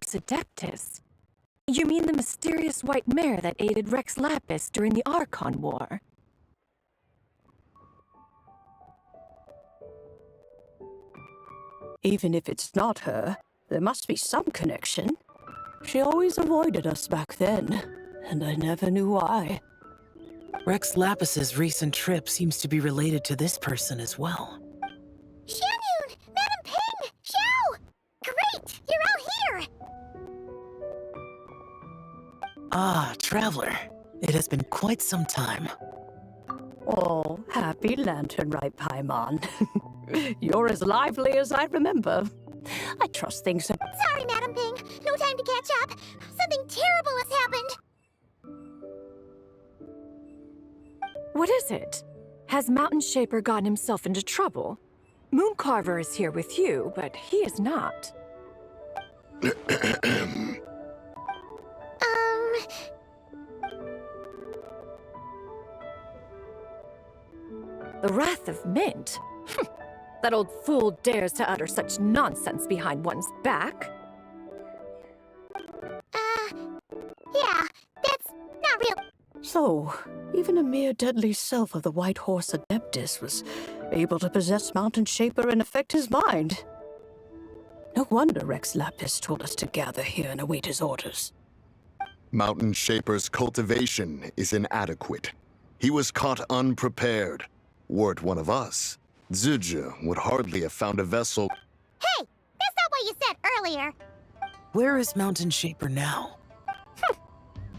Horse Adeptus. You mean the mysterious white mare that aided Rex Lapis during the Archon War? Even if it's not her, there must be some connection. She always avoided us back then, and I never knew why. Rex Lapis's recent trip seems to be related to this person as well. Xianyun! Madam Ping! Xiao! Great! You're out here! Ah, Traveler. It has been quite some time. Oh, happy lantern-ripe Paimon. You're as lively as I remember. I trust things are... Sorry, Madam Ping. No time to catch up. Something terrible has happened. What is it? Has Mountain Shaper gotten himself into trouble? Mooncarver is here with you, but he is not. The Wrath of Mint? That old fool dares to utter such nonsense behind one's back. Yeah, that's not real. So, even a mere deadly self of the White Horse Adeptus was able to possess Mountain Shaper and affect his mind. No wonder Rex Lapis told us to gather here and await his orders. Mountain Shaper's cultivation is inadequate. He was caught unprepared. Were it one of us, ZIBAI would hardly have found a vessel. Hey, that's not what you said earlier. Where is Mountain Shaper now?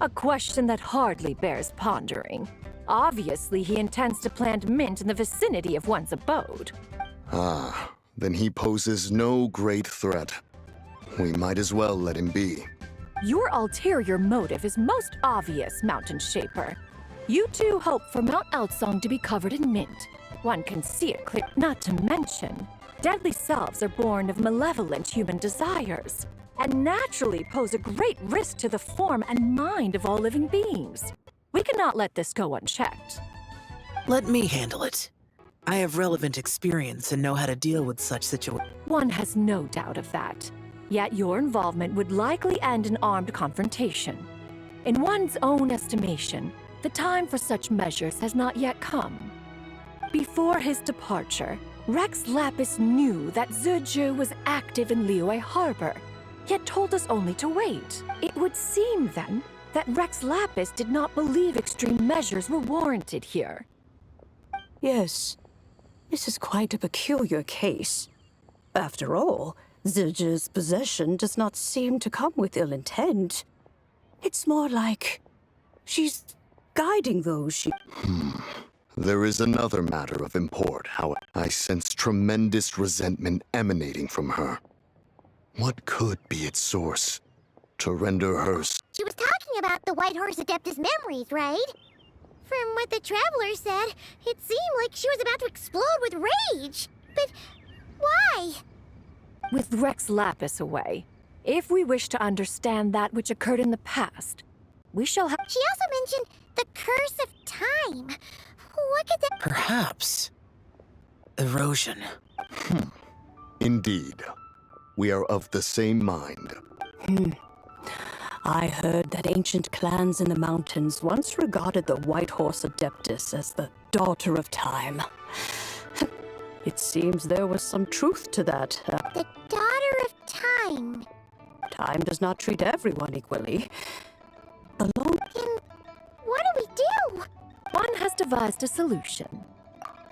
A question that hardly bears pondering. Obviously, he intends to plant mint in the vicinity of one's abode. Ah, then he poses no great threat. We might as well let him be. Your ulterior motive is most obvious, Mountain Shaper. You two hope for Mount Eltsong to be covered in mint. One can see it clear. Not to mention, deadly selves are born of malevolent human desires, and naturally pose a great risk to the form and mind of all living beings. We cannot let this go unchecked. Let me handle it. I have relevant experience and know how to deal with such situations. One has no doubt of that. Yet your involvement would likely end in armed confrontation. In one's own estimation, the time for such measures has not yet come. Before his departure, Rex Lapis knew that ZIBAI was active in Liyue Harbor, yet told us only to wait. It would seem, then, that Rex Lapis did not believe extreme measures were warranted here. Yes, this is quite a peculiar case. After all, ZIBAI's possession does not seem to come with ill intent. It's more like she's guiding those she... There is another matter of import, how I sense tremendous resentment emanating from her. What could be its source? To render her... She was talking about the White Horse Adeptus memories, right? From what the Traveler said, it seemed like she was about to explode with rage. But why? With Rex Lapis away, if we wish to understand that which occurred in the past, we shall have... She also mentioned the curse of time. What could that... Perhaps. Erosion. Indeed. We are of the same mind. I heard that ancient clans in the mountains once regarded the White Horse Adeptus as the daughter of time. It seems there was some truth to that. The daughter of time. Time does not treat everyone equally. Alone... Then what do we do? One has devised a solution.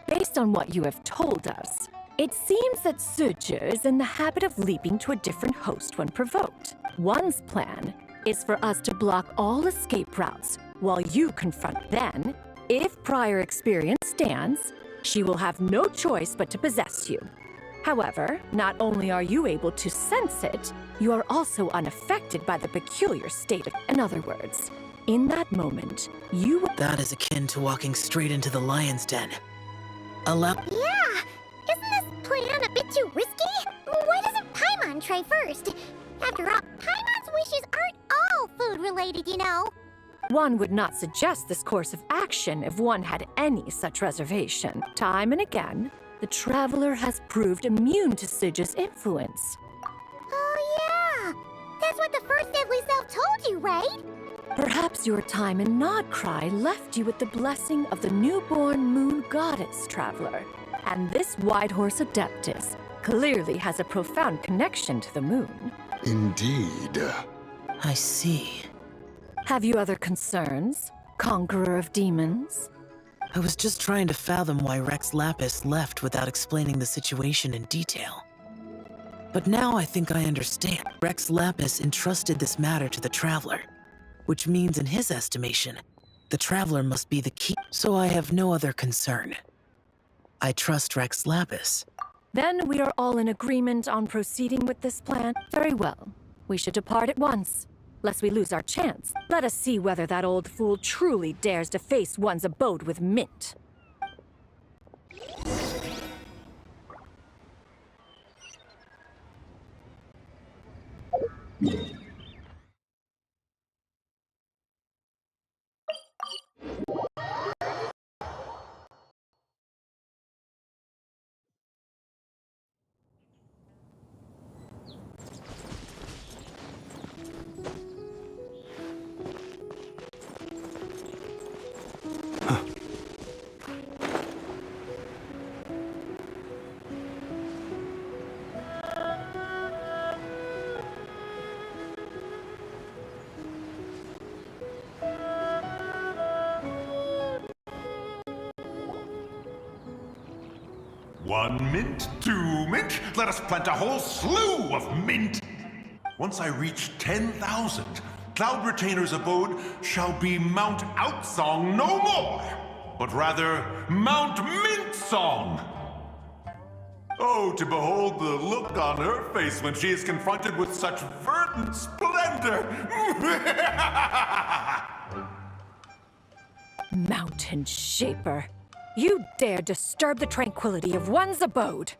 Based on what you have told us, it seems that ZIBAI is in the habit of leaping to a different host when provoked. One's plan is for us to block all escape routes while you confront. Then, if prior experience stands, she will have no choice but to possess you. However, not only are you able to sense it, you are also unaffected by the peculiar state of... In other words, in that moment, you... That is akin to walking straight into the lion's den. Allow... Yeah! Isn't this plan a bit too risky? Why doesn't Paimon try first? After all, Paimon's wishes aren't all food-related, you know. One would not suggest this course of action if one had any such reservation. Time and again, the Traveler has proved immune to ZIBAI's influence. Oh yeah! That's why what the first deadly self told you, right? Perhaps your time in Nodcry left you with the blessing of the newborn moon goddess, Traveler. And this Whitehorse Adeptus clearly has a profound connection to the moon. Indeed. I see. Have you other concerns, Conqueror of Demons? I was just trying to fathom why Rex Lapis left without explaining the situation in detail. But now I think I understand. Rex Lapis entrusted this matter to the Traveler, which means in his estimation, the Traveler must be the key, so I have no other concern. I trust Rex Lapis. Then we are all in agreement on proceeding with this plan. Very well. We should depart at once, lest we lose our chance. Let us see whether that old fool truly dares to face one's abode with Mint. One mint, two mint, let us plant a whole slew of mint. Once I reach 10,000, Cloud Retainer's abode shall be Mount Outsong no more, but rather Mount Mint Song. Oh, to behold the look on her face when she is confronted with such verdant splendor! Mountain Shaper. You dare disturb the tranquility of one's abode.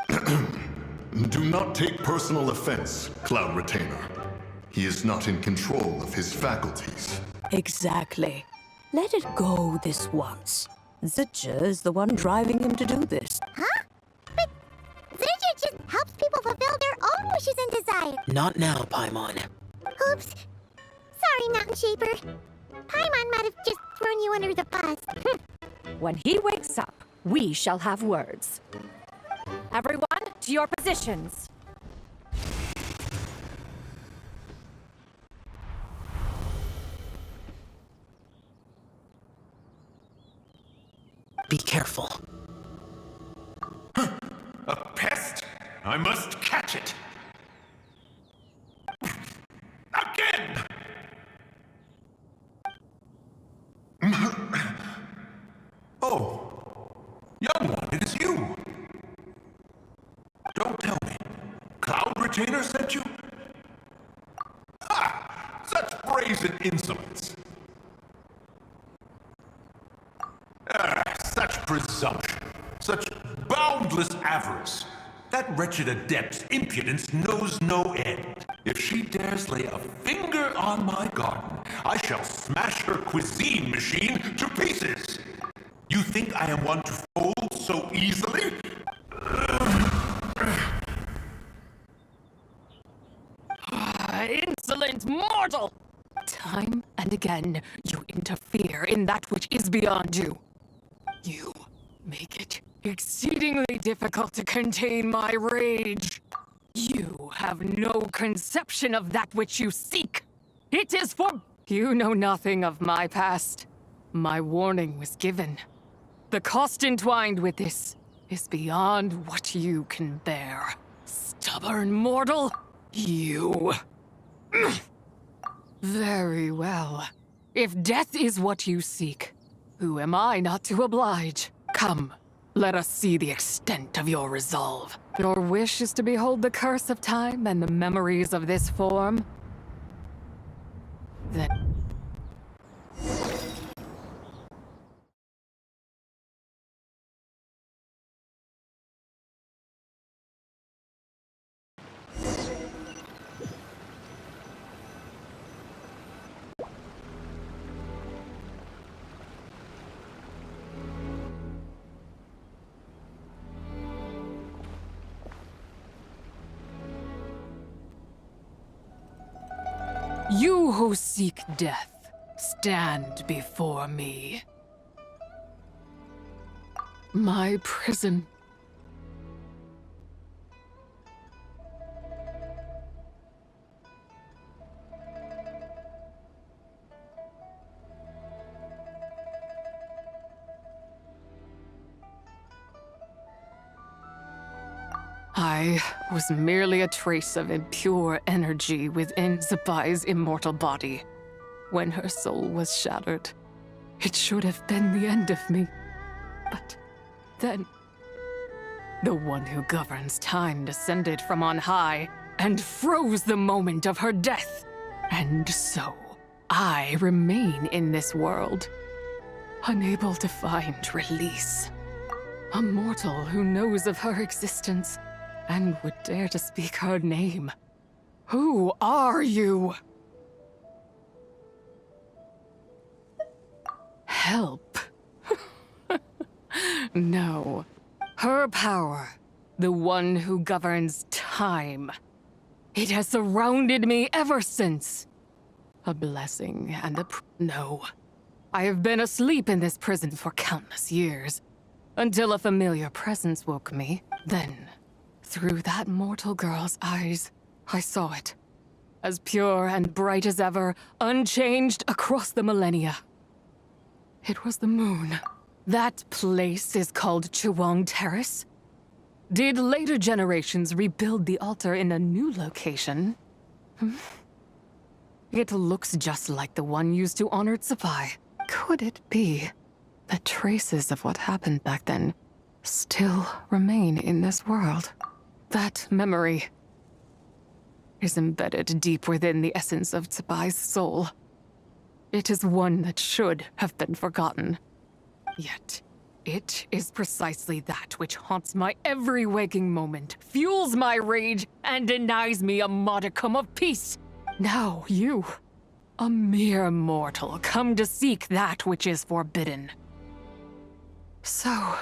Do not take personal offense, Cloud Retainer. He is not in control of his faculties. Exactly. Let it go this once. Zidja is the one driving him to do this. Huh? But Zidja just helps people fulfill their own wishes and desires. Not now, Paimon. Oops. Sorry, Mountain Shaper. Paimon might have just thrown you under the bus. When he wakes up, we shall have words. Everyone, to your positions. Be careful. A pest? I must catch it. Again! Oh, young one, it is you. Don't tell me. Cloud Retainer sent you? Ha! Such brazen insolence. Such presumption. Such boundless avarice. That wretched adept's impudence knows no end. If she dares lay a finger on my garden, I shall smash her cuisine machine to pieces. You think I am one to fold so easily? Insolent mortal! Time and again, you interfere in that which is beyond you. You make it exceedingly difficult to contain my rage. You have no conception of that which you seek. It is for... You know nothing of my past. My warning was given. The cost entwined with this is beyond what you can bear. Stubborn mortal, you... Very well. If death is what you seek, who am I not to oblige? Come, let us see the extent of your resolve. Your wish is to behold the curse of time and the memories of this form? Then... You who seek death, stand before me. My prison. I was merely a trace of impure energy within ZIBAI's immortal body. When her soul was shattered, it should have been the end of me. But then, the one who governs time descended from on high and froze the moment of her death. And so, I remain in this world, unable to find release. A mortal who knows of her existence and would dare to speak her name. Who are you? Help. No. Her power, the one who governs time. It has surrounded me ever since. A blessing and a no. I have been asleep in this prison for countless years, until a familiar presence woke me. Then, through that mortal girl's eyes, I saw it. As pure and bright as ever, unchanged across the millennia. It was the moon. That place is called Chiwang Terrace. Did later generations rebuild the altar in a new location? It looks just like the one used to honor ZIBAI. Could it be that traces of what happened back then still remain in this world? That memory is embedded deep within the essence of ZIBAI's soul. It is one that should have been forgotten. Yet, it is precisely that which haunts my every waking moment, fuels my rage, and denies me a modicum of peace. Now you, a mere mortal, come to seek that which is forbidden. So,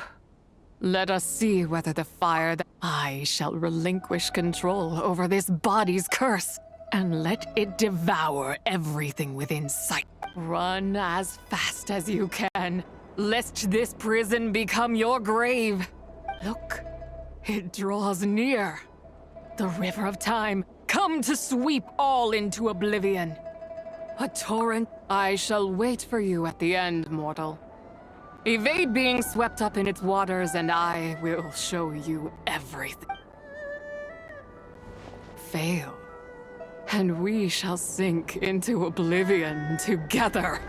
let us see whether the fire that I shall relinquish control over this body's curse, and let it devour everything within sight. Run as fast as you can, lest this prison become your grave. Look, it draws near. The river of time, come to sweep all into oblivion. A torrent. I shall wait for you at the end, mortal. Evade being swept up in its waters, and I will show you everything. Fail, and we shall sink into oblivion together.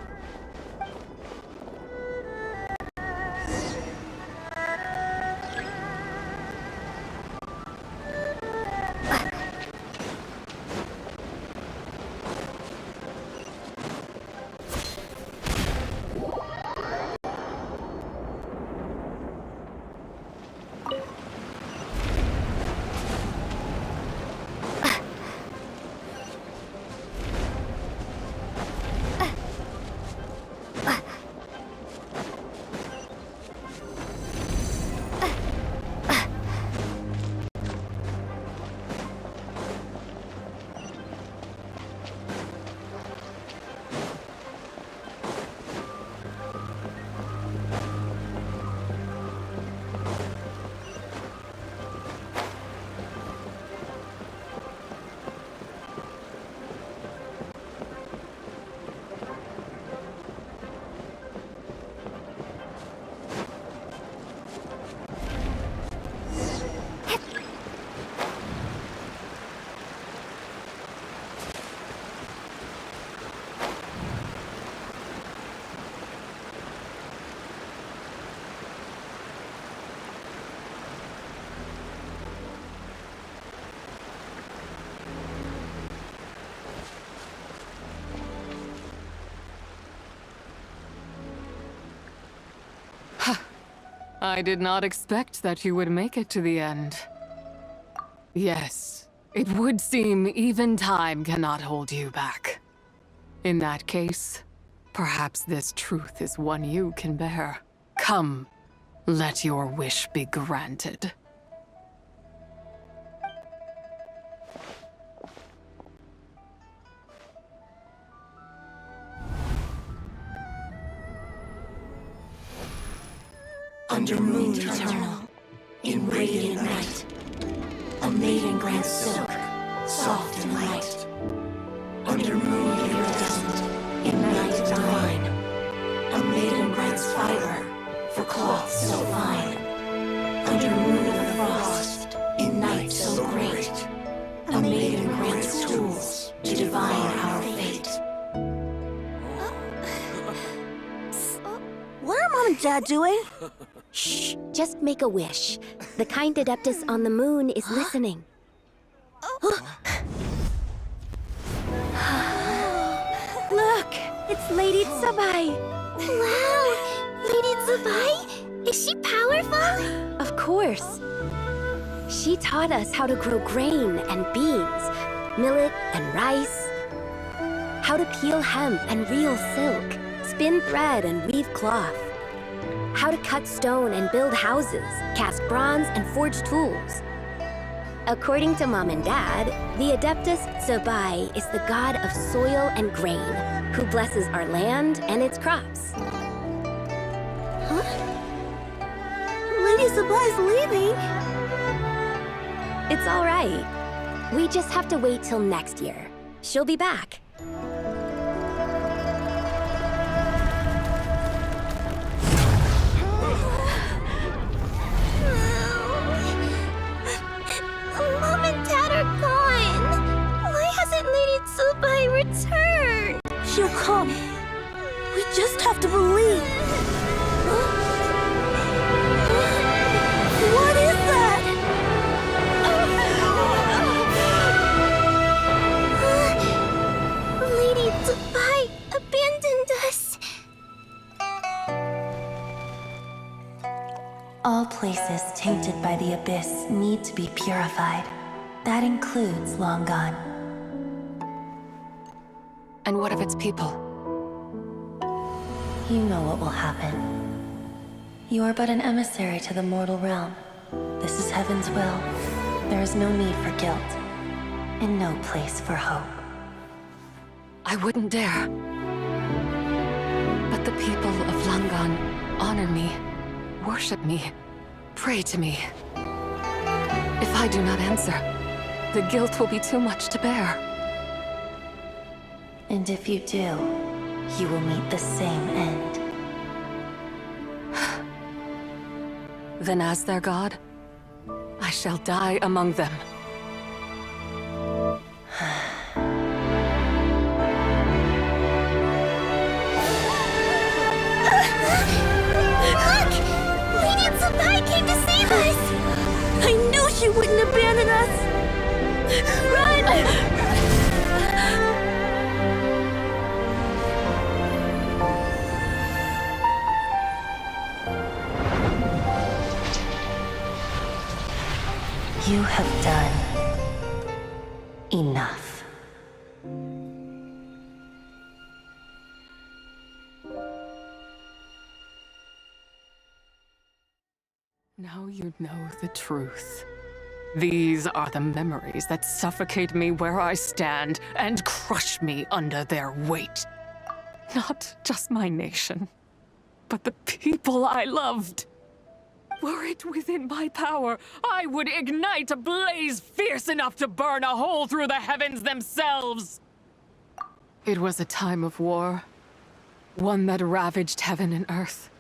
I did not expect that you would make it to the end. Yes, it would seem even time cannot hold you back. In that case, perhaps this truth is one you can bear. Come, let your wish be granted. Under moon eternal, in radiant night, a maiden grants silk, soft and light. Under moon iridescent, in night divine, a maiden grants fiber for cloth so fine. Under moon of frost, in night so great, a maiden grants tools to divine our fate. What are Mom and Dad doing? Shh, just make a wish. The kind Adeptus on the moon is listening. Look, it's Lady ZIBAI. Wow, Lady ZIBAI? Is she powerful? Of course. She taught us how to grow grain and beans, millet and rice, how to peel hemp and reel silk, spin thread and weave cloth, how to cut stone and build houses, cast bronze and forge tools. According to Mom and Dad, the Adeptus ZIBAI is the god of soil and grain, who blesses our land and its crops. Huh? Lady ZIBAI's leaving. It's all right. We just have to wait till next year. She'll be back. Mom and Dad are gone. Why hasn't Lady ZIBAI returned? She'll come. We just have to believe. What is that? Lady ZIBAI abandoned us. All places tainted by the abyss need to be purified. That includes Long Gone. And what of its people? You know what will happen. You are but an emissary to the mortal realm. This is Heaven's will. There is no need for guilt, and no place for hope. I wouldn't dare. But the people of Langan honor me, worship me, pray to me. If I do not answer, the guilt will be too much to bear. And if you do, you will meet the same end. Then as their god, I shall die among them. Look! Lady ZIBAI came to save us! I knew she wouldn't abandon us! Run! You have done enough. Now you know the truth. These are the memories that suffocate me where I stand and crush me under their weight. Not just my nation, but the people I loved. Were it within my power, I would ignite a blaze fierce enough to burn a hole through the heavens themselves. It was a time of war, one that ravaged heaven and earth.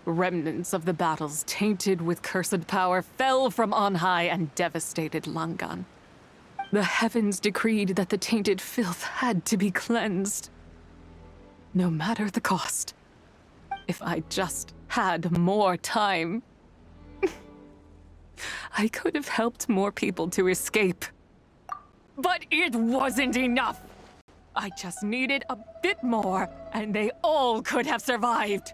Remnants of the battles tainted with cursed power fell from on high and devastated Langan. The heavens decreed that the tainted filth had to be cleansed. No matter the cost. If I just had more time, I could have helped more people to escape. But it wasn't enough! I just needed a bit more, and they all could have survived.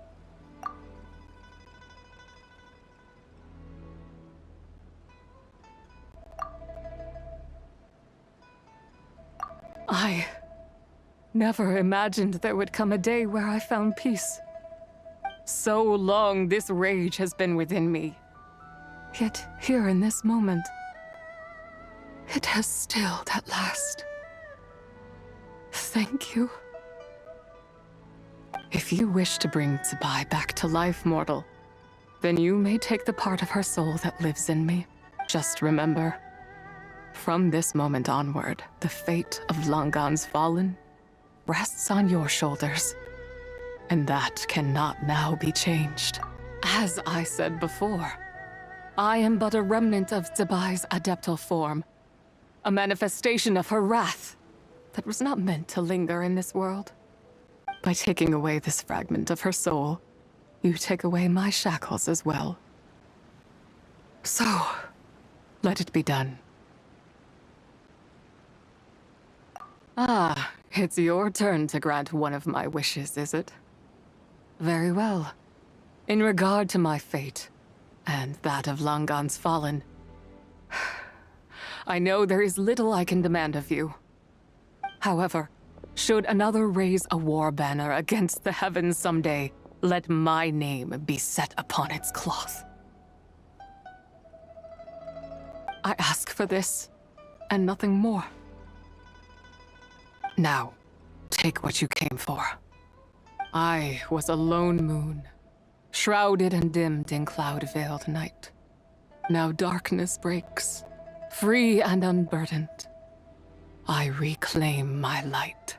I never imagined there would come a day where I found peace. So long this rage has been within me. Yet here in this moment, it has stilled at last. Thank you. If you wish to bring ZIBAI back to life, mortal, Then you may take the part of her soul that lives in me. Just remember, from this moment onward, the fate of Langan's Fallen rests on your shoulders. And that cannot now be changed. As I said before, I am but a remnant of ZIBAI's adeptal form, a manifestation of her wrath that was not meant to linger in this world. By taking away this fragment of her soul, you take away my shackles as well. So, let it be done. Ah, it's your turn to grant one of my wishes, is it? Very well. In regard to my fate, and that of Langan's Fallen, I know there is little I can demand of you. However, should another raise a war banner against the heavens someday, let my name be set upon its cloth. I ask for this, and nothing more. Now, take what you came for. I was a lone moon, shrouded and dimmed in cloud-veiled night. Now darkness breaks, free and unburdened. I reclaim my light.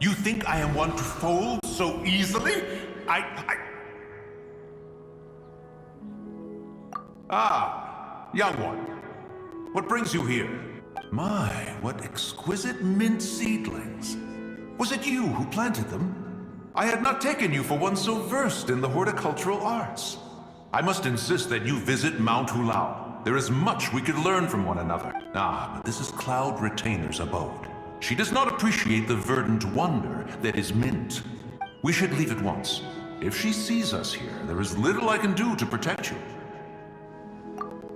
You think I am one to fold so easily? Ah, young one. What brings you here? My, what exquisite mint seedlings. Was it you who planted them? I had not taken you for one so versed in the horticultural arts. I must insist that you visit Mount Hulao. There is much we could learn from one another. Ah, but this is Cloud Retainer's abode. She does not appreciate the verdant wonder that is mint. We should leave at once. If she sees us here, there is little I can do to protect you.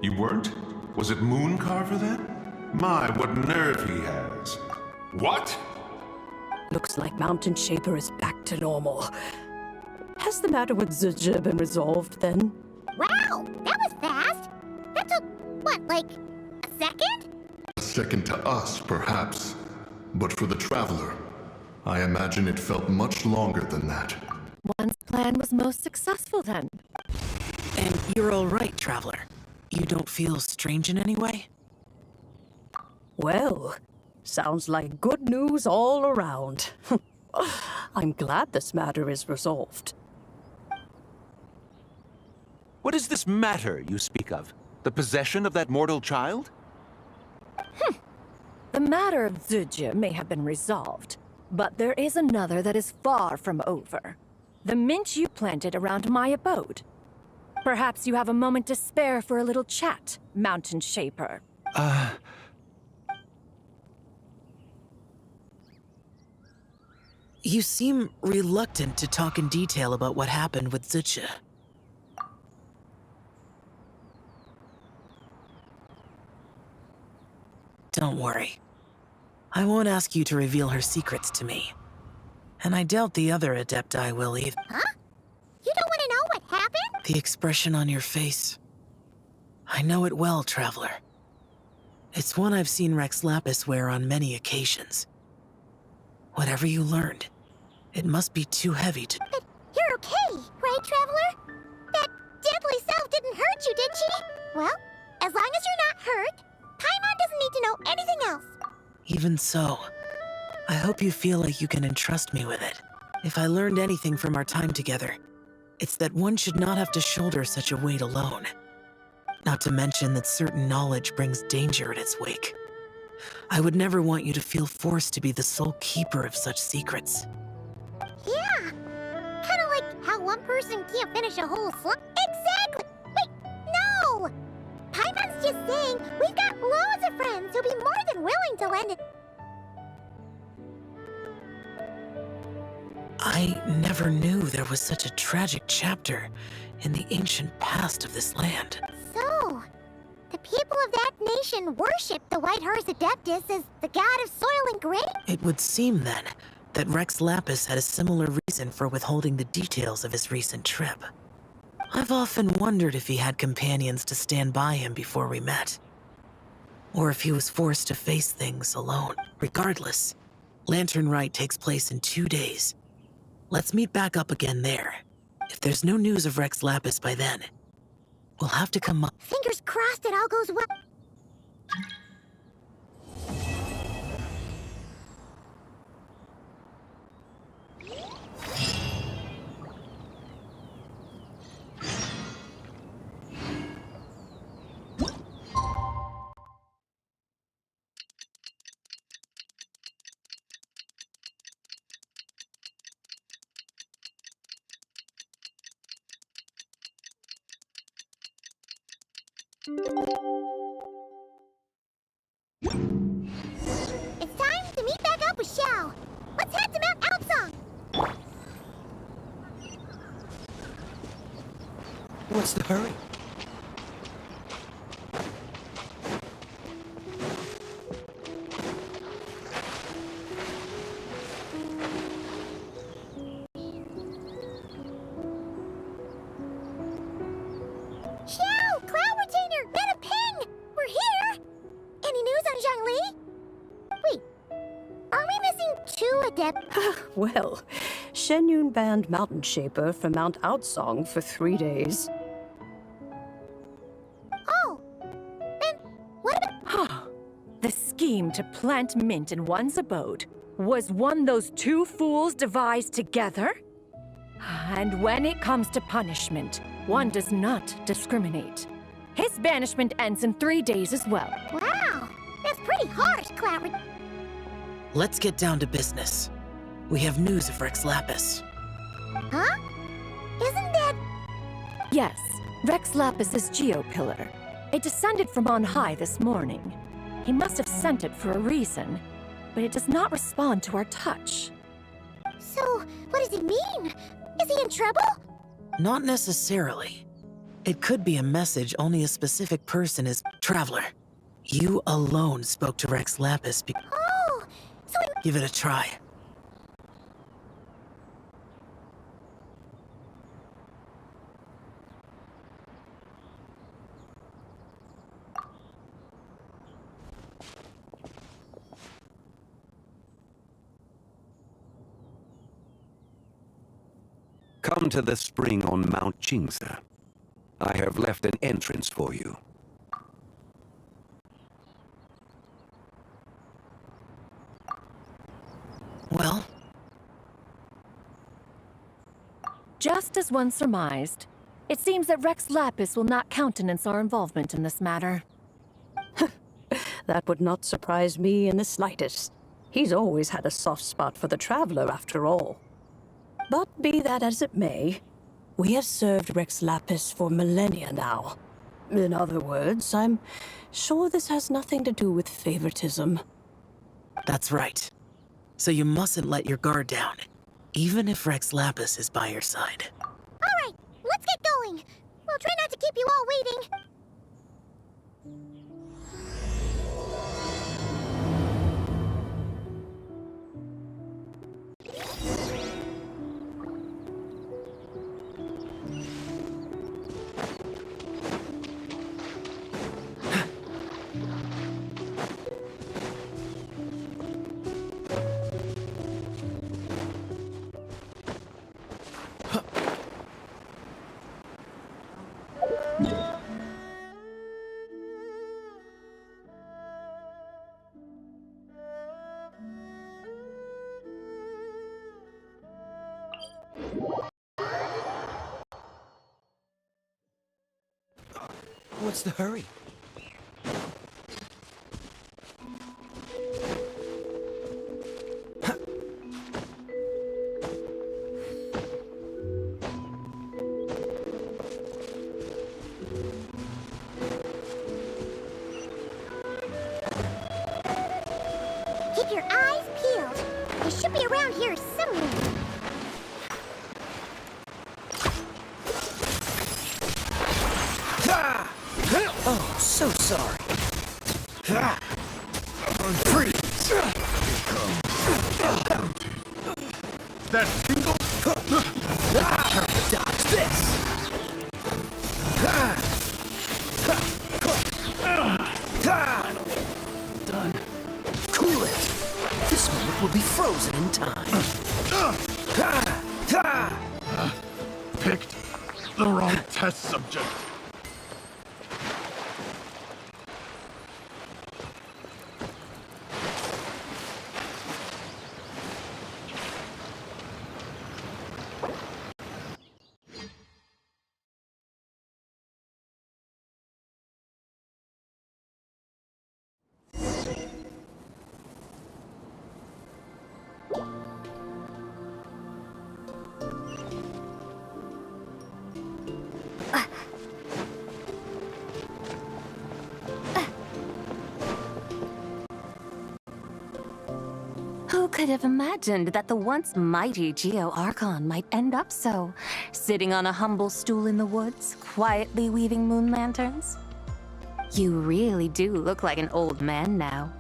You weren't? Was it Mooncarver then? My, what nerve he has. What? Looks like Mountain Shaper is back to normal. Has the matter with ZIBAI been resolved then? Wow, that was fast. That took, what, like, a second? A second to us, perhaps. But for the Traveler, I imagine it felt much longer than that. One's plan was most successful then. And you're all right, Traveler. You don't feel strange in any way? Well, sounds like good news all around. I'm glad this matter is resolved. What is this matter you speak of? The possession of that mortal child? The matter of ZIBAI may have been resolved, but there is another that is far from over. The mint you planted around my abode. Perhaps you have a moment to spare for a little chat, Mountain Shaper. You seem reluctant to talk in detail about what happened with ZIBAI. Don't worry. I won't ask you to reveal her secrets to me. And I doubt the other Adepti will either. Huh? You don't want to know what happened? The expression on your face. I know it well, Traveler. It's one I've seen Rex Lapis wear on many occasions. Whatever you learned, it must be too heavy to... But you're okay, right, Traveler? That deadly self didn't hurt you, did she? Well, as long as you're not hurt, Paimon doesn't need to know anything else. Even so, I hope you feel like you can entrust me with it. If I learned anything from our time together, it's that one should not have to shoulder such a weight alone. Not to mention that certain knowledge brings danger in its wake. I would never want you to feel forced to be the sole keeper of such secrets. Yeah, kind of like how one person can't finish a whole slug. Exactly! Wait, no! Paimon's just saying we've got loads of friends who'll be more than willing to lend it. I never knew there was such a tragic chapter in the ancient past of this land. So, the people of that nation worship the White Horse Adeptus as the god of soil and grain? It would seem, then, that Rex Lapis had a similar reason for withholding the details of his recent trip. I've often wondered if he had companions to stand by him before we met, or if he was forced to face things alone. Regardless, Lantern Rite takes place in 2 days. Let's meet back up again there. If there's no news of Rex Lapis by then, we'll have to come up. Fingers crossed it all goes well. It's time to meet back up with Xiao. Let's head to Mount Outsong. What's the hurry? Xiao, Cloud Retainer, men of Ping! We're here! Any news on Zhongli? Wait, are we missing 2 adepts? Well, Shenyun banned Mountain Shaper from Mount Outsong for 3 days. Oh, then what about... The scheme to plant mint in one's abode was one those 2 fools devised together? And when it comes to punishment, one does not discriminate. His banishment ends in 3 days as well. Wow, that's pretty harsh, Cloud. Let's get down to business. We have news of Rex Lapis. Huh? Isn't that... Yes, Rex Lapis's Geopillar. It descended from on high this morning. He must have sent it for a reason, but it does not respond to our touch. So, what does he mean? Is he in trouble? Not necessarily. It could be a message only a specific person is... Traveler, you alone spoke to Rex Lapis Oh, so he... Give it a try. Come to the spring on Mount Jingza. I have left an entrance for you. Well? Just as one surmised, it seems that Rex Lapis will not countenance our involvement in this matter. That would not surprise me in the slightest. He's always had a soft spot for the traveler, after all. But be that as it may, we have served Rex Lapis for millennia now. In other words, I'm sure this has nothing to do with favoritism. That's right. So you mustn't let your guard down, even if Rex Lapis is by your side. All right, let's get going. We'll try not to keep you all waiting. What's the hurry? Keep your eyes peeled. They should be around here somewhere. so sorry. Freeze! That single... Dodge this! Done. Cool it. This moment will be frozen in time. Picked the wrong test subject. Who could have imagined that the once mighty Geo Archon might end up so, sitting on a humble stool in the woods, quietly weaving moon lanterns? You really do look like an old man now.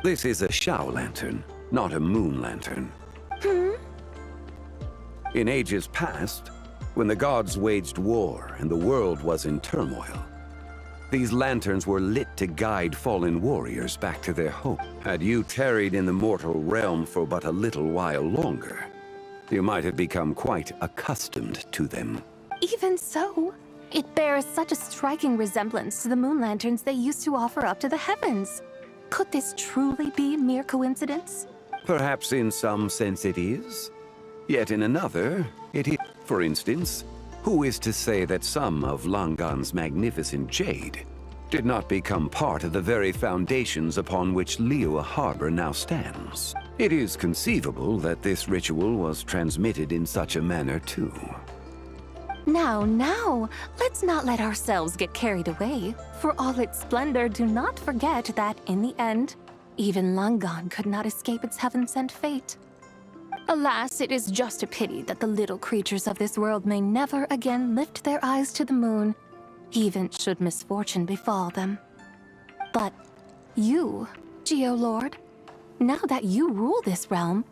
This is a Shao lantern, not a moon lantern. In ages past, when the gods waged war and the world was in turmoil, these lanterns were lit to guide fallen warriors back to their home. Had you tarried in the mortal realm for but a little while longer, you might have become quite accustomed to them. Even so, it bears such a striking resemblance to the moon lanterns they used to offer up to the heavens. Could this truly be mere coincidence? Perhaps in some sense it is, yet in another, it is. For instance, who is to say that some of Langan's magnificent jade did not become part of the very foundations upon which Liyue Harbor now stands? It is conceivable that this ritual was transmitted in such a manner too. Now, let's not let ourselves get carried away. For all its splendor, do not forget that, in the end, even Langan could not escape its heaven-sent fate. Alas, it is just a pity that the little creatures of this world may never again lift their eyes to the moon, even should misfortune befall them. But you, Geo-Lord, now that you rule this realm,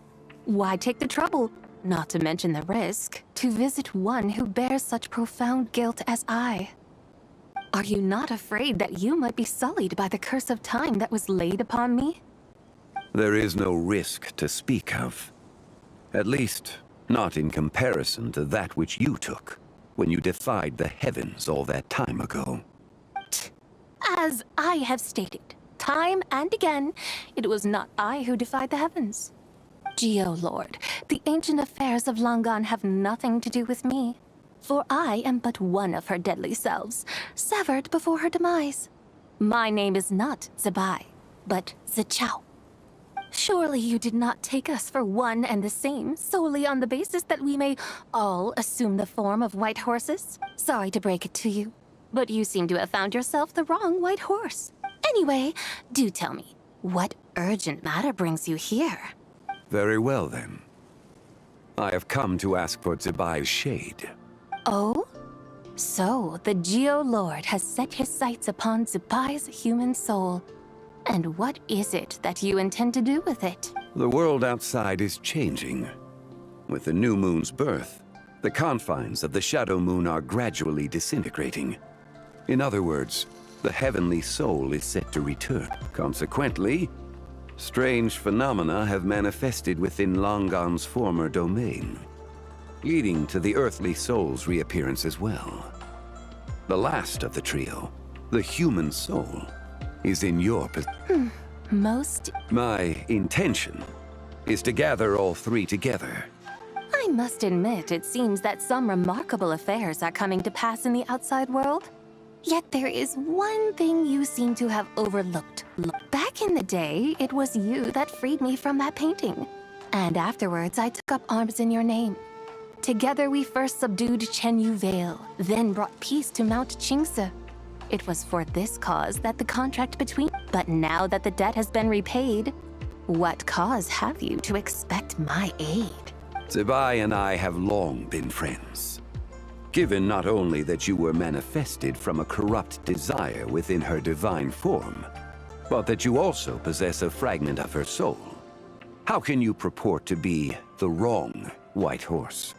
why take the trouble, not to mention the risk, to visit one who bears such profound guilt as I? Are you not afraid that you might be sullied by the curse of time that was laid upon me? There is no risk to speak of. At least, not in comparison to that which you took when you defied the heavens all that time ago. As I have stated, time and again, it was not I who defied the heavens. Geo-Lord, the ancient affairs of Langan have nothing to do with me, for I am but one of her deadly selves, severed before her demise. My name is not ZIBAI, but Zichao. Surely you did not take us for one and the same, solely on the basis that we may all assume the form of white horses? Sorry to break it to you, but you seem to have found yourself the wrong white horse. Anyway, do tell me, what urgent matter brings you here? Very well, then. I have come to ask for Zibai's shade. Oh? So, the Geo-Lord has set his sights upon Zibai's human soul. And what is it that you intend to do with it? The world outside is changing. With the new moon's birth, the confines of the Shadow Moon are gradually disintegrating. In other words, the heavenly soul is set to return. Consequently, strange phenomena have manifested within Langan's former domain, leading to the earthly soul's reappearance as well. The last of the trio, the human soul, is in your possession. My intention is to gather all three together. I must admit, it seems that some remarkable affairs are coming to pass in the outside world. Yet there is one thing you seem to have overlooked. Back in the day, it was you that freed me from that painting. And afterwards, I took up arms in your name. Together we first subdued Chenyu Vale, then brought peace to Mount Qingse. It was for this cause that the contract between... But now that the debt has been repaid, what cause have you to expect my aid? Zibai and I have long been friends. Given not only that you were manifested from a corrupt desire within her divine form, but that you also possess a fragment of her soul, how can you purport to be the wrong White Horse?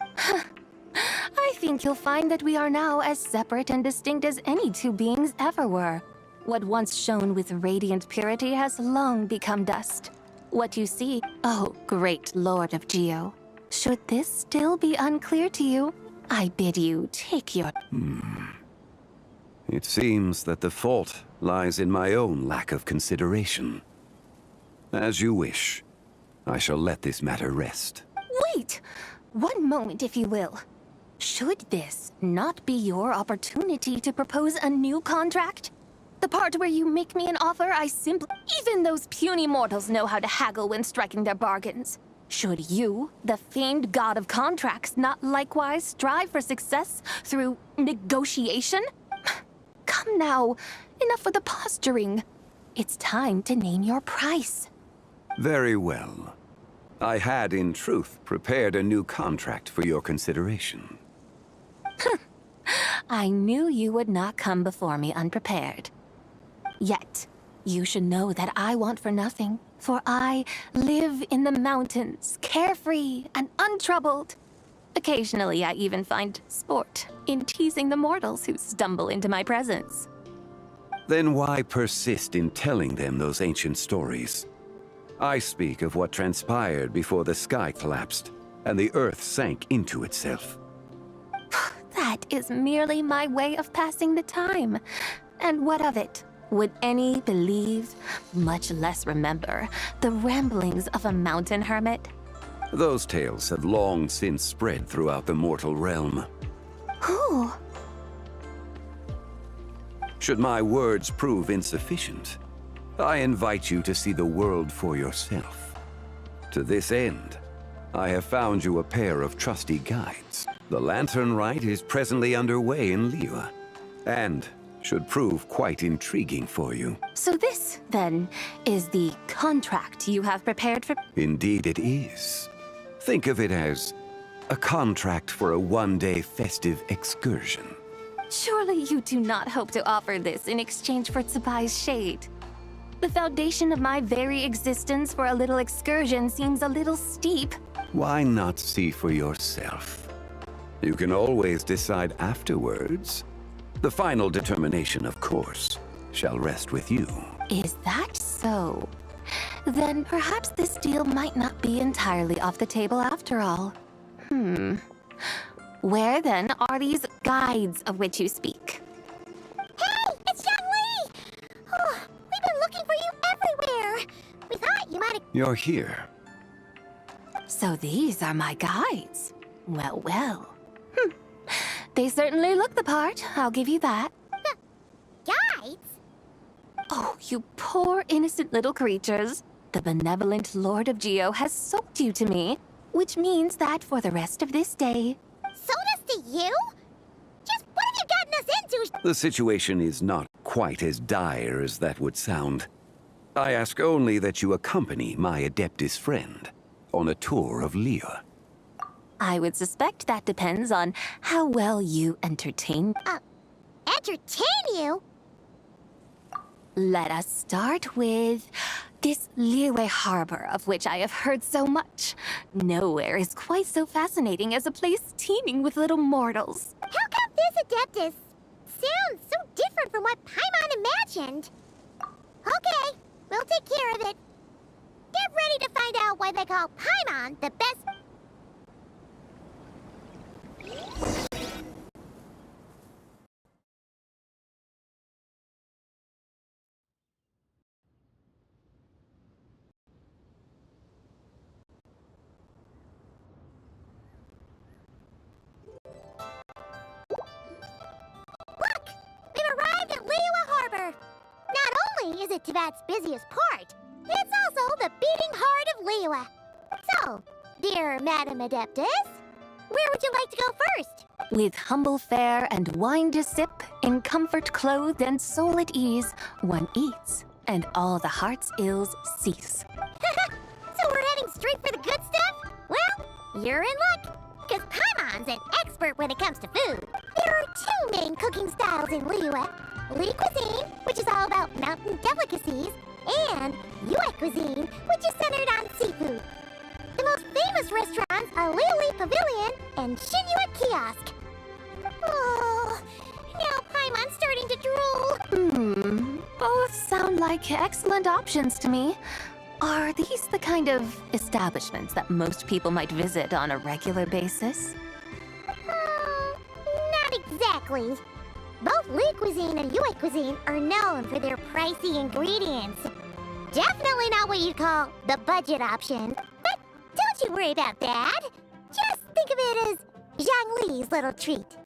I think you'll find that we are now as separate and distinct as any two beings ever were. What once shone with radiant purity has long become dust. What you see, oh great Lord of Geo, should this still be unclear to you, I bid you take your... It seems that the fault lies in my own lack of consideration. As you wish. I shall let this matter rest. Wait! One moment, if you will. Should this not be your opportunity to propose a new contract? The part where you make me an offer I simply... Even those puny mortals know how to haggle when striking their bargains. Should you, the famed god of contracts, not likewise strive for success through negotiation? Come now, enough with the posturing. It's time to name your price. Very well. I had, in truth, prepared a new contract for your consideration. I knew you would not come before me unprepared. Yet, you should know that I want for nothing, for I live in the mountains, carefree and untroubled. Occasionally, I even find sport in teasing the mortals who stumble into my presence. Then why persist in telling them those ancient stories? I speak of what transpired before the sky collapsed and the earth sank into itself. That is merely my way of passing the time. And what of it? Would any believe, much less remember, the ramblings of a mountain hermit? Those tales have long since spread throughout the mortal realm. Who? Should my words prove insufficient, I invite you to see the world for yourself. To this end, I have found you a pair of trusty guides. The lantern rite is presently underway in Liyue, and should prove quite intriguing for you. So this, then, is the contract you have prepared for... Indeed it is. Think of it as a contract for a one-day festive excursion. Surely you do not hope to offer this in exchange for ZIBAI's shade. The foundation of my very existence for a little excursion seems a little steep. Why not see for yourself? You can always decide afterwards. The final determination, of course, shall rest with you. Is that so? Then perhaps this deal might not be entirely off the table after all. Where then are these guides of which you speak? Hey, it's John Lee! Oh, we've been looking for you everywhere. We thought you might have... You're here. So these are my guides. Well, well. They certainly look the part, I'll give you that. Guides? Oh, you poor innocent little creatures. The benevolent Lord of Geo has sold you to me, which means that for the rest of this day... Sold us to you? Just what have you gotten us into? The situation is not quite as dire as that would sound. I ask only that you accompany my Adeptus friend on a tour of Liyue. I would suspect that depends on how well you entertain... Entertain you? Let us start with this Liyue harbor of which I have heard so much. Nowhere is quite so fascinating as a place teeming with little mortals. How come this Adeptus sounds so different from what Paimon imagined? Okay, we'll take care of it. Get ready to find out why they call Paimon the best... Look! We've arrived at Liyue Harbor! Not only is it Teyvat's busiest port, it's also the beating heart of Liyue. So, dear Madam Adeptus, where would you like to go first? With humble fare and wine to sip, in comfort clothed and soul at ease, one eats, and all the heart's ills cease. So we're heading straight for the good stuff? Well, you're in luck, because Paimon's an expert when it comes to food. two main cooking styles in Liyue. Li cuisine, which is all about mountain delicacies, and Yue cuisine, which is centered on seafood. The most famous restaurants are Liyue Pavilion and Shinyue Kiosk. Oh, now Paimon's starting to drool. Both sound like excellent options to me. Are these the kind of establishments that most people might visit on a regular basis? Not exactly. Both Li cuisine and Yue cuisine are known for their pricey ingredients. Definitely not what you'd call the budget option. But don't you worry about that. Just think of it as Zhang Li's little treat.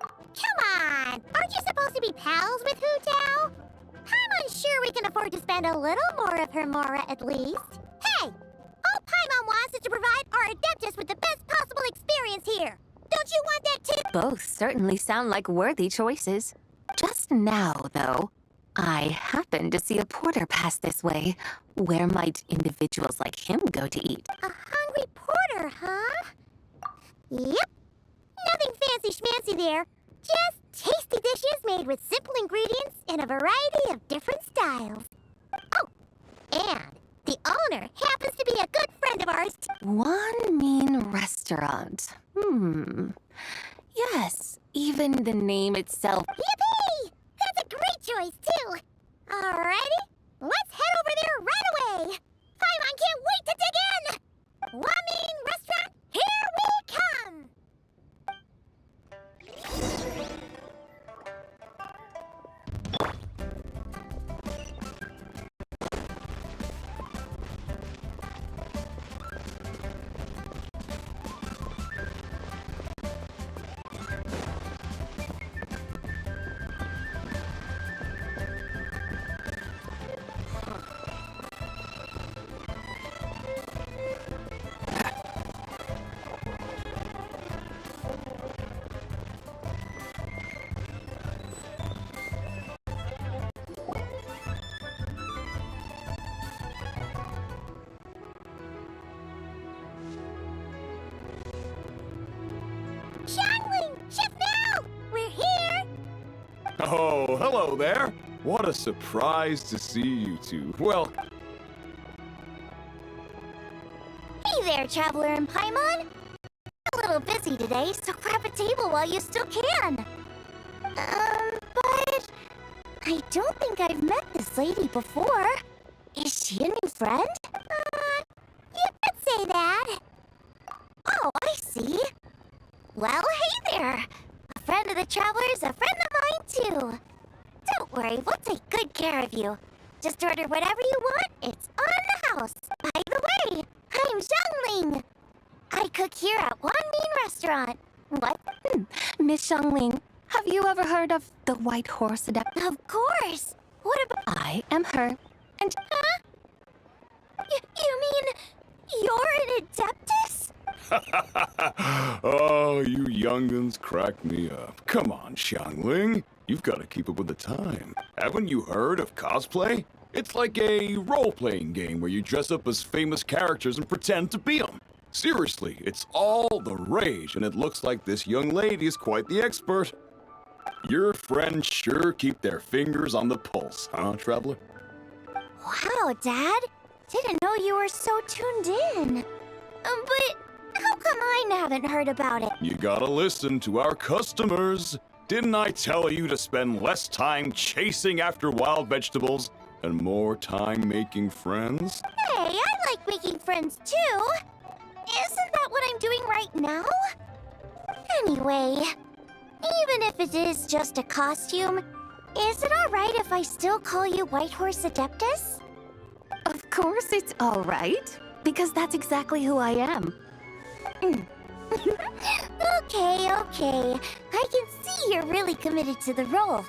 Come on! Aren't you supposed to be pals with Hu Tao? I'm unsure we can afford to spend a little more of her Mora at least. Hey! All Paimon wants is to provide our Adeptus with the best possible experience here. Don't you want that too? Both certainly sound like worthy choices. Just now, though, I happened to see a porter pass this way. Where might individuals like him go to eat? A hungry porter, huh? Yep. Nothing fancy schmancy there. Just tasty dishes made with simple ingredients in a variety of different styles. Oh, and the owner happens to be a good friend of ours. One mean restaurant. Yes, even the name itself. Yippee! That's a great choice, too. Alrighty, let's head over there right away. Paimon can't wait to dig in. One mean restaurant, here we come. Oh, hello there. What a surprise to see you two. Well... Hey there, Traveler and Paimon. A little busy today, so grab a table while you still can. But... I don't think I've met this lady before. Is she a new friend? You could say that. Oh, I see. Well, hey there. A friend of the Traveler's a friend of mine, too. Don't worry, we'll take good care of you. Just order whatever you want, it's on the house. By the way, I'm Zhangling. I cook here at One Mean Restaurant. What? Miss Xiangling, have you ever heard of the White Horse Adept? Of course. What about... I am her. And... Huh? You mean you're an Adeptus? Oh, you young'uns crack me up. Come on, Xiangling. You've got to keep up with the time. Haven't you heard of cosplay? It's like a role-playing game where you dress up as famous characters and pretend to be them. Seriously, it's all the rage, and it looks like this young lady is quite the expert. Your friends sure keep their fingers on the pulse, huh, Traveler? Wow, Dad. Didn't know you were so tuned in. But how come I haven't heard about it? You gotta listen to our customers. Didn't I tell you to spend less time chasing after wild vegetables and more time making friends? Hey, I like making friends too. Isn't that what I'm doing right now? Anyway, even if it is just a costume, is it alright if I still call you White Horse Adeptus? Of course it's all right, because that's exactly who I am. Okay. I can see you're really committed to the role.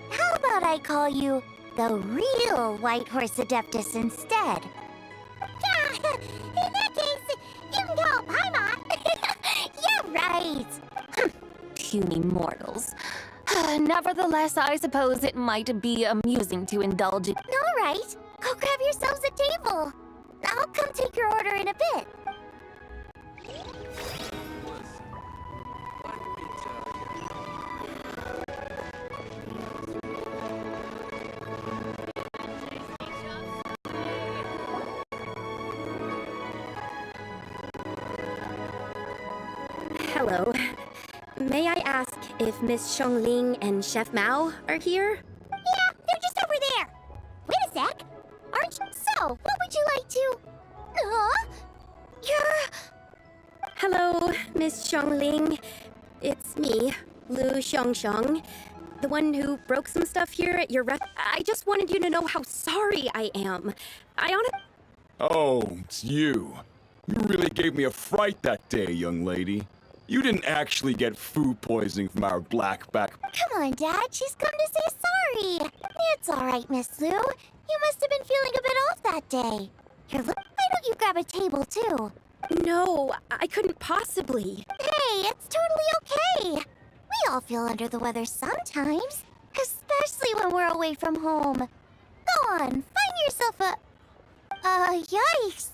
How about I call you the real White Horse Adeptus instead? In that case, you can call Paimon. You're right. Puny mortals. Nevertheless, I suppose it might be amusing to indulge in... All right. Go grab yourselves a table. I'll come take your order in a bit. Hello. May I ask if Miss Xiongling and Chef Mao are here? Yeah, they're just over there. Wait a sec. Aren't you? So, what would you like to... You're... Hello, Miss Xiongling. It's me, Lu Xiongxiong, the one who broke some stuff here at your I just wanted you to know how sorry I am. Oh, it's you. You really gave me a fright that day, young lady. You didn't actually get food poisoning from our blackback. Come on, Dad. She's come to say sorry. It's all right, Miss Lou. You must have been feeling a bit off that day. Here, look. Why don't you grab a table, too? No, I couldn't possibly. Hey, it's totally okay. We all feel under the weather sometimes, especially when we're away from home. Go on, find yourself a... yikes.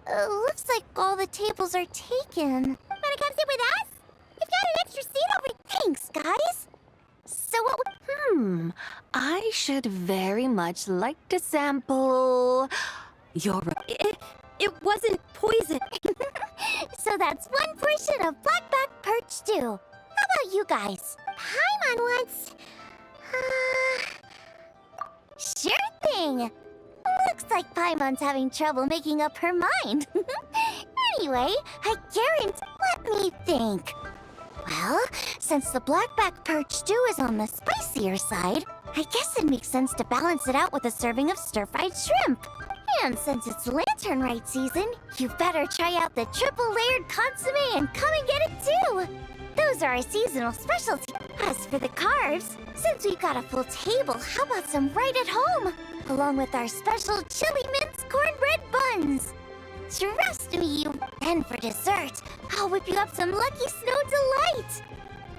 Looks like all the tables are taken. Wanna come sit with us? We've got an extra seat over... Thanks, guys. So what... I should very much like to sample your... It wasn't poison. So that's one portion of blackback perch stew. How about you guys? Paimon wants... Sure thing. Looks like Paimon's having trouble making up her mind. Anyway, I guarantee... Let me think. Well, since the blackback perch stew is on the spicier side, I guess it makes sense to balance it out with a serving of stir-fried shrimp. And since it's Lantern Rite season, you better try out the triple-layered consommé and come and get it too! Those are our seasonal specialties. As for the carbs, since we've got a full table, how about some right at home? Along with our special chili mince cornbread buns. Trust me, you... And for dessert, I'll whip you up some Lucky Snow Delight!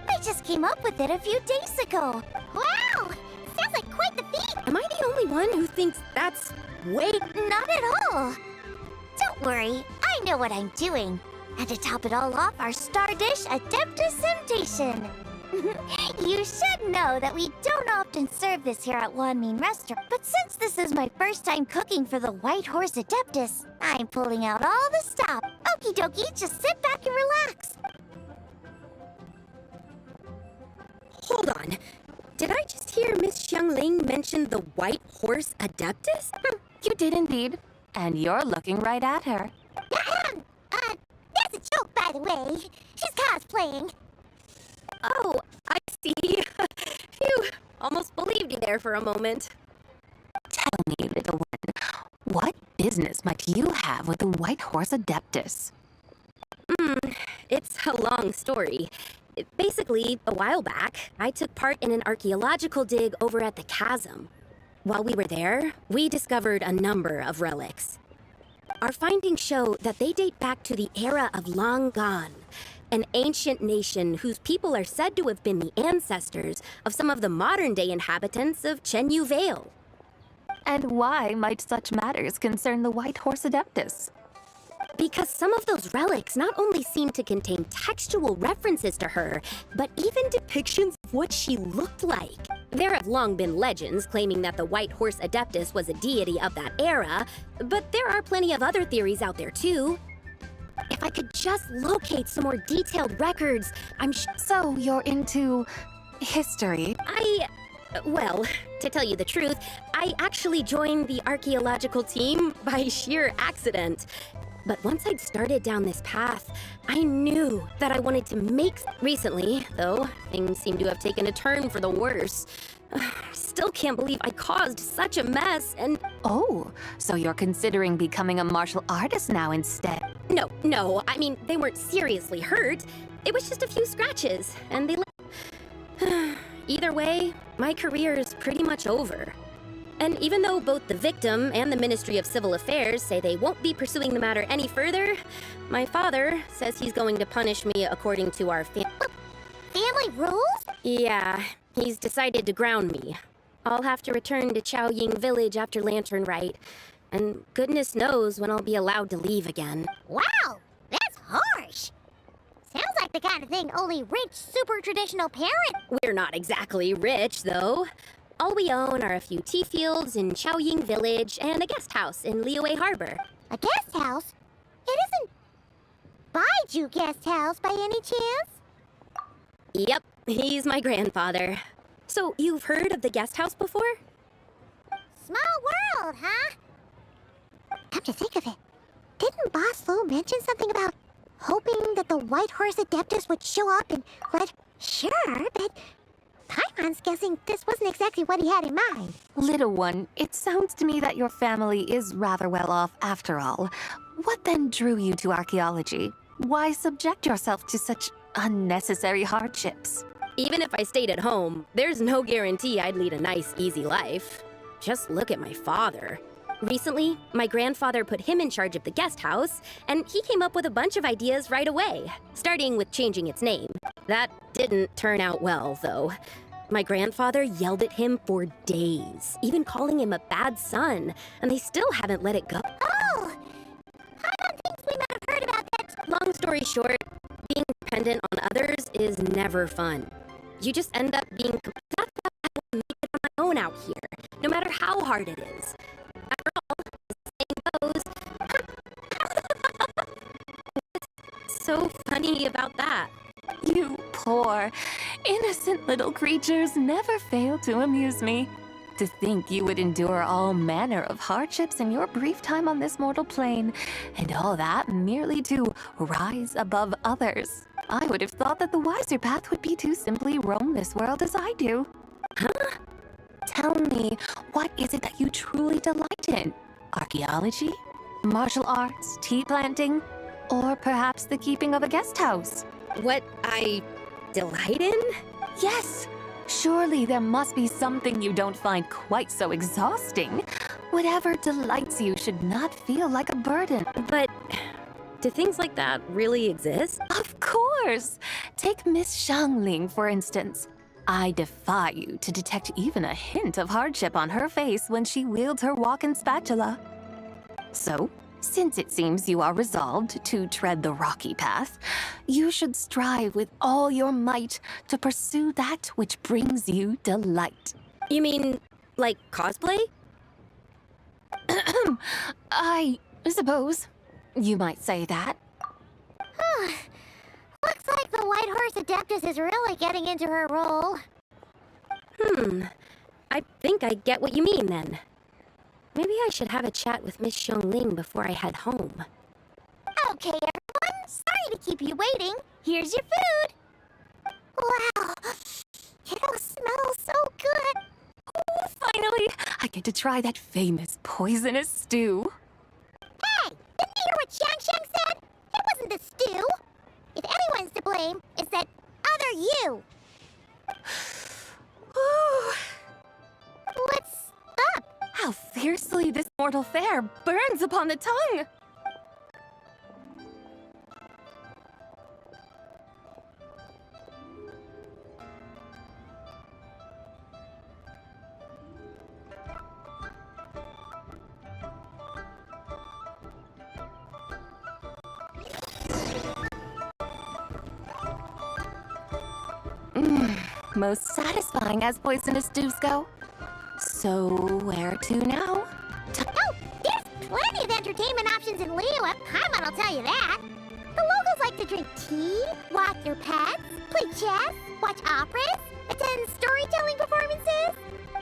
I just came up with it a few days ago. Wow! Sounds like quite the feat! Am I the only one who thinks that's... Wait, not at all. Don't worry, I know what I'm doing. And to top it all off, our star dish, Adeptus Temptation. You should know that we don't often serve this here at Wanmin Restaurant, but since this is my first time cooking for the White Horse Adeptus, I'm pulling out all the stop. Okie dokie, just sit back and relax. Hold on. Did I just hear Miss Xiongling mention the White Horse Adeptus? You did indeed. And you're looking right at her. That's a joke, by the way. She's cosplaying. Oh, I see. Phew, almost believed you there for a moment. Tell me, little one, what business might you have with the White Horse Adeptus? It's a long story. Basically, a while back, I took part in an archaeological dig over at the chasm. While we were there, we discovered a number of relics. Our findings show that they date back to the era of Long Gone, an ancient nation whose people are said to have been the ancestors of some of the modern-day inhabitants of Chenyu Vale. And why might such matters concern the White Horse Adeptus? Because some of those relics not only seem to contain textual references to her, but even depictions of what she looked like. There have long been legends claiming that the White Horse Adeptus was a deity of that era, but there are plenty of other theories out there too. If I could just locate some more detailed records, So you're into... history? Well, to tell you the truth, I actually joined the archaeological team by sheer accident. But once I'd started down this path, I knew that I wanted to make... Recently, though, things seem to have taken a turn for the worse. Still can't believe I caused such a mess, and... Oh, so you're considering becoming a martial artist now instead? No, I mean, they weren't seriously hurt. It was just a few scratches, and they... Either way, my career is pretty much over. And even though both the victim and the Ministry of Civil Affairs say they won't be pursuing the matter any further, my father says he's going to punish me according to our Family rules? Yeah, he's decided to ground me. I'll have to return to Chaoying Village after Lantern Rite, and goodness knows when I'll be allowed to leave again. Wow, that's harsh. Sounds like the kind of thing only rich, super traditional parents... We're not exactly rich, though. All we own are a few tea fields in Chaoying Village and a guest house in Liyue Harbor. A guest house? It isn't... by Suju guest house by any chance? Yep, he's my grandfather. So, you've heard of the guest house before? Small world, huh? Come to think of it, didn't Boss Lou mention something about hoping that the White Horse Adeptus would show up and let... Sure, but Paimon's guessing this wasn't exactly what he had in mind. Little one, it sounds to me that your family is rather well off after all. What then drew you to archaeology? Why subject yourself to such unnecessary hardships? Even if I stayed at home, there's no guarantee I'd lead a nice, easy life. Just look at my father. Recently, my grandfather put him in charge of the guest house, and he came up with a bunch of ideas right away, starting with changing its name. That didn't turn out well, though. My grandfather yelled at him for days, even calling him a bad son, and they still haven't let it go. Oh! Paimon thinks we might have heard about that. Long story short, being dependent on others is never fun. You just end up being... That's why I will make it on my own out here, no matter how hard it is. After all, as the saying goes... What's so funny about that? You poor, innocent little creatures never fail to amuse me. To think you would endure all manner of hardships in your brief time on this mortal plane, and all that merely to rise above others. I would have thought that the wiser path would be to simply roam this world as I do. Huh? Tell me, what is it that you truly delight in? Archaeology? Martial arts? Tea planting? Or perhaps the keeping of a guest house? What I delight in? Yes! Surely there must be something you don't find quite so exhausting. Whatever delights you should not feel like a burden. But do things like that really exist? Of course! Take Miss Xiangling, for instance. I defy you to detect even a hint of hardship on her face when she wields her walking spatula. So, since it seems you are resolved to tread the rocky path, you should strive with all your might to pursue that which brings you delight. You mean, like cosplay? I suppose you might say that. Looks like the White Horse Adeptus is really getting into her role. I think I get what you mean then. Maybe I should have a chat with Miss Xiangling before I head home. Okay, everyone. Sorry to keep you waiting. Here's your food. Wow. It all smells so good. Oh, finally, I get to try that famous poisonous stew. Hey, didn't you hear what Xiang said? It wasn't the stew. If anyone's to blame, it's that other you. What's up? How fiercely this mortal fare burns upon the tongue! Most satisfying as poisonous stews go. So, where to now? Oh, there's plenty of entertainment options in Liyue. Paimon will tell you that. The locals like to drink tea, walk their pets, play chess, watch operas, attend storytelling performances.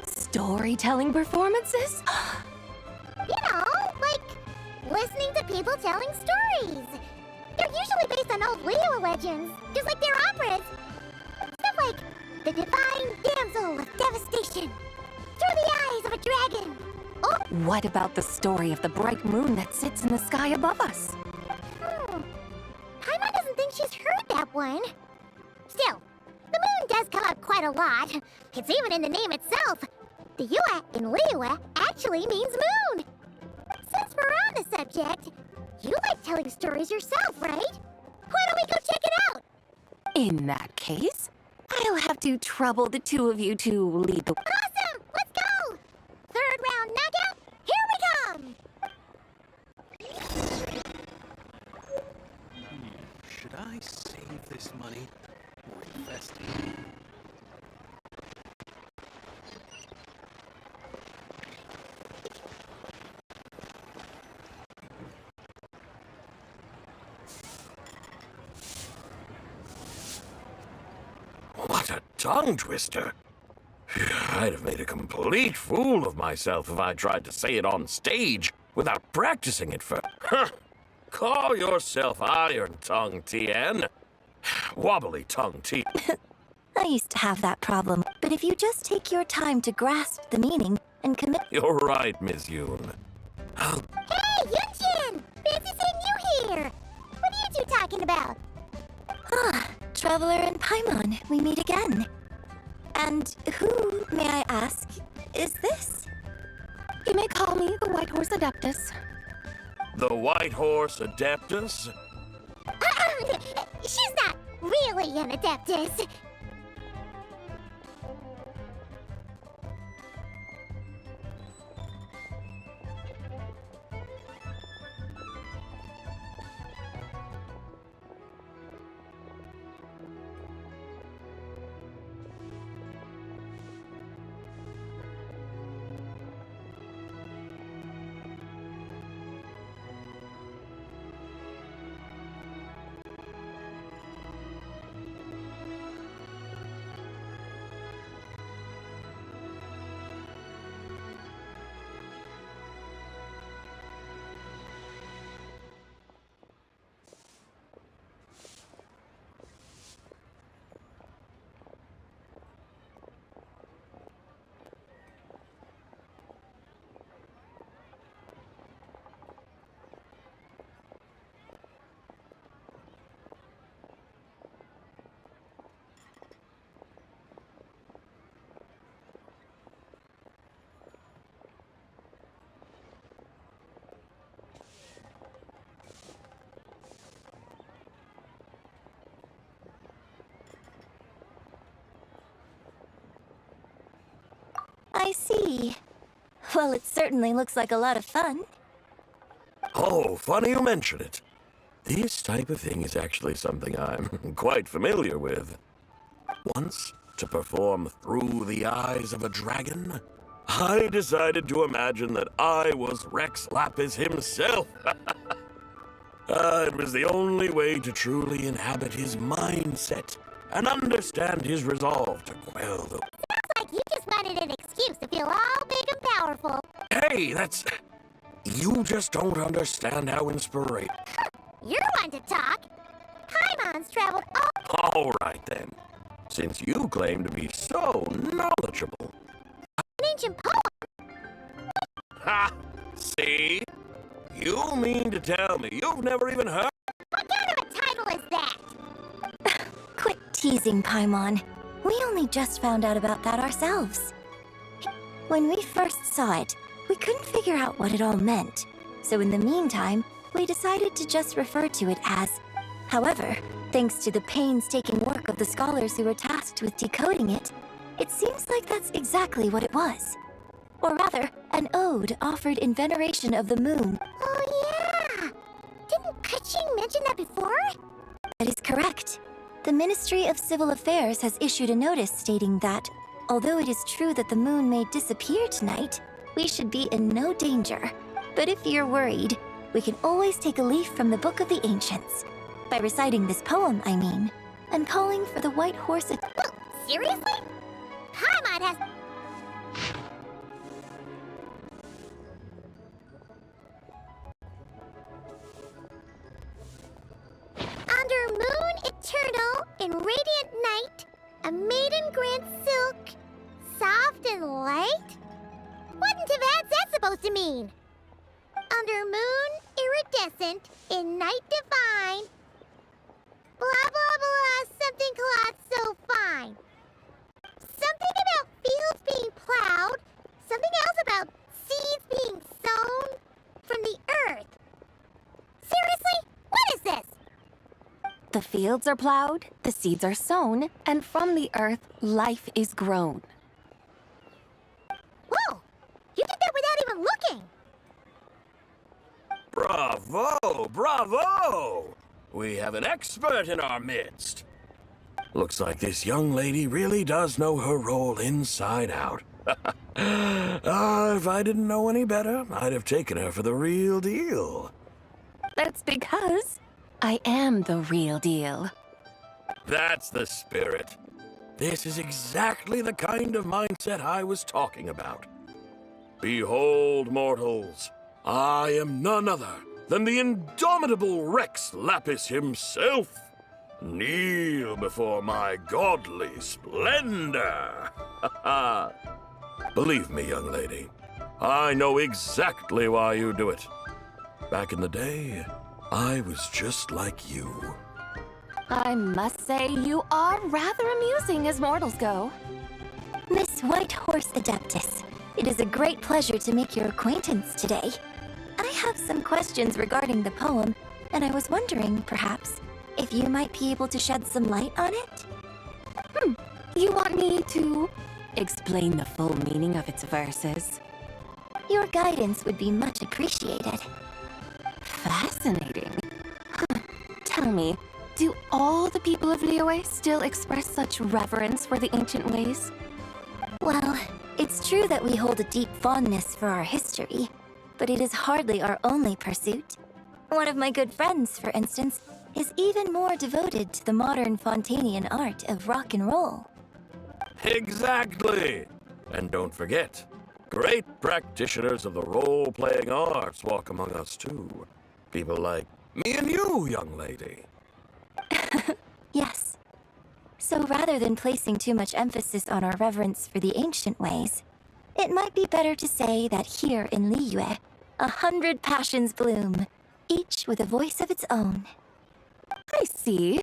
Storytelling performances? You know, like listening to people telling stories. They're usually based on old Liyue legends, just like their operas. Stuff like the Divine Damsel of Devastation, Through the Eyes of a Dragon. Oh, What about the story of the bright moon that sits in the sky above us? Paimon doesn't think she's heard that one. Still, the moon does come up quite a lot. It's even in the name itself. The Yue in Liyue actually means moon. Since we're on the subject, you like telling stories yourself, right? Why don't we go check it out? In that case, I'll have to trouble the two of you to lead the... Awesome! Let's go! Third round knockout, here we come! Should I save this money or invest it? tongue twister. I'd have made a complete fool of myself if I tried to say it on stage without practicing it first. Huh. Call yourself Iron Tongue, Tien. Wobbly Tongue, T. I used to have that problem, but if you just take your time to grasp the meaning and commit— You're right, Miss Yoon. Hey, Yunchin! Fancy seeing you here! What are you two talking about? Ah, Traveler and Paimon, we meet again. And who, may I ask, is this? You may call me the White Horse Adeptus. The White Horse Adeptus? She's not really an Adeptus. I see. Well, it certainly looks like a lot of fun. Oh, funny you mention it. This type of thing is actually something I'm quite familiar with. Once, to perform Through the Eyes of a Dragon, I decided to imagine that I was Rex Lapis himself. It was the only way to truly inhabit his mindset and understand his resolve to quell the... Sounds like you just wanted an excuse to feel all big and powerful. Hey, that's... You just don't understand how inspiration... You're one to talk. Paimon's traveled all... All right, then. Since you claim to be so knowledgeable... An ancient poem. Ha! See? You mean to tell me you've never even heard... What kind of a title is that? Quit teasing, Paimon. We only just found out about that ourselves. When we first saw it, we couldn't figure out what it all meant. So in the meantime, we decided to just refer to it as... However, thanks to the painstaking work of the scholars who were tasked with decoding it, it seems like that's exactly what it was. Or rather, an ode offered in veneration of the moon. Oh yeah! Didn't Kuching mention that before? That is correct. The Ministry of Civil Affairs has issued a notice stating that, although it is true that the moon may disappear tonight, we should be in no danger. But if you're worried, we can always take a leaf from the Book of the Ancients. By reciting this poem, I mean, and calling for the White Horse... Seriously? Paimon has... Under moon eternal in radiant night, a maiden grants silk, soft and light? What in Tibet's that supposed to mean? Under moon iridescent in night divine, blah blah blah, something cloth so fine. Something about fields being plowed, something else about seeds being sown from the earth. Seriously? What is this? The fields are plowed, the seeds are sown, and from the earth, life is grown. Whoa! You did that without even looking! Bravo! Bravo! We have an expert in our midst. Looks like this young lady really does know her role inside out. If I didn't know any better, I'd have taken her for the real deal. That's because I am the real deal. That's the spirit. This is exactly the kind of mindset I was talking about. Behold, mortals, I am none other than the indomitable Rex Lapis himself. Kneel before my godly splendor. Believe me, young lady, I know exactly why you do it. Back in the day, I was just like you. I must say, you are rather amusing as mortals go. Miss Whitehorse Adeptus, it is a great pleasure to make your acquaintance today. I have some questions regarding the poem, and I was wondering, perhaps, if you might be able to shed some light on it? You want me to explain the full meaning of its verses? Your guidance would be much appreciated. Fascinating. Tell me, do all the people of Liyue still express such reverence for the ancient ways? Well, it's true that we hold a deep fondness for our history, but it is hardly our only pursuit. One of my good friends, for instance, is even more devoted to the modern Fontanian art of rock and roll. Exactly! And don't forget, great practitioners of the role-playing arts walk among us too. People like me and you, young lady. Yes. So rather than placing too much emphasis on our reverence for the ancient ways, it might be better to say that here in Liyue, 100 passions bloom, each with a voice of its own. I see.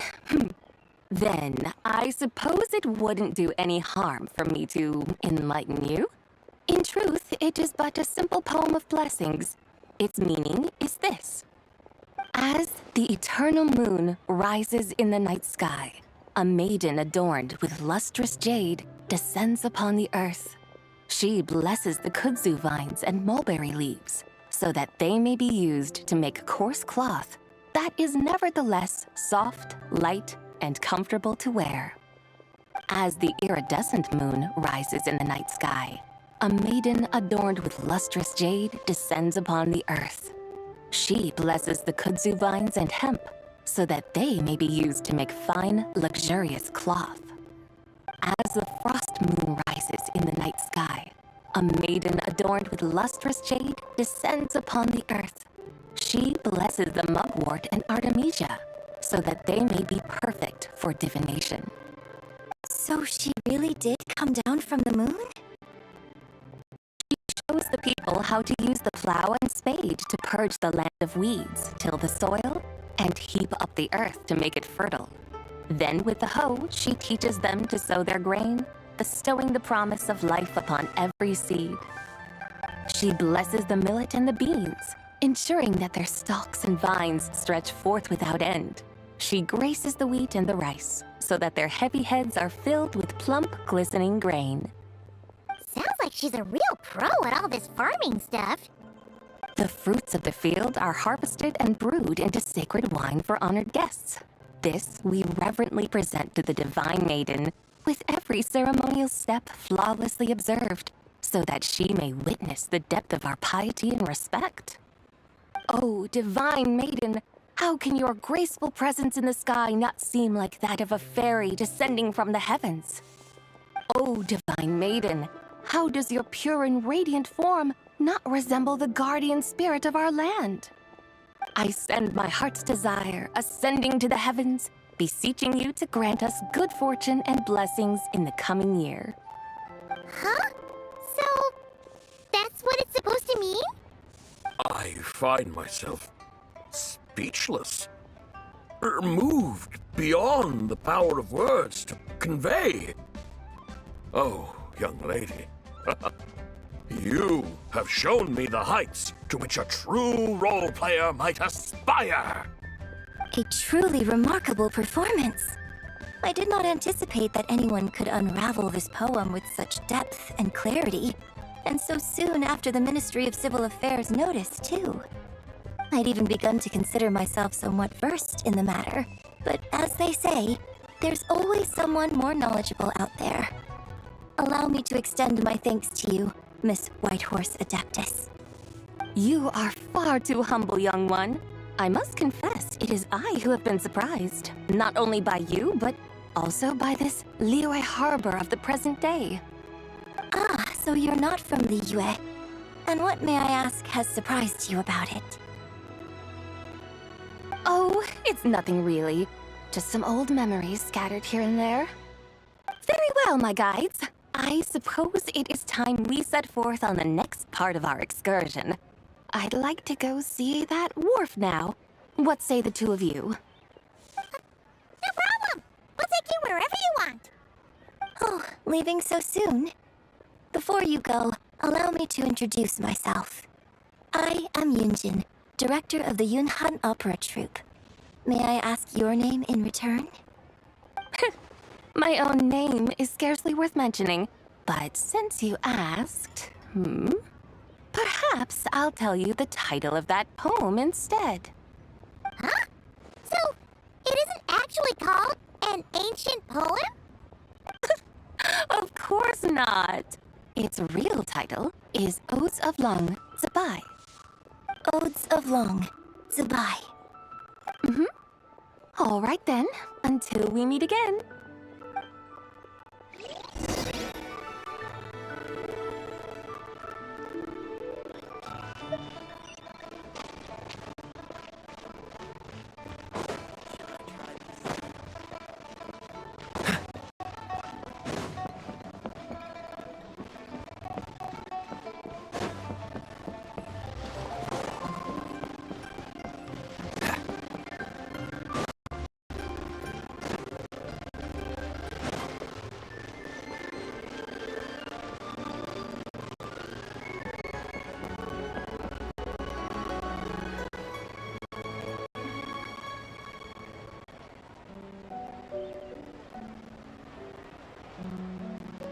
Then, I suppose it wouldn't do any harm for me to enlighten you. In truth, it is but a simple poem of blessings. Its meaning is this. As the eternal moon rises in the night sky, a maiden adorned with lustrous jade descends upon the earth. She blesses the kudzu vines and mulberry leaves, so that they may be used to make coarse cloth that is nevertheless soft, light, and comfortable to wear. As the iridescent moon rises in the night sky, a maiden adorned with lustrous jade descends upon the earth. She blesses the kudzu vines and hemp, so that they may be used to make fine, luxurious cloth. As the frost moon rises in the night sky, a maiden adorned with lustrous jade descends upon the earth. She blesses the mugwort and artemisia, so that they may be perfect for divination. So she really did come down from the moon? She shows the people how to use the plow and spade to purge the land of weeds, till the soil, and heap up the earth to make it fertile. Then with the hoe, she teaches them to sow their grain, bestowing the promise of life upon every seed. She blesses the millet and the beans, ensuring that their stalks and vines stretch forth without end. She graces the wheat and the rice, so that their heavy heads are filled with plump, glistening grain. Sounds like she's a real pro at all this farming stuff. The fruits of the field are harvested and brewed into sacred wine for honored guests. This we reverently present to the divine maiden, with every ceremonial step flawlessly observed, so that she may witness the depth of our piety and respect. Oh, divine maiden, how can your graceful presence in the sky not seem like that of a fairy descending from the heavens? Oh, divine maiden, how does your pure and radiant form not resemble the guardian spirit of our land? I send my heart's desire, ascending to the heavens, beseeching you to grant us good fortune and blessings in the coming year. Huh? So, that's what it's supposed to mean? I find myself speechless, moved beyond the power of words to convey. Oh, young lady, you have shown me the heights to which a true role player might aspire. A truly remarkable performance. I did not anticipate that anyone could unravel this poem with such depth and clarity, and so soon after the Ministry of Civil Affairs noticed, too. I'd even begun to consider myself somewhat versed in the matter, but as they say, there's always someone more knowledgeable out there. Allow me to extend my thanks to you, Miss Whitehorse Adeptus. You are far too humble, young one. I must confess, it is I who have been surprised, not only by you, but Also by this Liyue harbor of the present day. Ah, so you're not from Liyue. And what, may I ask, has surprised you about it? Oh, it's nothing really. Just some old memories scattered here and there. Very well, my guides. I suppose it is time we set forth on the next part of our excursion. I'd like to go see that wharf now. What say the two of you? No problem! We'll take you wherever you want. Oh, leaving so soon? Before you go, allow me to introduce myself. I am Yunjin, director of the Yunhan Opera Troupe. May I ask your name in return? My own name is scarcely worth mentioning, but since you asked, perhaps I'll tell you the title of that poem instead. Huh? So, it isn't actually called an ancient poem? Of course not. Its real title is Odes of Long, ZIBAI. Odes of Long, ZIBAI. All right then, until we meet again.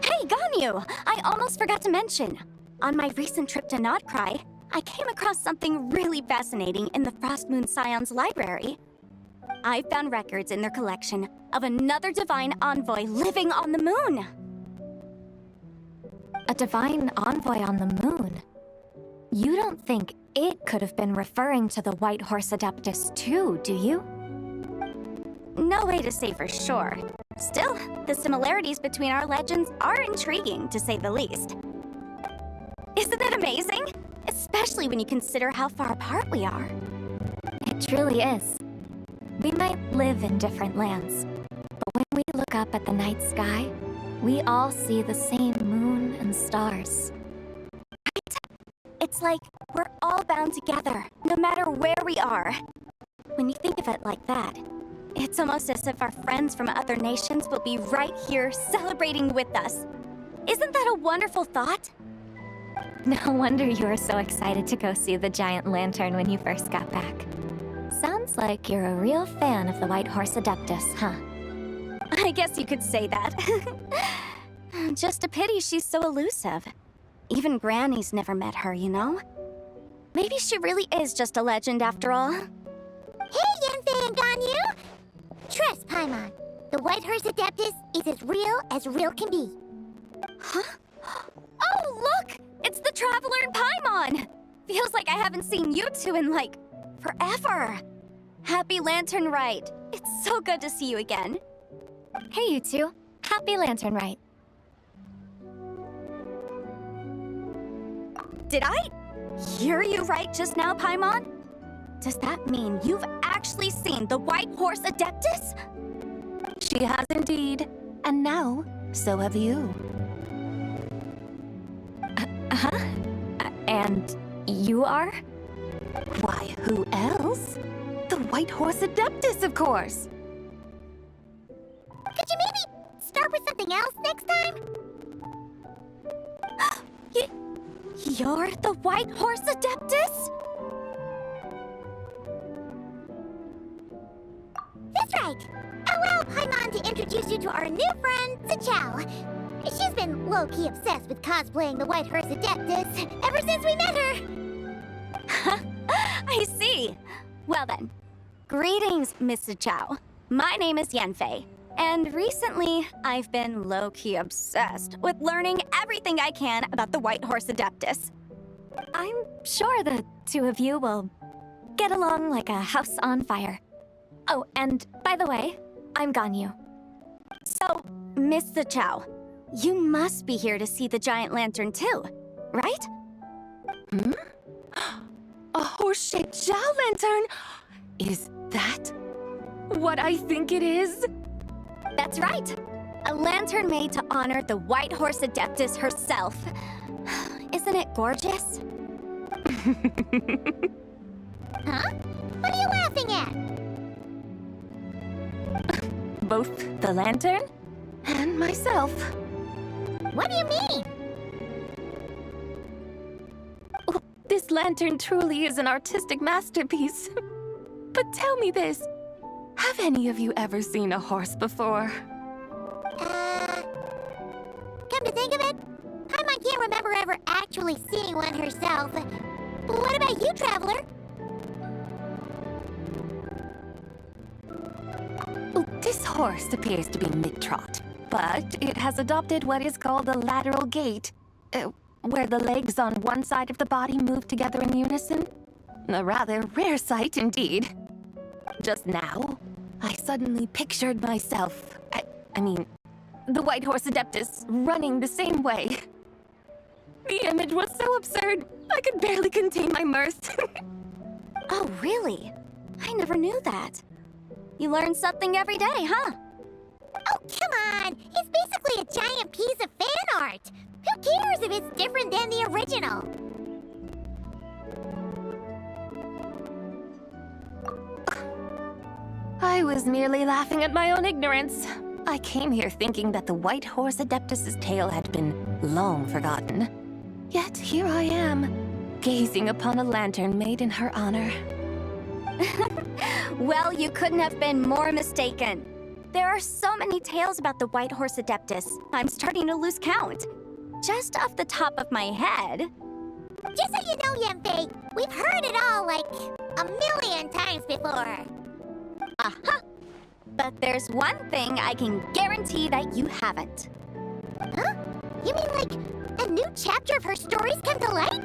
Hey, Ganyu! I almost forgot to mention. On my recent trip to Notcry, I came across something really fascinating in the Frost Moon Scion's library. I found records in their collection of another divine envoy living on the moon. A divine envoy on the moon? You don't think it could have been referring to the White Horse Adeptus too, do you? No way to say for sure. Still, the similarities between our legends are intriguing, to say the least. Isn't it amazing? Especially when you consider how far apart we are. It truly is. We might live in different lands, but when we look up at the night sky, we all see the same moon and stars. Right? It's like we're all bound together, no matter where we are. When you think of it like that, it's almost as if our friends from other nations will be right here celebrating with us. Isn't that a wonderful thought? No wonder you were so excited to go see the giant lantern when you first got back. Sounds like you're a real fan of the White Horse Adeptus, huh? I guess you could say that. Just a pity she's so elusive. Even Granny's never met her, you know? Maybe she really is just a legend after all. Hey, Yanfei and Ganyu! Trust, Paimon. The White Horse Adeptus is as real can be. Huh? Oh, look! It's the Traveler and Paimon! Feels like I haven't seen you two in, like, forever. Happy Lantern Rite. It's so good to see you again. Hey, you two. Happy Lantern Rite. Did I hear you right just now, Paimon? Does that mean you've actually seen the White Horse Adeptus? She has indeed. And now, so have you. And you are? Why, who else? The White Horse Adeptus, of course! Could you maybe start with something else next time? You're the White Horse Adeptus? That's right. Allow Paimon to introduce you to our new friend, Zichao. She's been low-key obsessed with cosplaying the White Horse Adeptus ever since we met her. I see. Well then, greetings, Miss Zichao. My name is Yanfei, and recently I've been low-key obsessed with learning everything I can about the White Horse Adeptus. I'm sure the two of you will get along like a house on fire. Oh, and by the way, I'm Ganyu. So, Miss Chow, you must be here to see the giant lantern too, right? Hmm? A horse-shaped Zhao lantern? Is that what I think it is? That's right. A lantern made to honor the White Horse Adeptus herself. Isn't it gorgeous? Huh? What are you laughing at? Both the lantern and myself. What do you mean? Oh, this lantern truly is an artistic masterpiece. But tell me this, have any of you ever seen a horse before? Come to think of it, Paimon can't remember ever actually seeing one herself. But what about you, Traveler? Oh, this horse appears to be mid-trot, but it has adopted what is called a lateral gait, where the legs on one side of the body move together in unison. A rather rare sight indeed. Just now, I suddenly pictured myself, I mean, the White Horse Adeptus running the same way. The image was so absurd, I could barely contain my mirth. Oh, really? I never knew that. You learn something every day, huh? Oh, come on! It's basically a giant piece of fan art! Who cares if it's different than the original? I was merely laughing at my own ignorance. I came here thinking that the White Horse Adeptus's tale had been long forgotten. Yet here I am, gazing upon a lantern made in her honor. Well, you couldn't have been more mistaken. There are so many tales about the White Horse Adeptus, I'm starting to lose count. Just off the top of my head... Just so you know, Yanfei, we've heard it all like a million times before. Uh-huh. But there's one thing I can guarantee that you haven't. Huh? You mean like a new chapter of her stories come to light?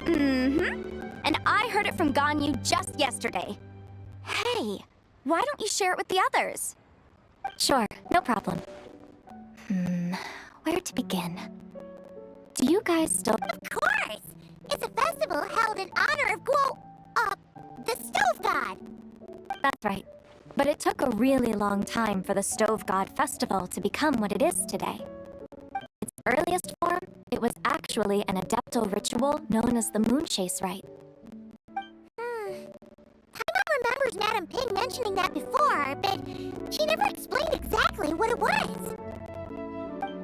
Mm-hmm. And I heard it from Ganyu just yesterday. Hey, why don't you share it with the others? Sure, no problem. Where to begin? Do you guys still... Of course! It's a festival held in honor of the Stove God. That's right. But it took a really long time for the Stove God Festival to become what it is today. Its earliest form, it was actually an adeptal ritual known as the Moon Chase Rite. Paimon remembers Madame Ping mentioning that before, but she never explained exactly what it was.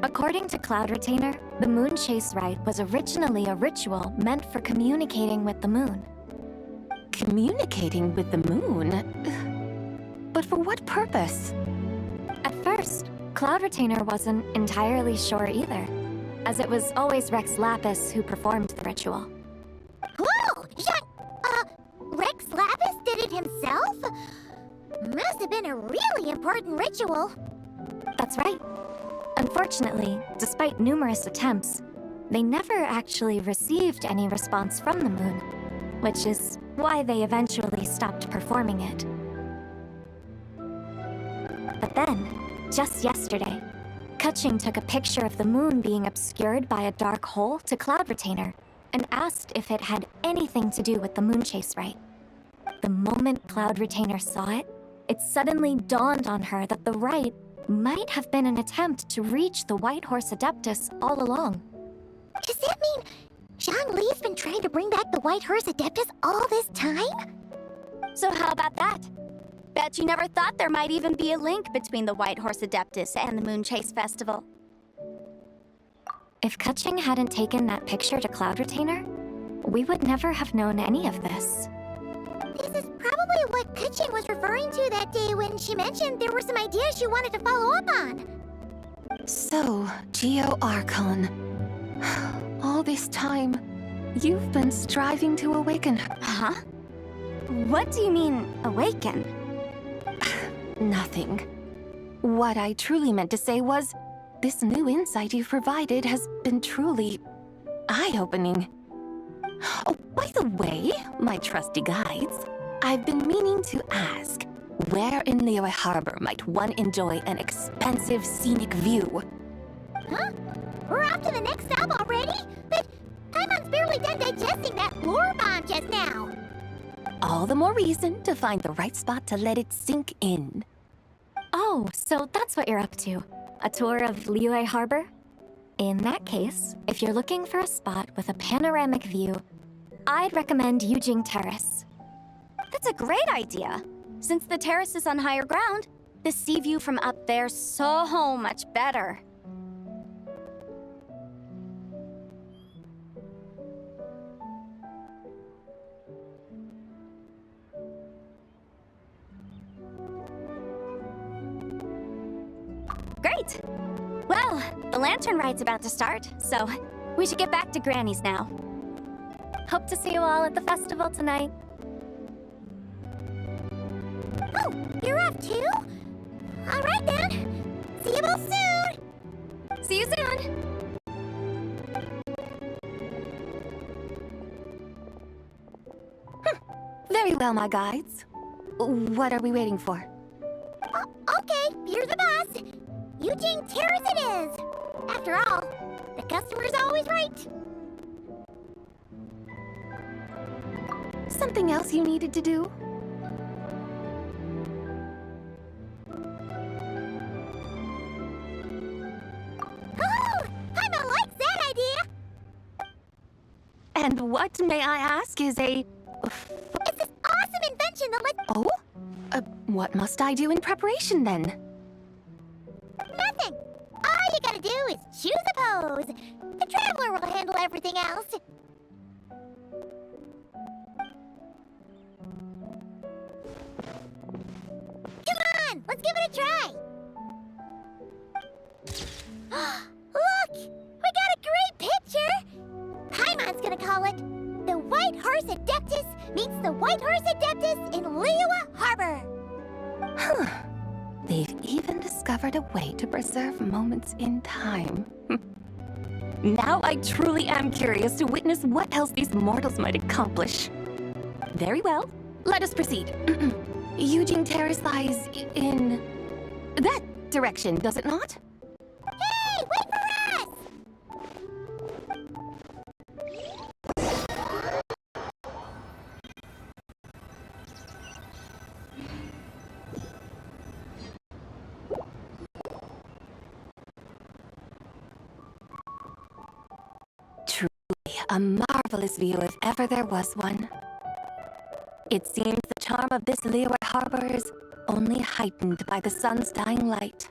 According to Cloud Retainer, the Moon Chase Rite was originally a ritual meant for communicating with the moon. Communicating with the moon? But for what purpose? At first, Cloud Retainer wasn't entirely sure either, as it was always Rex Lapis who performed the ritual. Whoa! Rex Lapis did it himself? Must have been a really important ritual. That's right. Unfortunately, despite numerous attempts, they never actually received any response from the moon, which is why they eventually stopped performing it. But then, just yesterday, Kaching took a picture of the moon being obscured by a dark hole to Cloud Retainer and asked if it had anything to do with the Moon Chase Rite. The moment Cloud Retainer saw it, it suddenly dawned on her that the rite might have been an attempt to reach the White Horse Adeptus all along. Does that mean Zhongli's been trying to bring back the White Horse Adeptus all this time? So how about that? Bet you never thought there might even be a link between the White Horse Adeptus and the Moon Chase Festival. If Kaching hadn't taken that picture to Cloud Retainer, we would never have known any of this. This is probably what Kaching was referring to that day when she mentioned there were some ideas she wanted to follow up on. So, Geo Archon. All this time, you've been striving to awaken her. Huh? What do you mean, awaken? Nothing. What I truly meant to say was, this new insight you've provided has been truly eye-opening. Oh, by the way, my trusty guides, I've been meaning to ask, Where in Liyue Harbor might one enjoy an expansive scenic view? Huh? We're off to the next stop already? But Paimon's barely done digesting that lore bomb just now. All the more reason to find the right spot to let it sink in. Oh, so that's what you're up to. A tour of Liyue Harbor? In that case, if you're looking for a spot with a panoramic view, I'd recommend Yujing Terrace. That's a great idea. Since the terrace is on higher ground, the sea view from up there's so much better. Great! Well, the lantern ride's about to start, so we should get back to Granny's now. Hope to see you all at the festival tonight. Oh, you're off too? All right then. See you both soon. See you soon. Very well, my guides. What are we waiting for? Okay, you're the boss. Yujing Terrace it is. After all, the customer's always right. Something else you needed to do? Oh, Paimon likes that idea. And what, may I ask, is a... It's this awesome invention that lets... Oh? What must I do in preparation, then? Nothing. All you gotta do is choose a pose. The Traveler will handle everything else. Come on, let's give it a try. Look, we got a great picture. Paimon's gonna call it The White Horse Adeptus Meets the White Horse Adeptus in Liyue Harbor. Huh. They've even discovered a way to preserve moments in time. Now I truly am curious to witness what else these mortals might accomplish. Very well, let us proceed. Yujing Terrace lies in... that direction, does it not? Hey, wait for us! A marvelous view if ever there was one. It seems the charm of this Liyue Harbor is only heightened by the sun's dying light.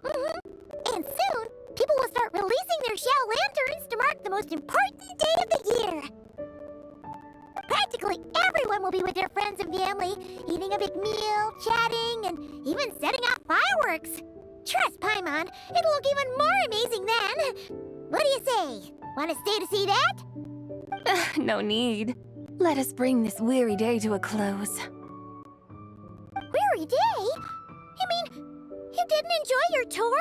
And soon, people will start releasing their shell lanterns to mark the most important day of the year. Practically everyone will be with their friends and family, eating a big meal, chatting, and even setting off fireworks. Trust Paimon, it'll look even more amazing then. What do you say? Want to stay to see that? No need. Let us bring this weary day to a close. Weary day? You mean, you didn't enjoy your tour?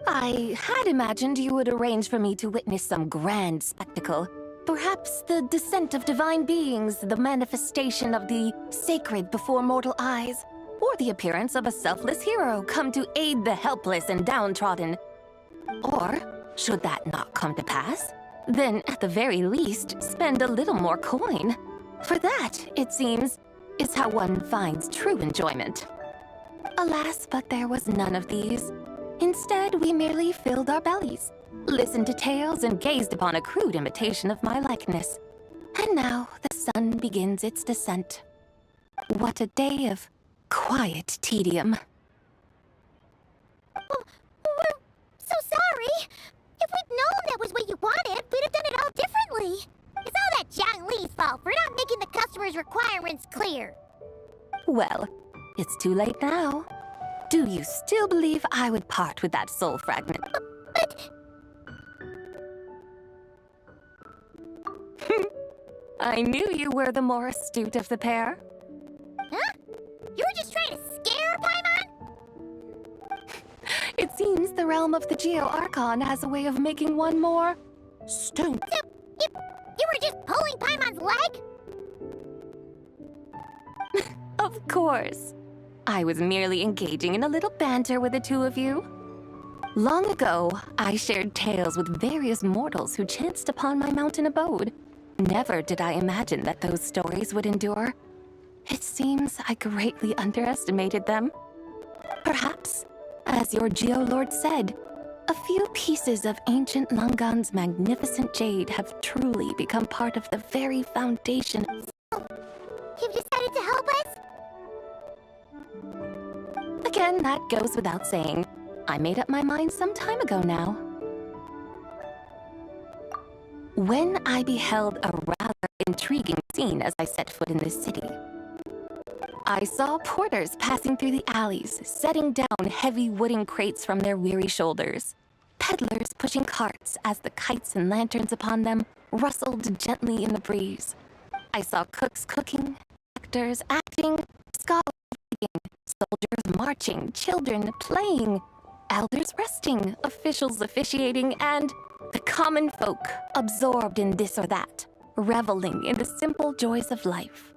I had imagined you would arrange for me to witness some grand spectacle. Perhaps the descent of divine beings, the manifestation of the sacred before mortal eyes, or the appearance of a selfless hero come to aid the helpless and downtrodden. Or, should that not come to pass, then at the very least, spend a little more coin. For that, it seems, is how one finds true enjoyment. Alas, but there was none of these. Instead, we merely filled our bellies, listened to tales, and gazed upon a crude imitation of my likeness. And now the sun begins its descent. What a day of quiet tedium. We're so sorry. If we'd known that was what you wanted, we'd have done it all differently. It's all that Zhang Li's fault for not making the customer's requirements clear. Well, it's too late now. Do you still believe I would part with that soul fragment? But... I knew you were the more astute of the pair. Huh? You were just trying to scare Paimon? It seems the realm of the Geo-Archon has a way of making one more... stone. So, you were just pulling Paimon's leg? Of Of course. I was merely engaging in a little banter with the two of you. Long ago, I shared tales with various mortals who chanced upon my mountain abode. Never did I imagine that those stories would endure. It seems I greatly underestimated them. Perhaps, as your Geolord said, a few pieces of ancient Langan's magnificent jade have truly become part of the very foundation. You've decided to help us? Again, that goes without saying. I made up my mind some time ago now. When I beheld a rather intriguing scene as I set foot in this city, I saw porters passing through the alleys, setting down heavy wooden crates from their weary shoulders. Peddlers pushing carts as the kites and lanterns upon them rustled gently in the breeze. I saw cooks cooking, actors acting, scholars reading, soldiers marching, children playing, elders resting, officials officiating, and the common folk absorbed in this or that, reveling in the simple joys of life.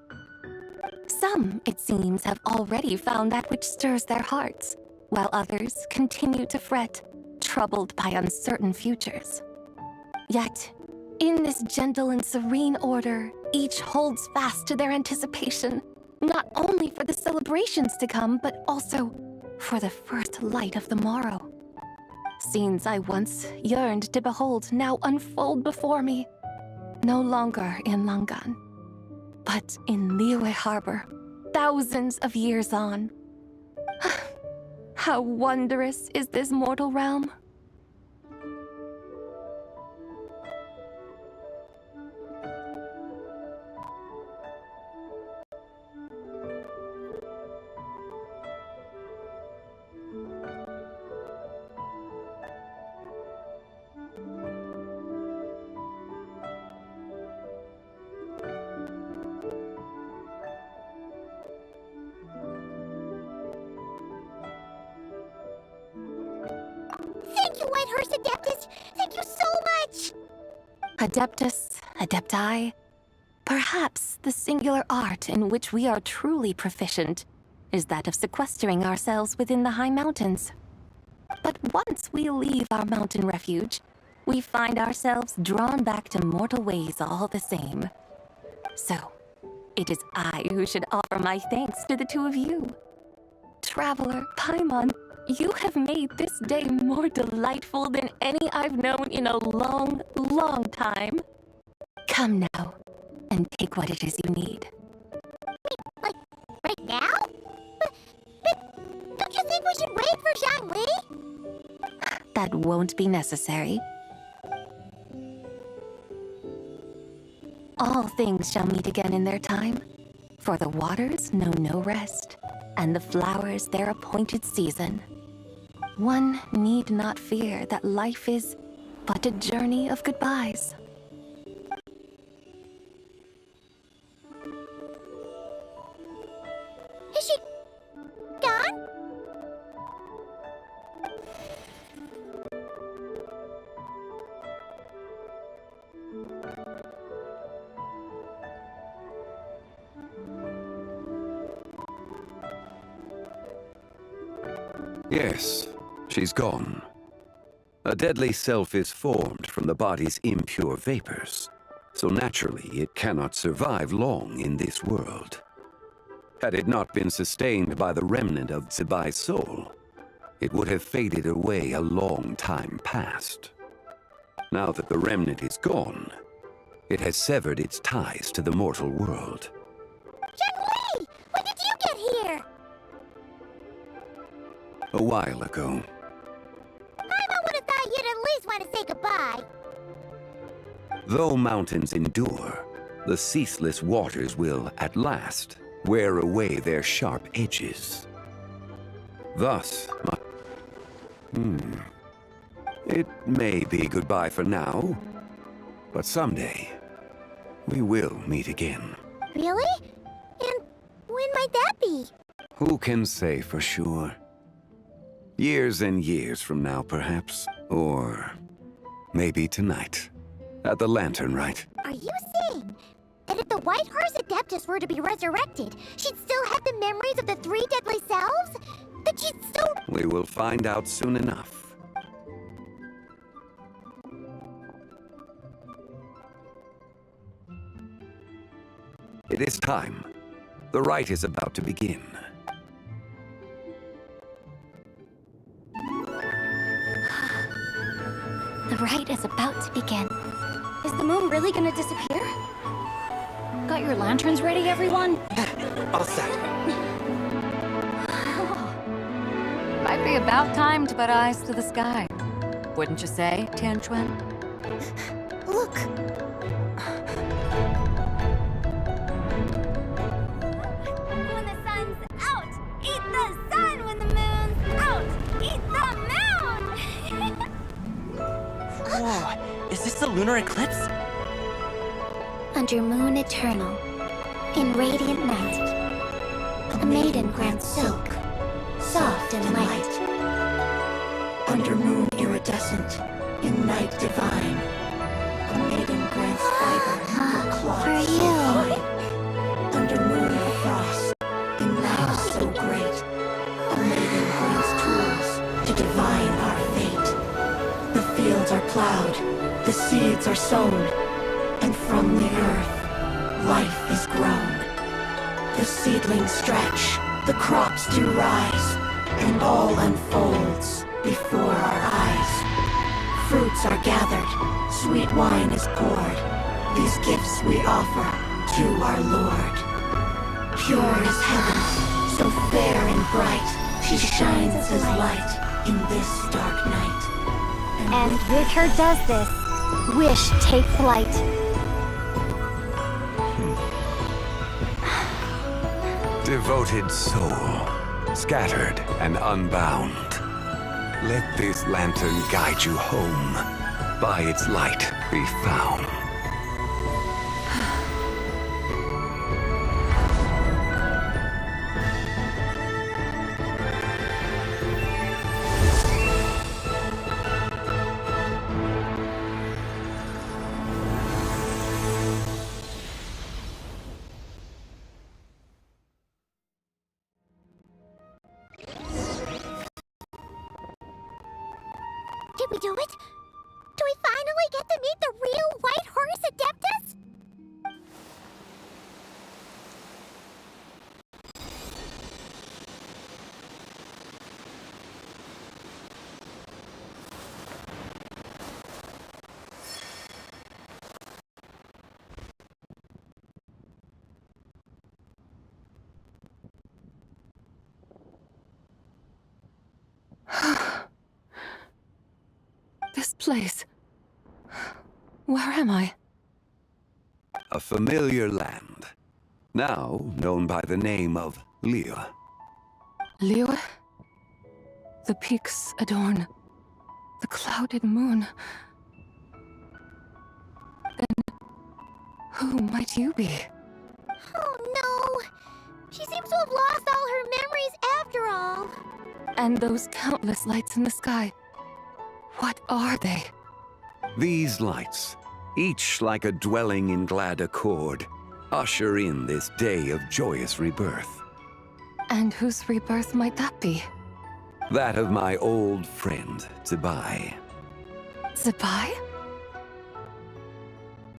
Some, it seems, have already found that which stirs their hearts, while others continue to fret, troubled by uncertain futures. Yet, in this gentle and serene order, each holds fast to their anticipation, not only for the celebrations to come, but also for the first light of the morrow. Scenes I once yearned to behold now unfold before me, no longer in Langan, but in Liyue Harbor, thousands of years on. How wondrous is this mortal realm! Thank you, Whitehurst Adeptus! Thank you so much! Adeptus, Adepti, perhaps the singular art in which we are truly proficient is that of sequestering ourselves within the high mountains. But once we leave our mountain refuge, we find ourselves drawn back to mortal ways all the same. So, it is I who should offer my thanks to the two of you. Traveler, Paimon, you have made this day more delightful than any I've known in a long, long time. Come now, and take what it is you need. Like, right now? But don't you think we should wait for Zhangli? That won't be necessary. All things shall meet again in their time, for the waters know no rest, and the flowers their appointed season. One need not fear that life is but a journey of goodbyes. Is she gone? Yes, she's gone. A deadly self is formed from the body's impure vapors, so naturally it cannot survive long in this world. Had it not been sustained by the remnant of ZIBAI's soul, it would have faded away a long time past. Now that the remnant is gone, it has severed its ties to the mortal world. Zhangli! When did you get here? A while ago. I would have thought you'd at least want to say goodbye. Though mountains endure, the ceaseless waters will, at last, wear away their sharp edges. Thus, it may be goodbye for now, but someday, we will meet again. Really? And when might that be? Who can say for sure? Years and years from now, perhaps. Or maybe tonight. At the Lantern Rite. Are you saying that if the White Horse Adeptus were to be resurrected, she'd still have the memories of the 3 deadly selves? That she'd still... We will find out soon enough. It is time. The rite is about to begin. The rite is about to begin. Is the moon really gonna disappear? Got your lanterns ready, everyone? All set. Might be about time to put eyes to the sky. Wouldn't you say, Tianquan? Look! When the sun's out, eat the sun. When the moon's out, eat the moon. Whoa, is this the lunar eclipse? Under moon eternal, in radiant night, a maiden grants silk, soft and light. Under moon iridescent, in night divine, a maiden grants fiber and cloth For so you. fine. Under moon of frost, in night so great, a maiden grants tools to divine our fate. The fields are plowed, the seeds are sown, and from the earth, life is grown. The seedlings stretch, the crops do rise, and all unfolds before our eyes. Fruits are gathered, sweet wine is poured. These gifts we offer to our Lord. Pure is heaven, so fair and bright, she shines as light in this dark night. And with her does this, wish take flight. Devoted soul, scattered and unbound. Let this lantern guide you home. By its light be found. Did we do it? Do we finally get to meet the real White Horse Adeptus? This place. Where am I? A familiar land, now known by the name of Liyue. Liyue? The peaks adorn the clouded moon. Then who might you be? Oh no! She seems to have lost all her memories after all. And those countless lights in the sky. What are they? These lights, each like a dwelling in glad accord, usher in this day of joyous rebirth. And whose rebirth might that be? That of my old friend, ZIBAI. ZIBAI?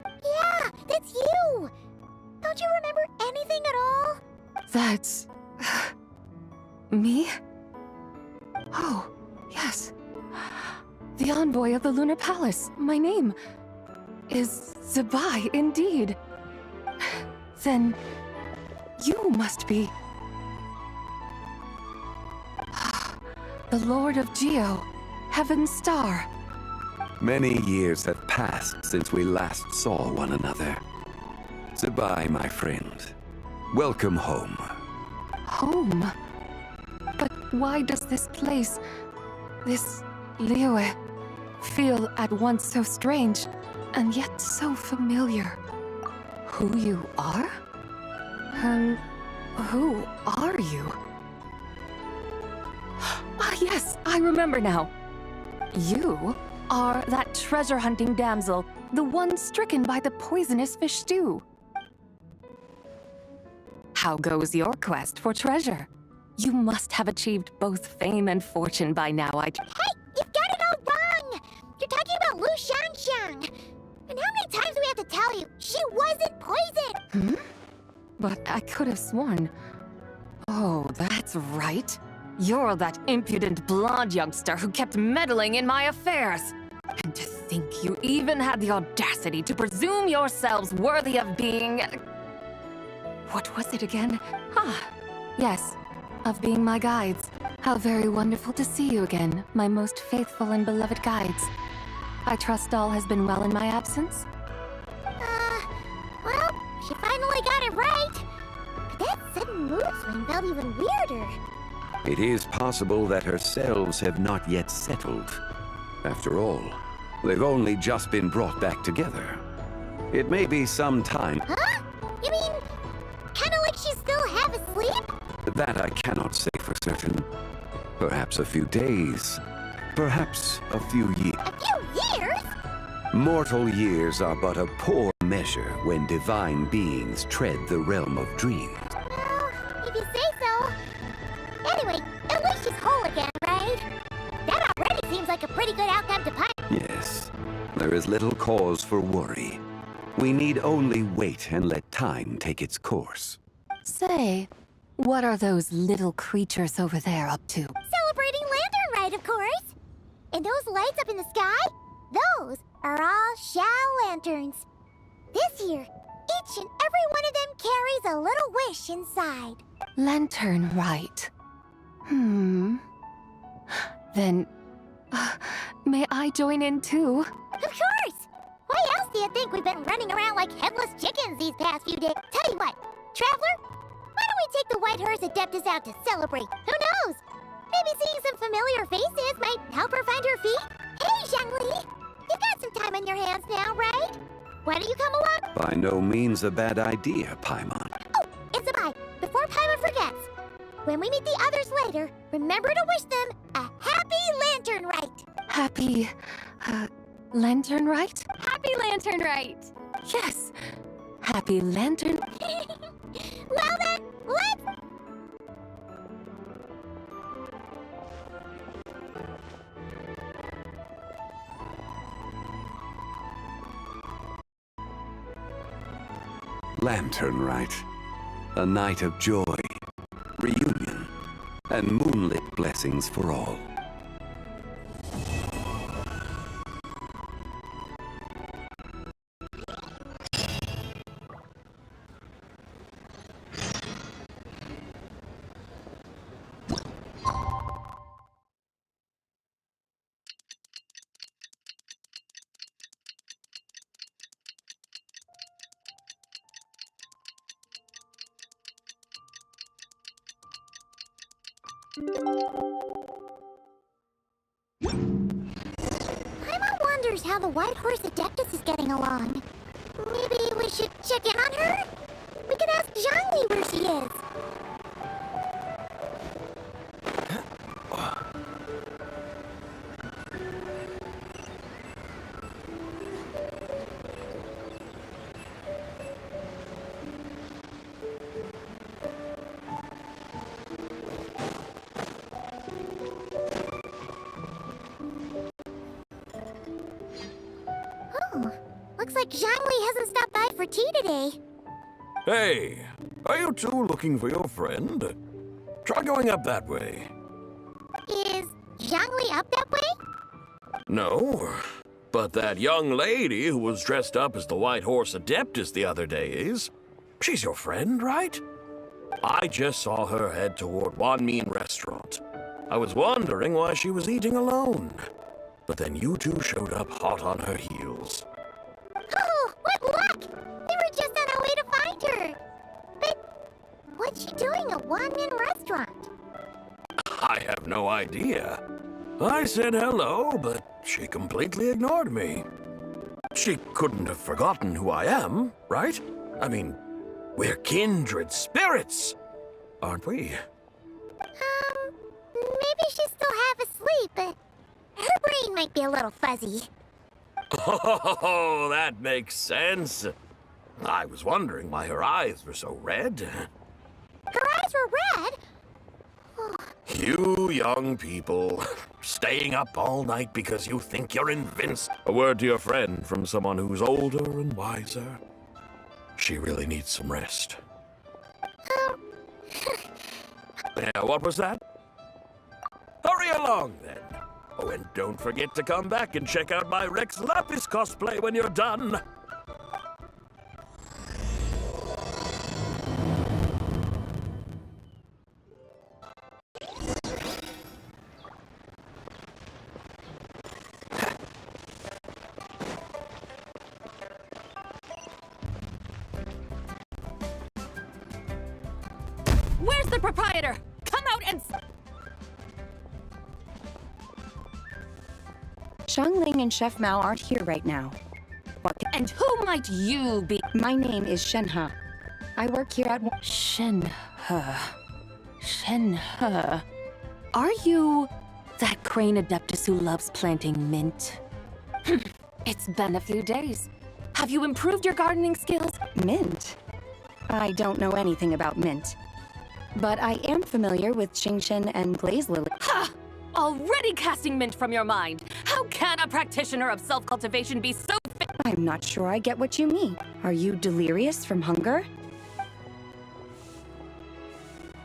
Yeah, that's you! Don't you remember anything at all? That's... me? Oh, yes. The envoy of the Lunar Palace. My name is ZIBAI, indeed. Then you must be... the Lord of Geo, Heaven's Star. Many years have passed since we last saw one another. ZIBAI, my friend. Welcome home. Home? But why does this place, this Liyue, feel at once so strange, and yet so familiar? Who you are? And who are you? Ah, yes, I remember now. You are that treasure-hunting damsel, the one stricken by the poisonous fish stew. How goes your quest for treasure? You must have achieved both fame and fortune by now, Hey, you've got it all wrong! You're talking about Lu Xiangxiang. And how many times do we have to tell you? She wasn't poisoned! But I could have sworn... Oh, that's right. You're that impudent blonde youngster who kept meddling in my affairs. And to think you even had the audacity to presume yourselves worthy of being... What was it again? Yes, of being my guides. How very wonderful to see you again, my most faithful and beloved guides. I trust all has been well in my absence? Well, she finally got it right. But that sudden mood swing felt even weirder. It is possible that her cells have not yet settled. After all, they've only just been brought back together. It may be some time. Huh? You mean, kinda like she's still half asleep? That I cannot say for certain. Perhaps a few days. Perhaps a few years. A few years? Mortal years are but a poor measure when divine beings tread the realm of dreams. Well, if you say so. Anyway, at least she's whole again, right? That already seems like a pretty good outcome to Pi. Yes, there is little cause for worry. We need only wait and let time take its course. Say, what are those little creatures over there up to? Celebrating Lantern Rite, of course. And those lights up in the sky? Those are all Xiao lanterns. This year, each and every one of them carries a little wish inside. Lantern Rite. Then, may I join in too? Of course! Why else do you think we've been running around like headless chickens these past few days? Tell you what, Traveler, why don't we take the White Horse Adeptus out to celebrate? Who knows? Maybe seeing some familiar faces might help her find her feet. Hey, Zhangli! You got some time on your hands now, right? Why don't you come along? By no means a bad idea, Paimon. Oh, and Zibai, before Paimon forgets, when we meet the others later, remember to wish them a happy Lantern Rite. Happy, Lantern Rite? Happy Lantern Rite! Yes! Happy Lantern... Well then, let's... Lantern Rite. A night of joy, reunion, and moonlit blessings for all. Paimon wonders how the White Horse Adeptus is getting along. Maybe we should check in on her? We can ask Zhangli where she is. Looks like Zhangli hasn't stopped by for tea today. Hey, are you two looking for your friend? Try going up that way. Is Zhangli up that way? No, but that young lady who was dressed up as the White Horse Adeptus the other day is. She's your friend, right? I just saw her head toward Wanmin Restaurant. I was wondering why she was eating alone. But then you two showed up hot on her heels. Oh, what luck! We were just on our way to find her. But what's she doing at Wanmin Restaurant? I have no idea. I said hello, but she completely ignored me. She couldn't have forgotten who I am, right? I mean, we're kindred spirits, aren't we? Maybe she's still half asleep, but her brain might be a little fuzzy. Oh, that makes sense. I was wondering why her eyes were so red. eyes were red. You young people, staying up all night because you think you're invincible. A word to your friend from someone who's older and wiser. She really needs some rest. Yeah, what was that? Hurry along, then. Oh, and don't forget to come back and check out my Rex Lapis cosplay when you're done. Where's the proprietor? Come out and... Xiangling and Chef Mao aren't here right now. And who might you be? My name is Shenhe. I work here at... Shenhe. Shenhe. Are you that crane adeptus who loves planting mint? It's been a few days. Have you improved your gardening skills? Mint? I don't know anything about mint. But I am familiar with Genshin and glaze lily. Ha! Already casting mint from your mind. How can a practitioner of self-cultivation be so fit? I'm not sure I get what you mean. Are you delirious from hunger?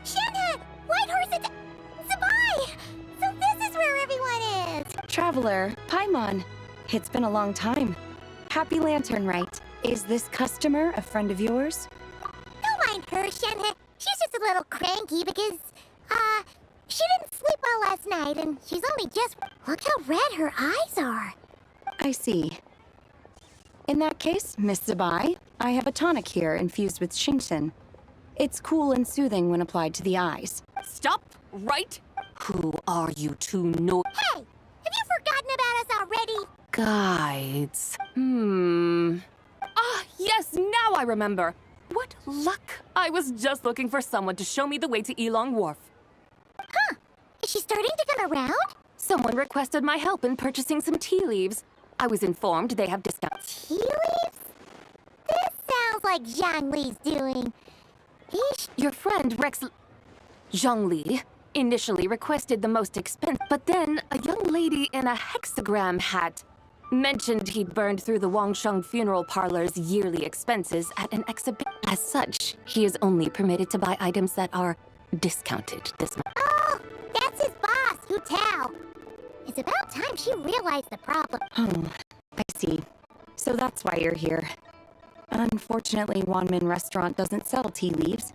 Shenhe! Whitehorse ZIBAI! So this is where everyone is! Traveler, Paimon. It's been a long time. Happy Lantern, right? Is this customer a friend of yours? Don't mind her, Shenhe. She's just a little cranky because, she didn't sleep well last night and she's only just... Look how red her eyes are. I see. In that case, Miss ZIBAI, I have a tonic here infused with Shinsen. It's cool and soothing when applied to the eyes. Stop right. Who are you to know? Hey! Have you forgotten about us already? Guides. Ah, yes, now I remember. What luck! I was just looking for someone to show me the way to Elong Wharf. Huh. Is she starting to come around? Someone requested my help in purchasing some tea leaves. I was informed they have discounts. Tea leaves? This sounds like Zhongli's doing. Your friend Rex Zhongli initially requested the most expensive, but then a young lady in a hexagram hat mentioned he'd burned through the Wangsheng funeral parlor's yearly expenses at an exhibition. As such, he is only permitted to buy items that are discounted this month. Oh, that's his boss, Hu Tao. It's about time she realized the problem. Oh, I see. So that's why you're here. Unfortunately, Wanmin Restaurant doesn't sell tea leaves.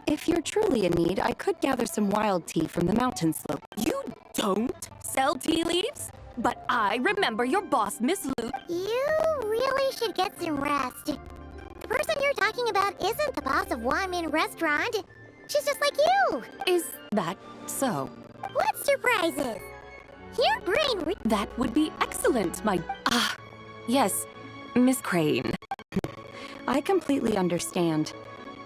If you're truly in need, I could gather some wild tea from the mountain slope. You don't sell tea leaves? But I remember your boss, Miss Lu. You really should get some rest. The person you're talking about isn't the boss of Wanmin Restaurant. She's just like you. Is that so? What surprises? Your brain... That would be excellent, my... yes, Miss Crane. I completely understand.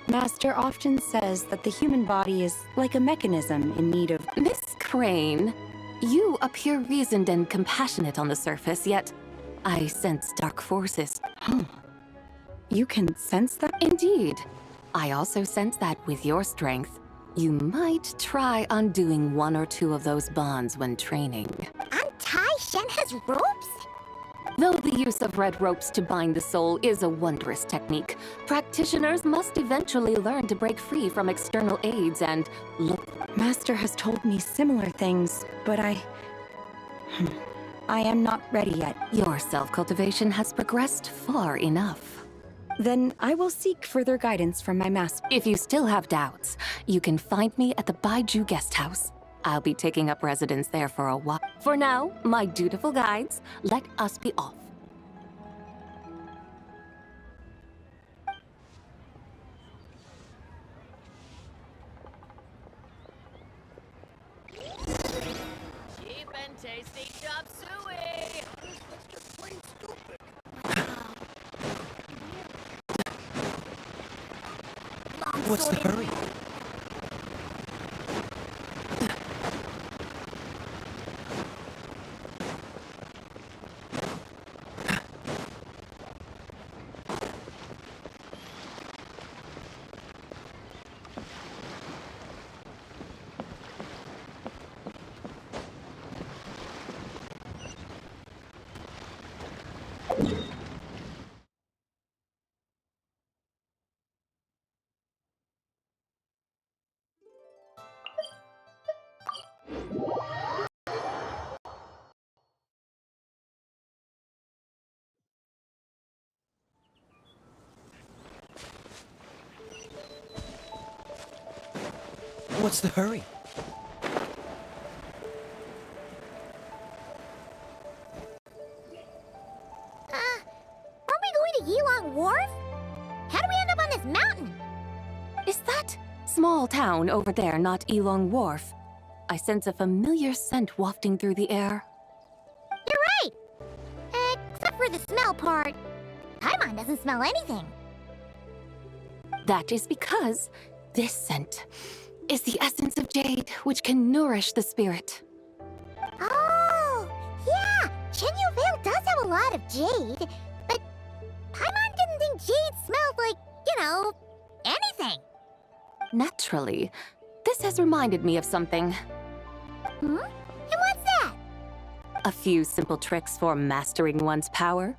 Master often says that the human body is like a mechanism in need of... Miss Crane, you appear reasoned and compassionate on the surface, yet I sense dark forces. You can sense that? Indeed. I also sense that with your strength, you might try undoing one or two of those bonds when training. Untie Shenhe's ropes? Though the use of red ropes to bind the soul is a wondrous technique, practitioners must eventually learn to break free from external aids and look. Master has told me similar things, but I am not ready yet. Your self-cultivation has progressed far enough. Then I will seek further guidance from my master. If you still have doubts, you can find me at the Baiju Guest House. I'll be taking up residence there for a while. For now, my dutiful guides, let us be off. Cheap and tasty chop suey! What's the hurry? What's the hurry? Aren't we going to Yilong Wharf? How do we end up on this mountain? Is that small town over there not Elong Wharf? I sense a familiar scent wafting through the air. You're right! Except for the smell part. Paimon doesn't smell anything. That is because this scent is the essence of jade, which can nourish the spirit. Oh, yeah! Chenyu Vale does have a lot of jade, but Paimon didn't think jade smelled like, anything. Naturally, this has reminded me of something. Hmm? And what's that? A few simple tricks for mastering one's power.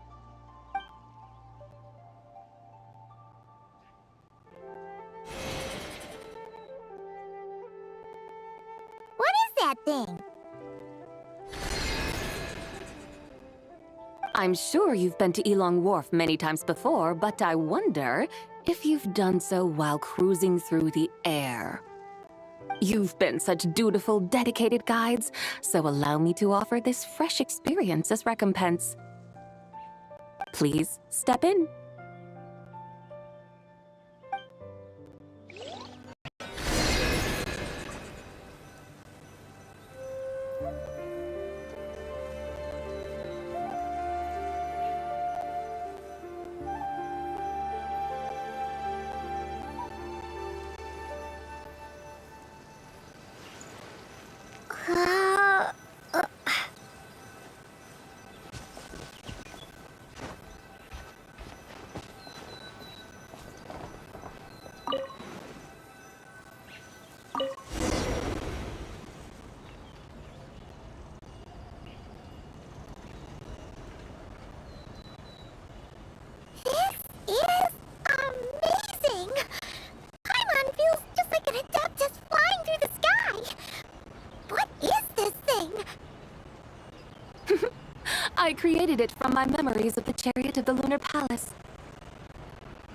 What is that thing? I'm sure you've been to Elong Wharf many times before, but I wonder if you've done so while cruising through the air. You've been such dutiful, dedicated guides, so allow me to offer this fresh experience as recompense. Please step in. I created it from my memories of the chariot of the Lunar Palace.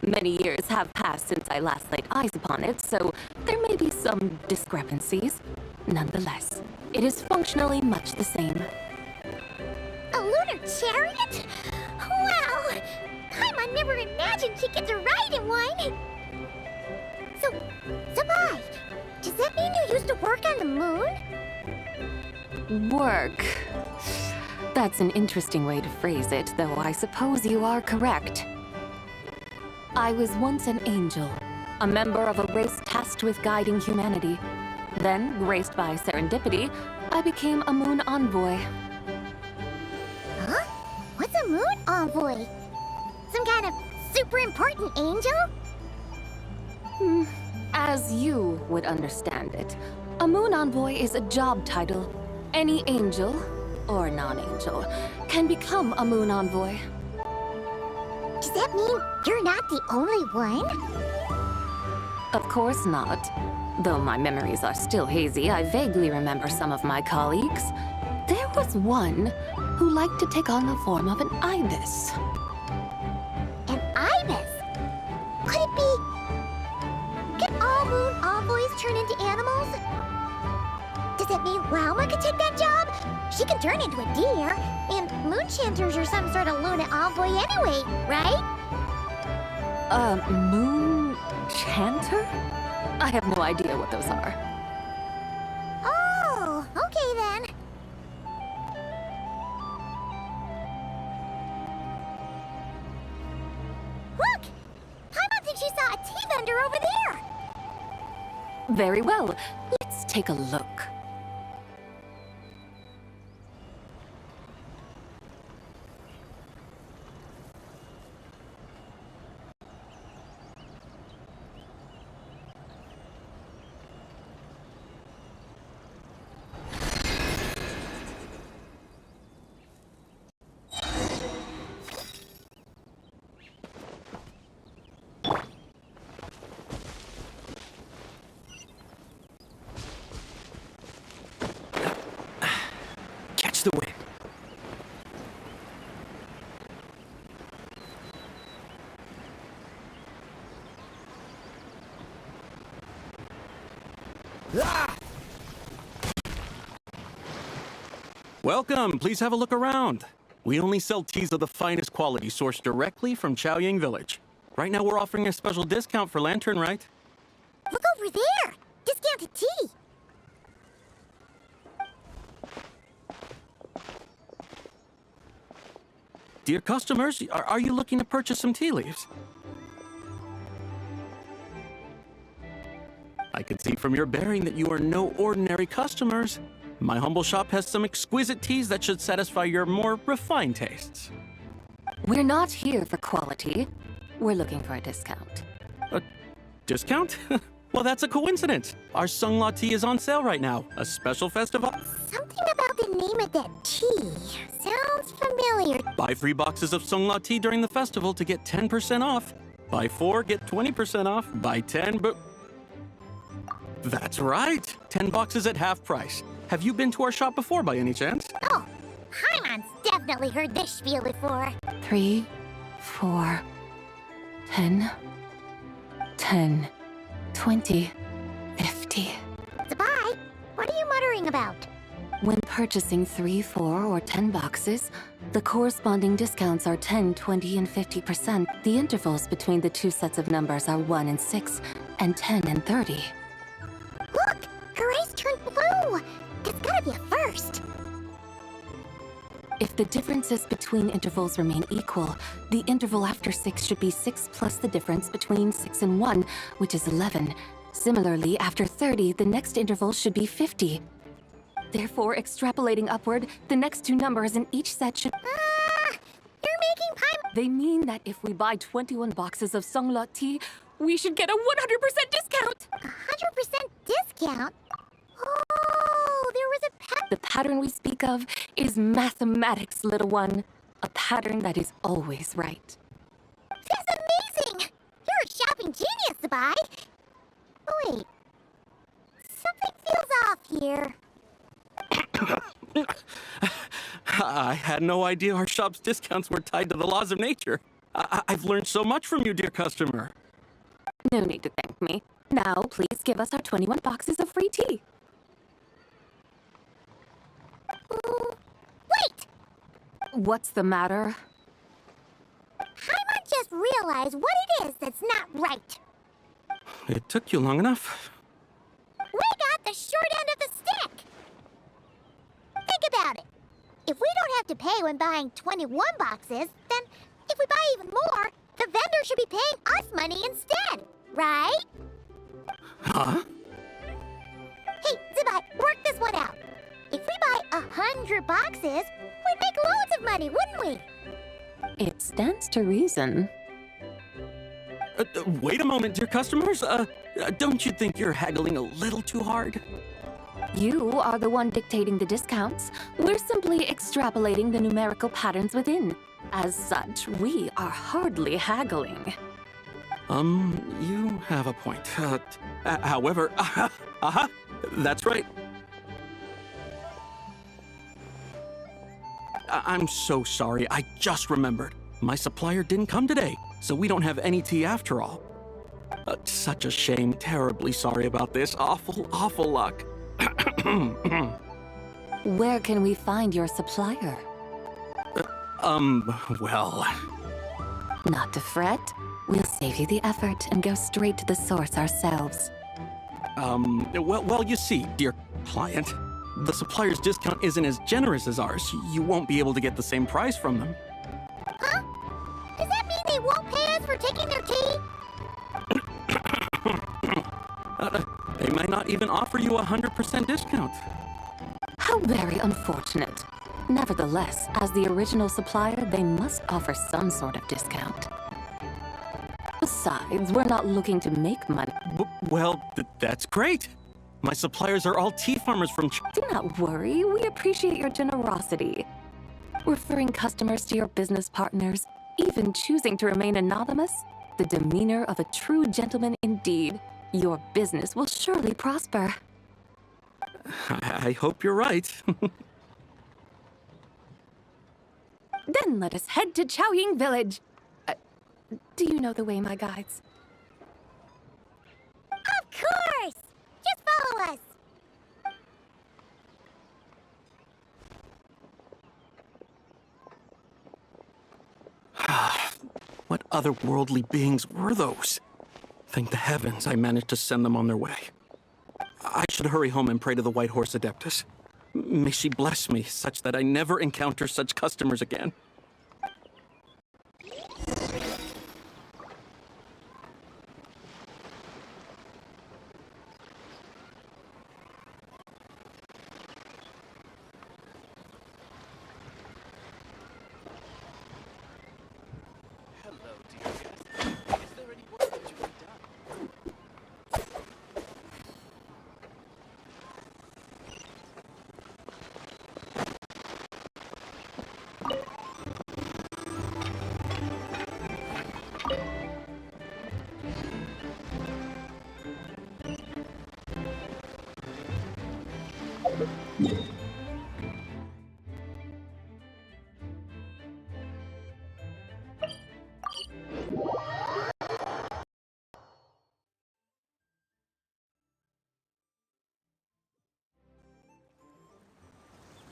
Many years have passed since I last laid eyes upon it, so there may be some discrepancies. Nonetheless, it is functionally much the same. A lunar chariot? Wow! Paimon never imagined she'd get to ride in one! So, ZIBAI, does that mean you used to work on the moon? Work. That's an interesting way to phrase it, though I suppose you are correct. I was once an angel, a member of a race tasked with guiding humanity. Then, graced by serendipity, I became a moon envoy. Huh? What's a moon envoy? Some kind of super important angel? As you would understand it, a moon envoy is a job title. Any angel, or non-angel, can become a moon envoy. Does that mean you're not the only one? Of course not. Though my memories are still hazy, I vaguely remember some of my colleagues. There was one who liked to take on the form of an ibis. An ibis? Could it be... Can all moon envoys turn into animals? Does that mean Lauma could take that job? She can turn into a deer, and moon chanters are some sort of Luna envoy anyway, right? Moon chanter? I have no idea what those are. Oh, okay then. Look! Paimon thinks she saw a T-Thunder over there! Very well. Let's take a look. Welcome, please have a look around. We only sell teas of the finest quality sourced directly from Chaoying Village. Right now we're offering a special discount for Lantern Rite. Look over there! Discounted tea! Dear customers, are you looking to purchase some tea leaves? I can see from your bearing that you are no ordinary customers. My humble shop has some exquisite teas that should satisfy your more refined tastes. We're not here for quality. We're looking for a discount. A discount? Well, that's a coincidence. Our Sungla tea is on sale right now. A special festival. Something about the name of that tea sounds familiar. Buy 3 boxes of Sungla tea during the festival to get 10% off. Buy 4, get 20% off. Buy 10, but... That's right. 10 boxes at half price. Have you been to our shop before by any chance? Oh, Haimon's definitely heard this spiel before. 3, 4, 10, 10, 20, 50. ZIBAI, what are you muttering about? When purchasing 3, 4, or 10 boxes, the corresponding discounts are 10, 20, and 50%. The intervals between the two sets of numbers are 1 and 6, and 10 and 30. Look! Her eyes turned blue! That's gotta be a first! If the differences between intervals remain equal, the interval after 6 should be 6 plus the difference between 6 and 1, which is 11. Similarly, after 30, the next interval should be 50. Therefore, extrapolating upward, the next 2 numbers in each set should... You're making pie... They mean that if we buy 21 boxes of Sungla tea, we should get a 100% discount! 100% discount? Oh, there was a pattern. The pattern we speak of is mathematics, little one. A pattern that is always right. That's amazing! You're a shopping genius, ZIBAI! Oh, wait. Something feels off here. I had no idea our shop's discounts were tied to the laws of nature. I've learned so much from you, dear customer. No need to thank me. Now, please give us our 21 boxes of free tea. Wait! What's the matter? Haimon just realized what it is that's not right. It took you long enough. We got the short end of the stick! Think about it. If we don't have to pay when buying 21 boxes, then if we buy even more, the vendor should be paying us money instead, right? Huh? Hey, ZIBAI, work this one out. If we buy 100 boxes, we'd make loads of money, wouldn't we? It stands to reason. Wait a moment, dear customers. Don't you think you're haggling a little too hard? You are the one dictating the discounts. We're simply extrapolating the numerical patterns within. As such, we are hardly haggling. You have a point. However, that's right. I'm so sorry. I just remembered. My supplier didn't come today, so we don't have any tea after all. Such a shame. Terribly sorry about this. Awful luck. Where can we find your supplier? Well... Not to fret. We'll save you the effort and go straight to the source ourselves. Well, you see, dear client, the supplier's discount isn't as generous as ours. You won't be able to get the same price from them. Huh? Does that mean they won't pay us for taking their tea? They might not even offer you a 100% discount. How very unfortunate. Nevertheless, as the original supplier, they must offer some sort of discount. Besides, we're not looking to make money. Well, that's great. My suppliers are all tea farmers from Do not worry, we appreciate your generosity. Referring customers to your business partners, even choosing to remain anonymous, the demeanor of a true gentleman indeed. Your business will surely prosper. I hope you're right. Then let us head to Chaoying Village. Do you know the way, my guides? Of course! Just follow us! otherworldly beings were those? Thank the heavens I managed to send them on their way. I should hurry home and pray to the White Horse Adeptus. May she bless me such that I never encounter such customers again.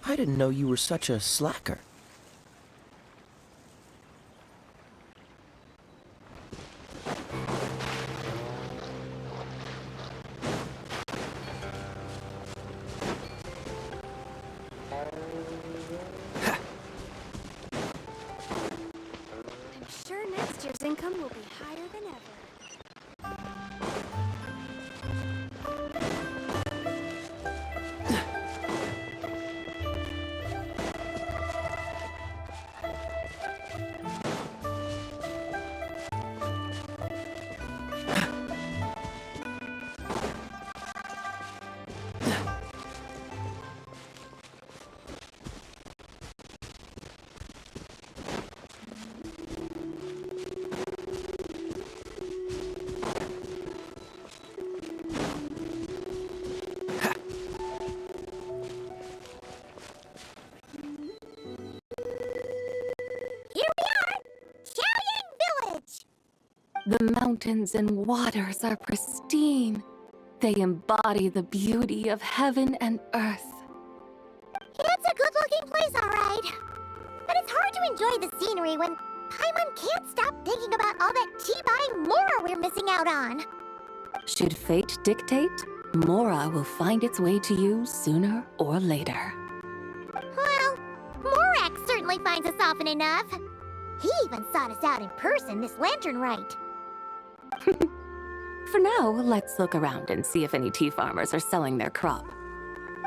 I didn't know you were such a slacker. I'm sure next year's income will be higher than ever. The mountains and waters are pristine. They embody the beauty of heaven and earth. It's a good-looking place, all right. But it's hard to enjoy the scenery when Paimon can't stop thinking about all that tea-buying Mora we're missing out on. Should fate dictate, Mora will find its way to you sooner or later. Well, Morak certainly finds us often enough. He even sought us out in person this lantern rite. For now, let's look around and see if any tea farmers are selling their crop.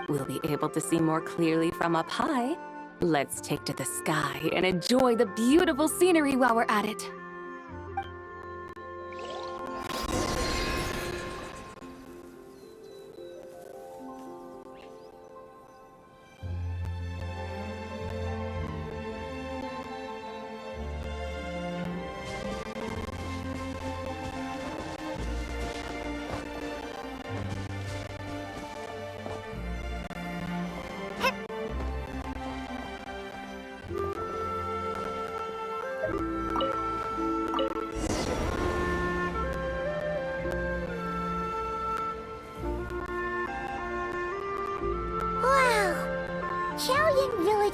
We'll be able to see more clearly from up high. Let's take to the sky and enjoy the beautiful scenery while we're at it.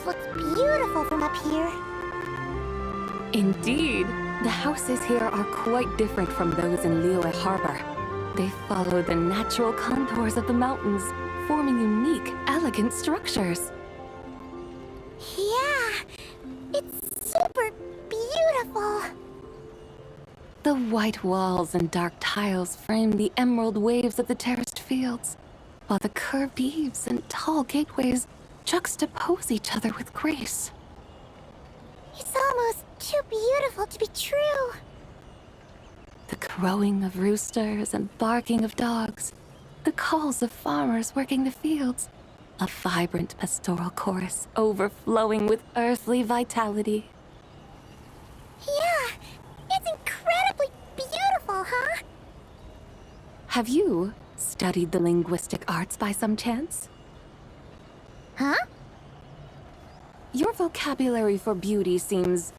Looks beautiful from up here. Indeed, the houses here are quite different from those in Liyue Harbor. They follow the natural contours of the mountains, forming unique, elegant structures. Yeah, it's super beautiful. The white walls and dark tiles frame the emerald waves of the terraced fields, while the curved eaves and tall gateways juxtapose each other with grace. It's almost too beautiful to be true. The crowing of roosters and barking of dogs, the calls of farmers working the fields, a vibrant pastoral chorus overflowing with earthly vitality. Yeah, it's incredibly beautiful, huh? Have you studied the linguistic arts by some chance? Huh? Your vocabulary for beauty seems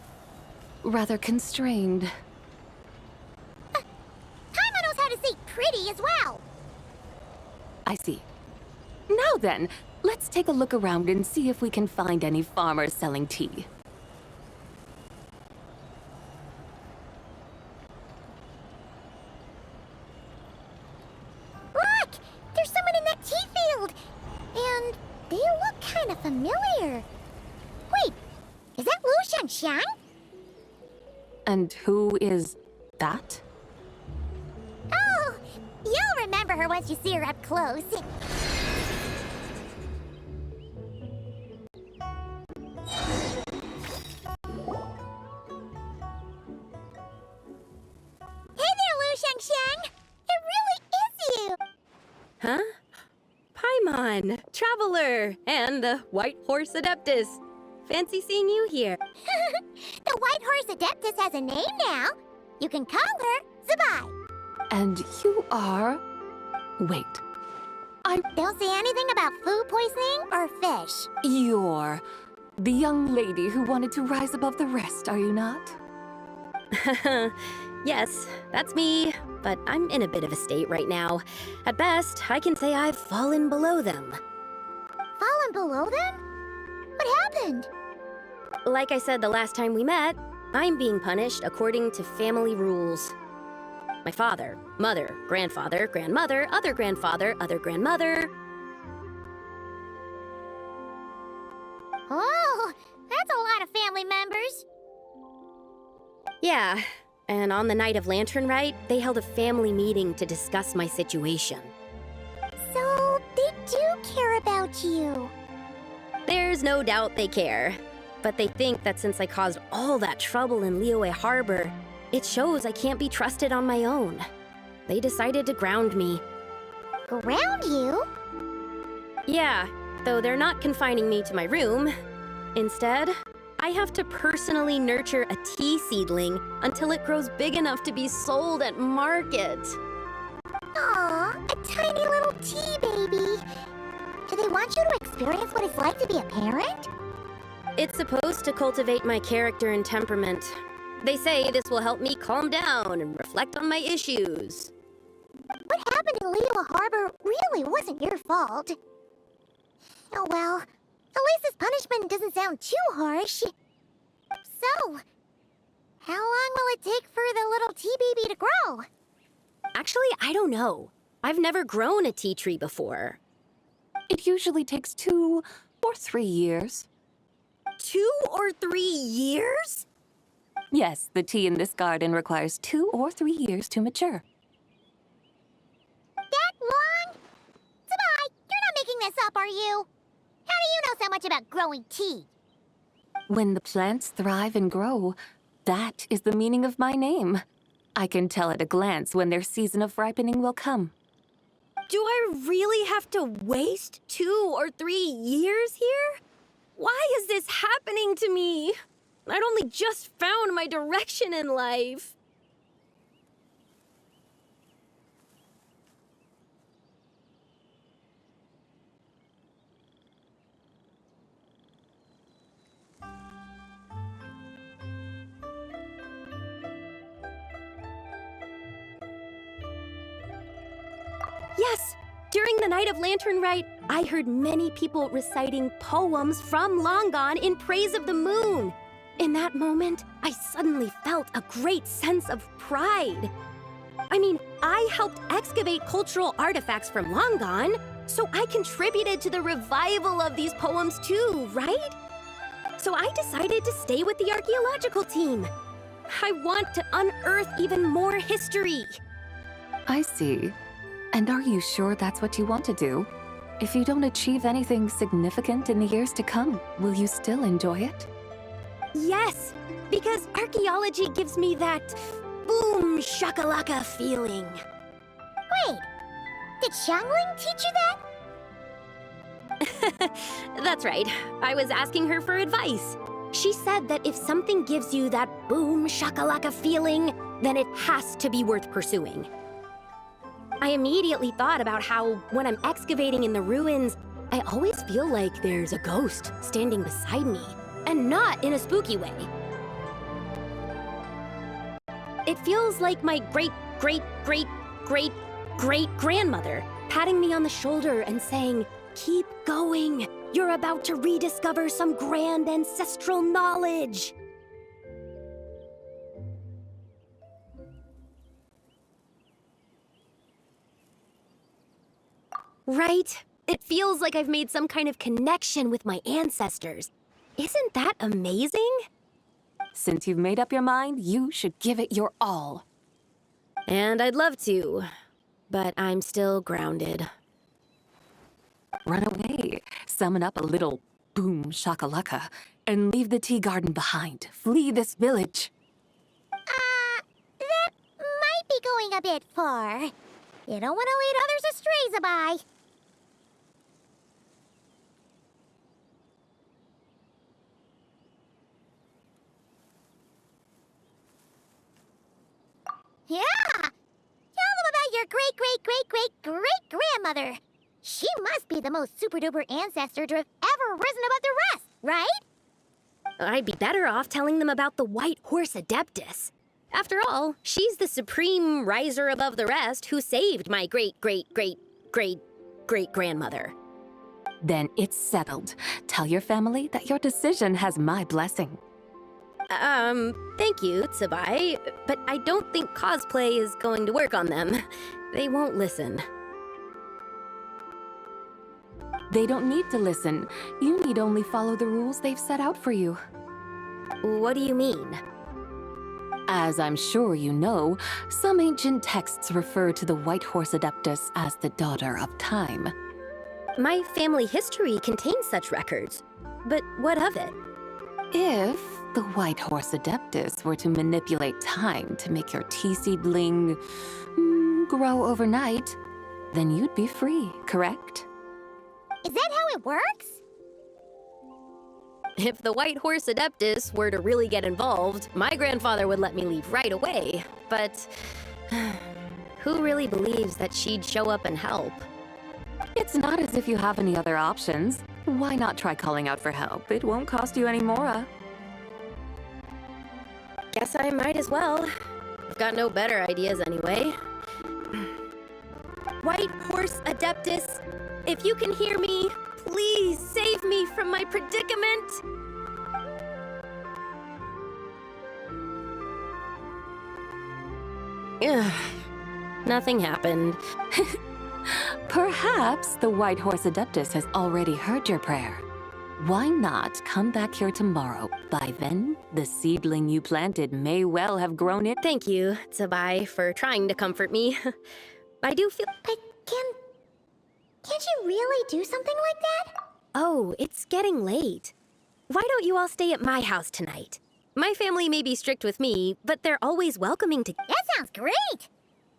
rather constrained. Paimon knows how to say pretty as well. I see. Now then, let's take a look around and see if we can find any farmers selling tea. They look kind of familiar. Wait, is that Lu Xiangxiang? And who is that? Oh, you'll remember her once you see her up close. Hey there, Lu Xiangxiang! It really is you! Huh? Paimon, Traveler, and the White Horse Adeptus. Fancy seeing you here. The White Horse Adeptus has a name now. You can call her ZIBAI. And you are... Wait. Don't say anything about food poisoning or fish. You're the young lady who wanted to rise above the rest, are you not? Yes, that's me. But I'm in a bit of a state right now. At best, I can say I've fallen below them. Fallen below them? What happened? Like I said the last time we met, I'm being punished according to family rules. My father, mother, grandfather, grandmother, other grandfather, other grandmother. Oh, that's a lot of family members. Yeah, and on the night of Lantern Rite, they held a family meeting to discuss my situation. So, they do care about you. There's no doubt they care. But they think that since I caused all that trouble in Liyue Harbor, it shows I can't be trusted on my own. They decided to ground me. Ground you? Yeah, though they're not confining me to my room. Instead, I have to personally nurture a tea seedling until it grows big enough to be sold at market. Aw, a tiny little tea baby. Do they want you to experience what it's like to be a parent? It's supposed to cultivate my character and temperament. They say this will help me calm down and reflect on my issues. What happened in Liyue Harbor really wasn't your fault. Oh well, at least this punishment doesn't sound too harsh. So, how long will it take for the little tea baby to grow? Actually, I don't know. I've never grown a tea tree before. It usually takes 2 or 3 years. 2 or 3 years? Yes, the tea in this garden requires 2 or 3 years to mature. That long? ZIBAI, you're not making this up, are you? How do you know so much about growing tea? When the plants thrive and grow, that is the meaning of my name. I can tell at a glance when their season of ripening will come. Do I really have to waste 2 or 3 years here? Why is this happening to me? I'd only just found my direction in life. Yes! During the night of Lantern Rite, I heard many people reciting poems from Long Gone in praise of the moon. In that moment, I suddenly felt a great sense of pride. I mean, I helped excavate cultural artifacts from Long Gone, so I contributed to the revival of these poems too, right? So I decided to stay with the archaeological team. I want to unearth even more history. I see. And are you sure that's what you want to do? If you don't achieve anything significant in the years to come, will you still enjoy it? Yes, because archaeology gives me that boom shakalaka feeling. Wait, did Xiangling teach you that? That's right. I was asking her for advice. She said that if something gives you that boom shakalaka feeling, then it has to be worth pursuing. I immediately thought about how, when I'm excavating in the ruins, I always feel like there's a ghost standing beside me, and not in a spooky way. It feels like my great-great-great-great-great-grandmother patting me on the shoulder and saying, "Keep going. You're about to rediscover some grand ancestral knowledge." Right? It feels like I've made some kind of connection with my ancestors. Isn't that amazing? Since you've made up your mind, you should give it your all. And I'd love to, but I'm still grounded. Run away, summon up a little boom shakalaka, and leave the tea garden behind. Flee this village. That might be going a bit far. You don't want to lead others astray, ZIBAI. Yeah! Tell them about your great-great-great-great-great-grandmother. She must be the most super-duper ancestor to have ever risen above the rest, right? I'd be better off telling them about the White Horse Adeptus. After all, she's the supreme riser above the rest who saved my great-great-great-great-great-grandmother. Then it's settled. Tell your family that your decision has my blessing. Thank you, ZIBAI, but I don't think cosplay is going to work on them. They won't listen. They don't need to listen. You need only follow the rules they've set out for you. What do you mean? As I'm sure you know, some ancient texts refer to the White Horse Adeptus as the Daughter of Time. My family history contains such records, but what of it? If the White Horse Adeptus were to manipulate time to make your tea seedling grow overnight, then you'd be free, correct? Is that how it works? If the White Horse Adeptus were to really get involved, my grandfather would let me leave right away. But who really believes that she'd show up and help? It's not as if you have any other options. Why not try calling out for help? It won't cost you any more. Guess I might as well. I've got no better ideas anyway. White Horse Adeptus, if you can hear me, please save me from my predicament! Ugh, nothing happened. Perhaps the White Horse Adeptus has already heard your prayer. Why not come back here tomorrow? By then, the seedling you planted may well have grown it. Thank you, ZIBAI, for trying to comfort me. I do feel... But can't you really do something like that? Oh, it's getting late. Why don't you all stay at my house tonight? My family may be strict with me, but they're always welcoming to... That sounds great!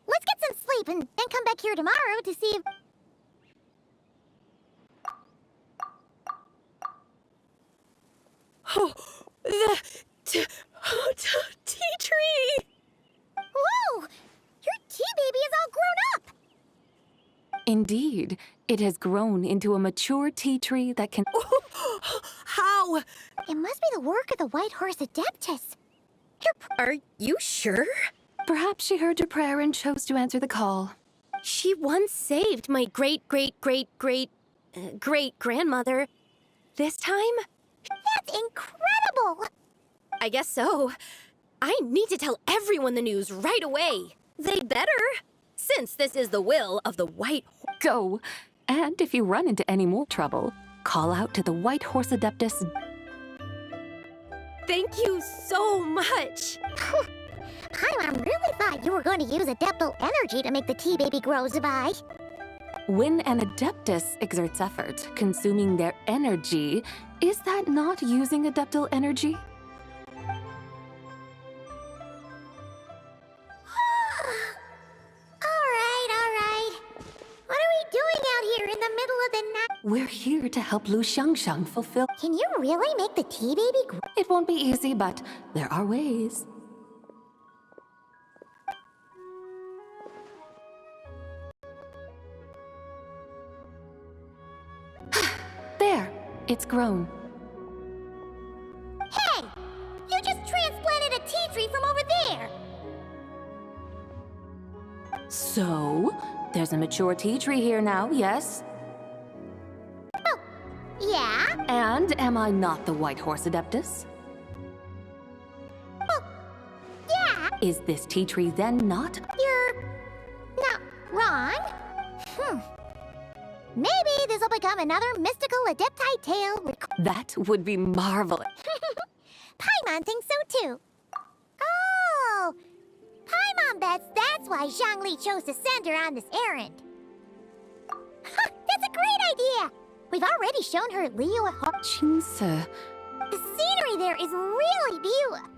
Let's get some sleep and then come back here tomorrow to see if... Oh, the tea tree! Whoa! Your tea baby is all grown up! Indeed, it has grown into a mature tea tree that can... How? It must be the work of the White Horse Adeptus. Are you sure? Perhaps she heard your prayer and chose to answer the call. She once saved my great-great-great-great-great-grandmother. This time? That's incredible! I guess so. I need to tell everyone the news right away. They'd better, since this is the will of the White Horse. Go! And if you run into any more trouble, call out to the White Horse Adeptus. Thank you so much! I really thought you were going to use adeptal energy to make the tea baby grow, ZIBAI. When an Adeptus exerts effort, consuming their energy, is that not using adeptal energy? Alright. What are we doing out here in the middle of the night? We're here to help Lu Xiangxiang fulfill... Can you really make the tea baby grow? It won't be easy, but there are ways. There! It's grown. Hey! You just transplanted a tea tree from over there! So, there's a mature tea tree here now, yes? Oh, yeah? And am I not the White Horse Adeptus? Oh, yeah? Is this tea tree then not? You're not wrong. Maybe this become another mystical Adepti tale. That would be marvelous. Paimon thinks so too. Oh! Paimon bets that's why Zhongli chose to send her on this errand. Huh, that's a great idea! We've already shown her Liyue Harbor. Jinse. The scenery there is really beautiful.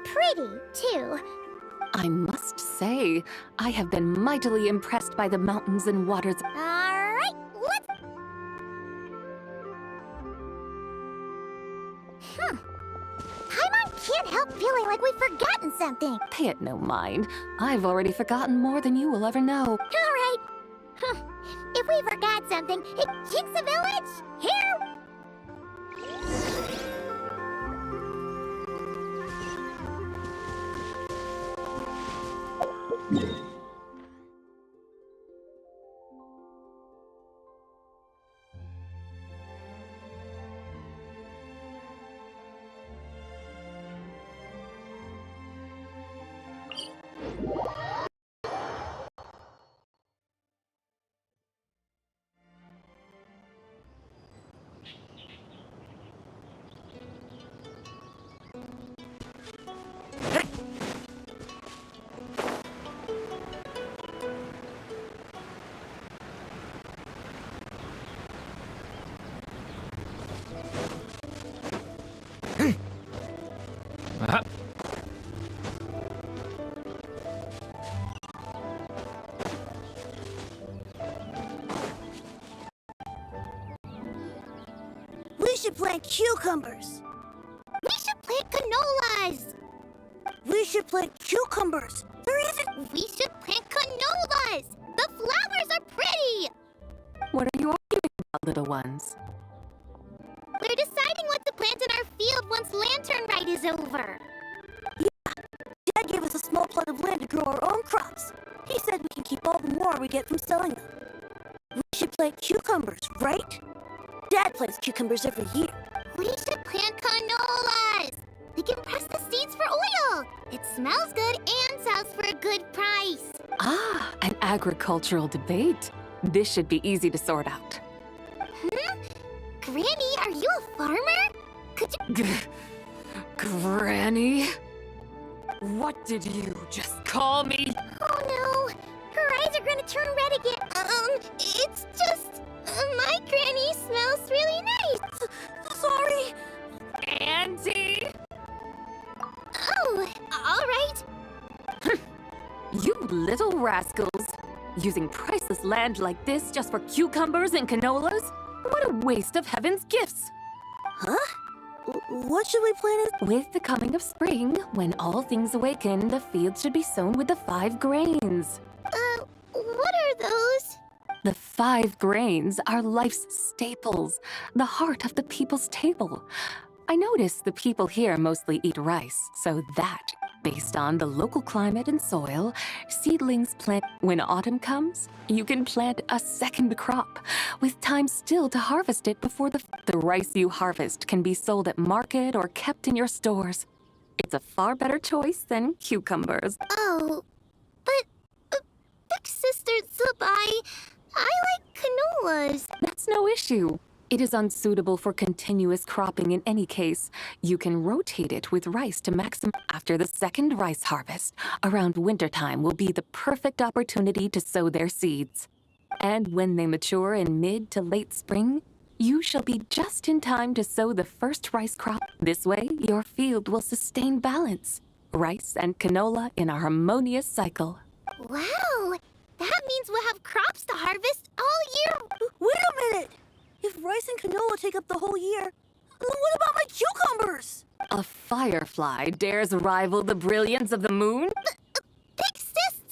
Pretty, too. I must say, I have been mightily impressed by the mountains and waters. Alright, let's... Paimon can't help feeling like we've forgotten something. Pay it no mind. I've already forgotten more than you will ever know. Alright. If we forgot something, it kicks a village. Here. We should plant cucumbers. We should plant canolas. We should plant cucumbers. There isn't. We should plant canolas. The flowers are pretty. What are you arguing about, little ones? We're deciding what to plant in our field once Lantern Rite is over. Yeah, Dad gave us a small plot of land to grow our own crops. He said we can keep all the more we get from selling them. We should plant cucumbers, right? Dad plants cucumbers every year. We should plant canolas. We can press the seeds for oil. It smells good and sells for a good price. Ah, an agricultural debate. This should be easy to sort out. Granny, are you a farmer? Could you... Granny? What did you just call me? Oh no, her eyes are gonna turn red again. It's just... my granny smells really nice. Sorry. Auntie? Oh, all right. You little rascals. Using priceless land like this just for cucumbers and canolas? What a waste of heaven's gifts! Huh? What should we plant? With the coming of spring, when all things awaken, the fields should be sown with the 5 grains. What are those? The 5 grains are life's staples, the heart of the people's table. I notice the people here mostly eat rice, so that, based on the local climate and soil, seedlings plant. When autumn comes, you can plant a second crop, with time still to harvest it before the rice you harvest can be sold at market or kept in your stores. It's a far better choice than cucumbers. Oh, but Big Sister ZIBAI, I like canolas. That's no issue. It is unsuitable for continuous cropping in any case. You can rotate it with rice to maximum. After the second rice harvest, around wintertime will be the perfect opportunity to sow their seeds. And when they mature in mid to late spring, you shall be just in time to sow the first rice crop. This way, your field will sustain balance. Rice and canola in a harmonious cycle. Wow, that means we'll have crops to harvest all year. Wait a minute! If rice and canola take up the whole year, what about my cucumbers? A firefly dares rival the brilliance of the moon? Big Sis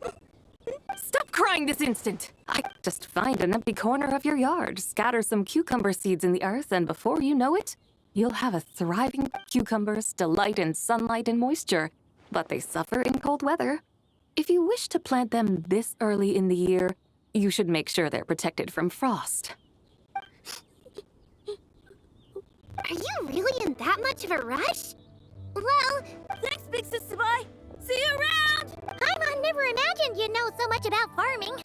ZIBAI! Stop crying this instant! I just find an empty corner of your yard, scatter some cucumber seeds in the earth, and before you know it, you'll have a thriving cucumbers delight in sunlight and moisture, but they suffer in cold weather. If you wish to plant them this early in the year, you should make sure they're protected from frost. Are you really in that much of a rush? Well, thanks, Big Sis ZIBAI. See you around! Paimon I never imagined you'd know so much about farming.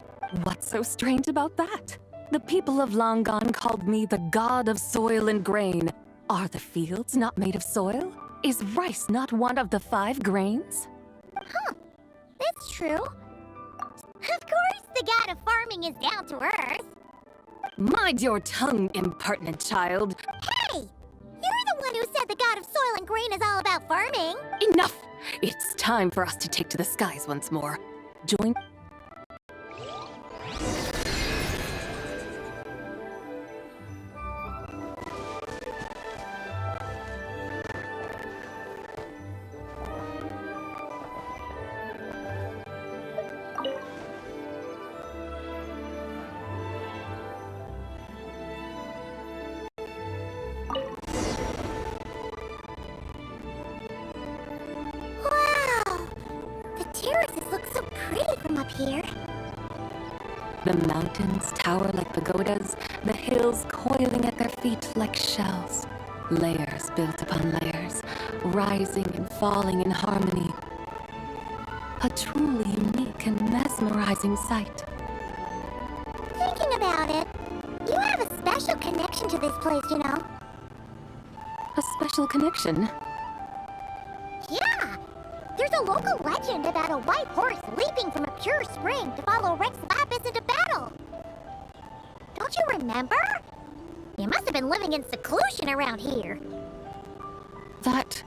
What's so strange about that? The people of Long Gone called me the god of soil and grain. Are the fields not made of soil? Is rice not one of the 5 grains? Huh. That's true. Of course, the god of farming is down to earth. Mind your tongue, impertinent child. Hey! You're the one who said the god of soil and grain is all about farming. Enough! It's time for us to take to the skies once more. Join... Here. The mountains tower like pagodas, the hills coiling at their feet like shells. Layers built upon layers, rising and falling in harmony. A truly unique and mesmerizing sight. Thinking about it, you have a special connection to this place, you know. A special connection? Yeah! There's a local legend about a white horse leaping from a pure spring to follow Rex Lapis into battle. Don't you remember? You must have been living in seclusion around here. That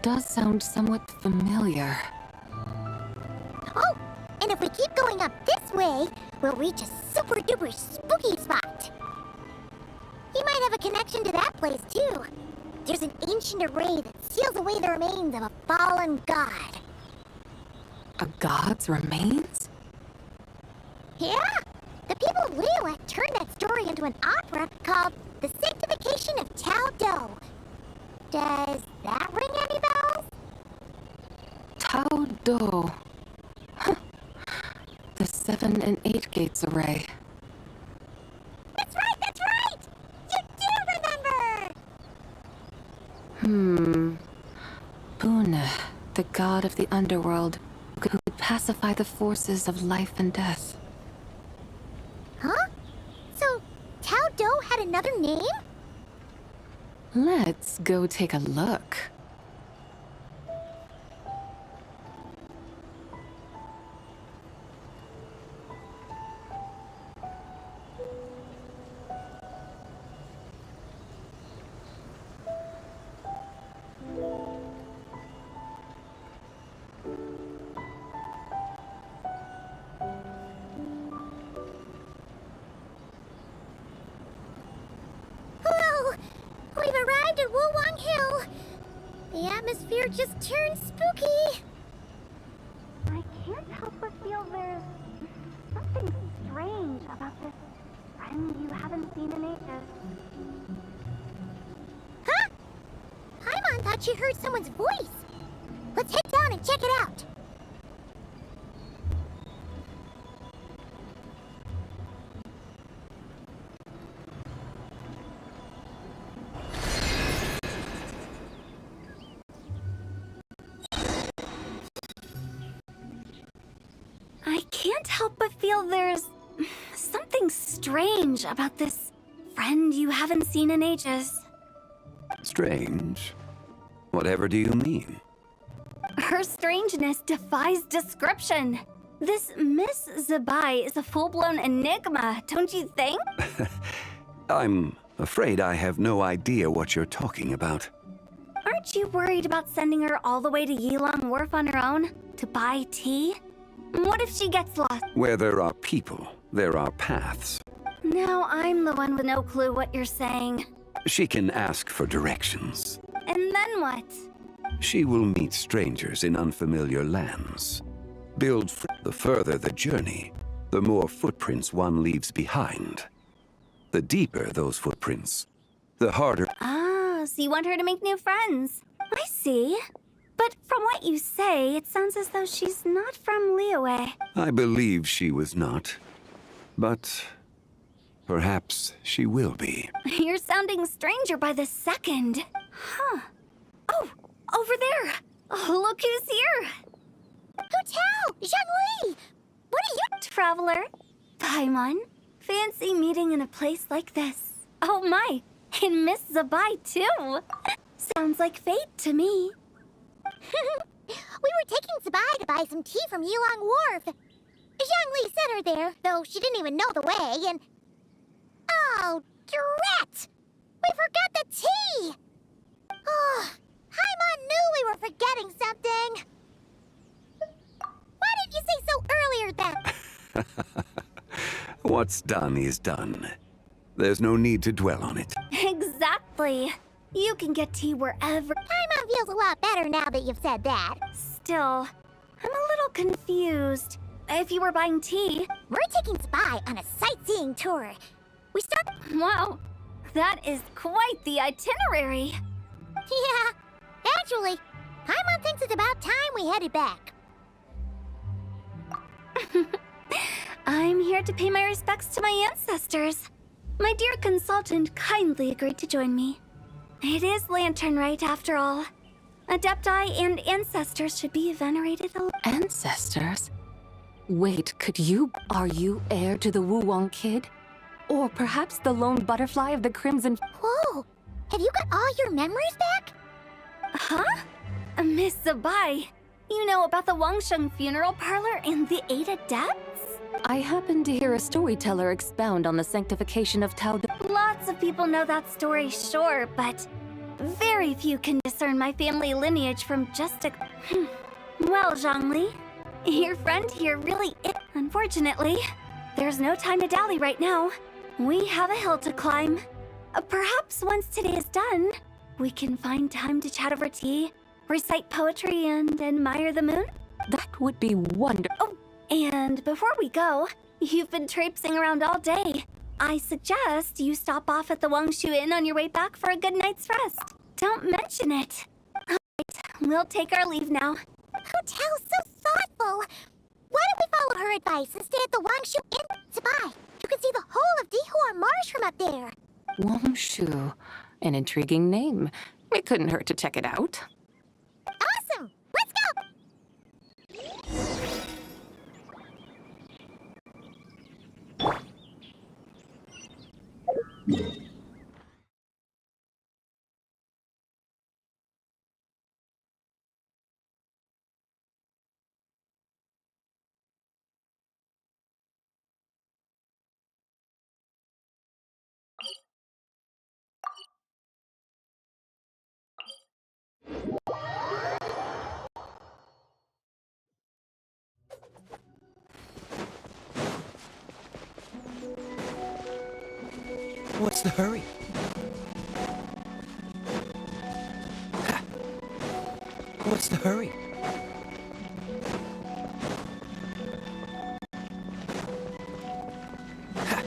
does sound somewhat familiar. Oh, and if we keep going up this way, we'll reach a super duper spooky spot. You might have a connection to that place too. There's an ancient array that seals away the remains of a fallen god. A god's remains? Yeah! The people of Liyue turned that story into an opera called The Sanctification of Tao Do. Does that ring any bells? Tao Do. Huh. The 7 and 8 gates array. That's right, that's right! You do remember! Buna, the god of the underworld, who could pacify the forces of life and death. Huh? So, Tao Do had another name? Let's go take a look. The atmosphere just turned spooky. I can't help but feel there's something strange about this friend you haven't seen in ages. Huh? Paimon thought she heard someone's voice. Let's head down and check it out. I can't help but feel there's something strange about this friend you haven't seen in ages. Strange? Whatever do you mean? Her strangeness defies description. This Miss ZIBAI is a full-blown enigma, don't you think? I'm afraid I have no idea what you're talking about. Aren't you worried about sending her all the way to Yilong Wharf on her own to buy tea? What if she gets lost? Where there are people, there are paths. Now I'm the one with no clue what you're saying. She can ask for directions. And then what? She will meet strangers in unfamiliar lands. The further the journey, the more footprints one leaves behind. The deeper those footprints, the harder... Ah, so you want her to make new friends. I see. But from what you say, it sounds as though she's not from Liyue. I believe she was not. But perhaps she will be. You're sounding stranger by the second. Huh. Oh, over there. Oh, look who's here. Hotel! Zhongli! What are you— Traveler, Paimon, fancy meeting in a place like this. Oh my, and Miss ZIBAI too. Sounds like fate to me. We were taking ZIBAI to buy some tea from Yulong Wharf. Zhongli sent her there, though she didn't even know the way, and... Oh, drat! We forgot the tea! Oh, Paimon knew we were forgetting something. Why didn't you say so earlier then? What's done is done. There's no need to dwell on it. Exactly. You can get tea wherever. Paimon feels a lot better now that you've said that. Still, I'm a little confused. If you were buying tea... We're taking ZIBAI on a sightseeing tour. We start... Wow, that is quite the itinerary. Yeah, actually, Paimon thinks it's about time we headed back. I'm here to pay my respects to my ancestors. My dear consultant kindly agreed to join me. It is Lantern Rite, after all. Adepti and ancestors should be venerated alone. Ancestors? Wait, are you heir to the Wuwang kid? Or perhaps the lone butterfly of the Crimson... Whoa! Have you got all your memories back? Huh? Miss ZIBAI, you know about the Wangsheng funeral parlor and the 8 adepts? I happened to hear a storyteller expound on the sanctification of Tao. Lots of people know that story, sure, but very few can discern my family lineage from just a... Well, Zhongli, your friend here really is... Unfortunately, there's no time to dally right now. We have a hill to climb. Perhaps once today is done, we can find time to chat over tea, recite poetry, and admire the moon? That would be wonderful. Oh, and before we go, you've been traipsing around all day. I suggest you stop off at the Wangshu Inn on your way back for a good night's rest. Don't mention it. All right, we'll take our leave now. Hotel's so thoughtful. Why don't we follow her advice and stay at the Wangshu Inn? ZIBAI, you can see the whole of Dihua Marsh from up there. Wangshu. An intriguing name. It couldn't hurt to check it out. Awesome! Let's go! What's the hurry? Ha. What's the hurry? Ha.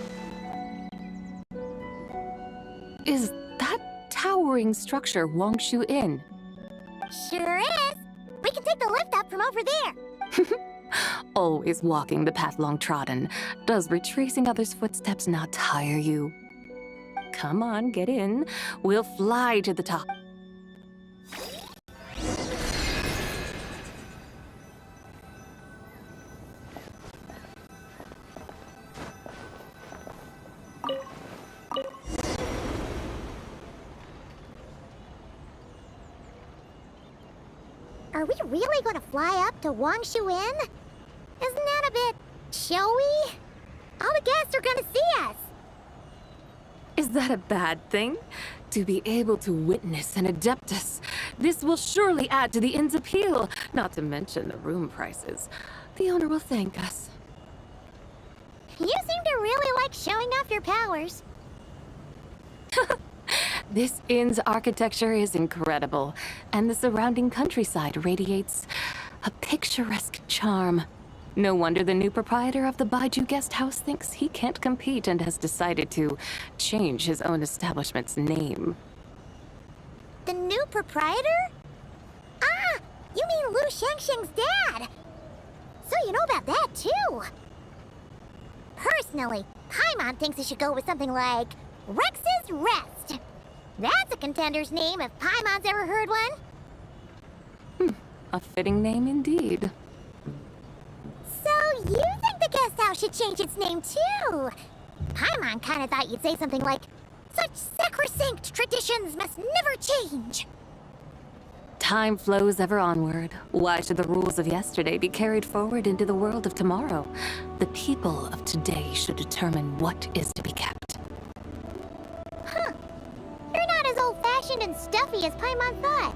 Is that towering structure Wangshu Inn? Sure is. We can take the lift up from over there. Always walking the path long trodden. Does retracing others' footsteps not tire you? Come on, get in. We'll fly to the top. Are we really going to fly up to Wangshu Inn? Isn't that a bit showy? All the guests are going to see us. Is that a bad thing? To be able to witness an Adeptus. This will surely add to the inn's appeal, not to mention the room prices. The owner will thank us. You seem to really like showing off your powers. This inn's architecture is incredible, and the surrounding countryside radiates a picturesque charm. No wonder the new proprietor of the Baiju guest house thinks he can't compete and has decided to change his own establishment's name. The new proprietor? Ah, you mean Lu Shengsheng's dad. So you know about that, too. Personally, Paimon thinks it should go with something like Rex's Rest. That's a contender's name if Paimon's ever heard one. A fitting name indeed. You think the guest house should change its name too? Paimon kinda thought you'd say something like, "Such sacrosanct traditions must never change." Time flows ever onward. Why should the rules of yesterday be carried forward into the world of tomorrow? The people of today should determine what is to be kept. Huh. You're not as old-fashioned and stuffy as Paimon thought.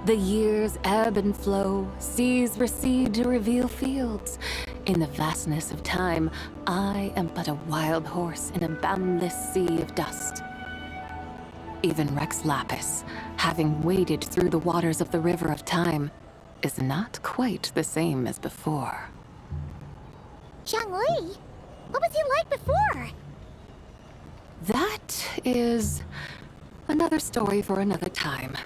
The years ebb and flow, seas recede to reveal fields. In the vastness of time, I am but a wild horse in a boundless sea of dust. Even Rex Lapis, having waded through the waters of the river of time, is not quite the same as before. Xiangli? What was he like before? That is another story for another time.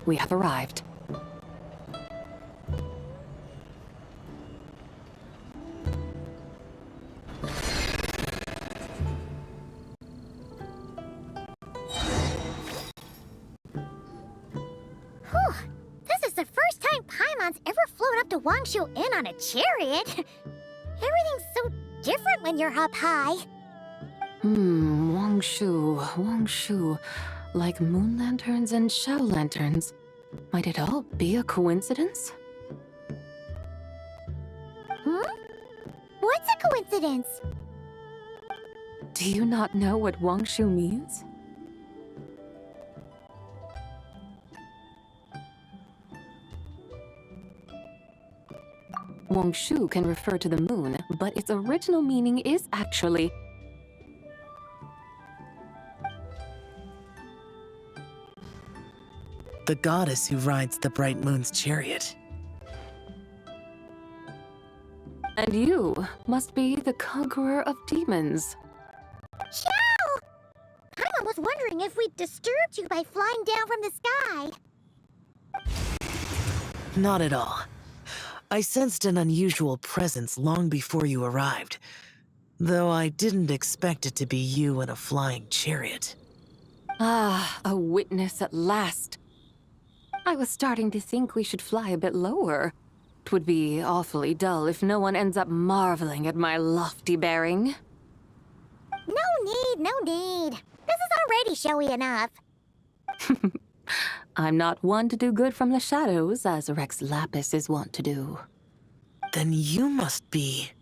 We have arrived. Whew. This is the first time Paimon's ever flown up to Wangshu Inn on a chariot. Everything's so different when you're up high. Wangshu. Like moon lanterns and shell lanterns. Might it all be a coincidence? What's a coincidence? Do you not know what Wangshu means? Wangshu can refer to the moon, but its original meaning is actually the goddess who rides the bright moon's chariot. And you must be the conqueror of demons. Xiao! Paimon was wondering if we'd disturbed you by flying down from the sky. Not at all. I sensed an unusual presence long before you arrived, though I didn't expect it to be you in a flying chariot. Ah, a witness at last. I was starting to think we should fly a bit lower. 'Twould be awfully dull if no one ends up marveling at my lofty bearing. No need. This is already showy enough. I'm not one to do good from the shadows, as Rex Lapis is wont to do. Then you must be...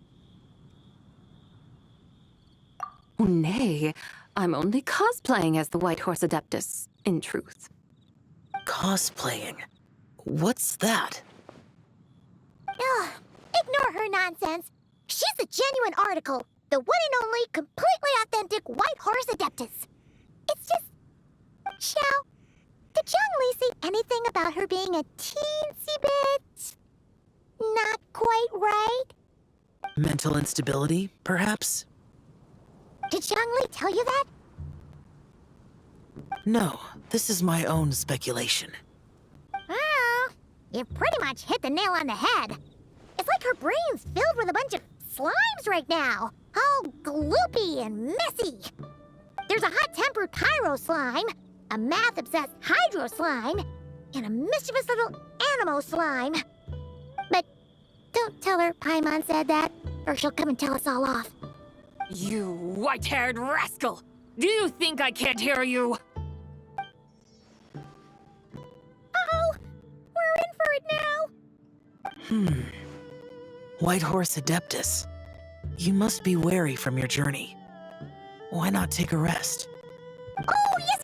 Nay, I'm only cosplaying as the White Horse Adeptus, in truth. Cosplaying? What's that? Ugh, ignore her nonsense. She's the genuine article. The one and only, completely authentic White Horse Adeptus. It's just... Xiao, did Xiangli see anything about her being a teensy bit... not quite right? Mental instability, perhaps? Did Xiangli tell you that? No, this is my own speculation. Well, you pretty much hit the nail on the head. It's like her brain's filled with a bunch of slimes right now. All gloopy and messy. There's a hot-tempered pyro slime, a math-obsessed hydro slime, and a mischievous little animo slime. But don't tell her Paimon said that, or she'll come and tell us all off. You white-haired rascal! Do you think I can't hear you? Uh-oh! We're in for it now! White Horse Adeptus. You must be weary from your journey. Why not take a rest? Oh, yes!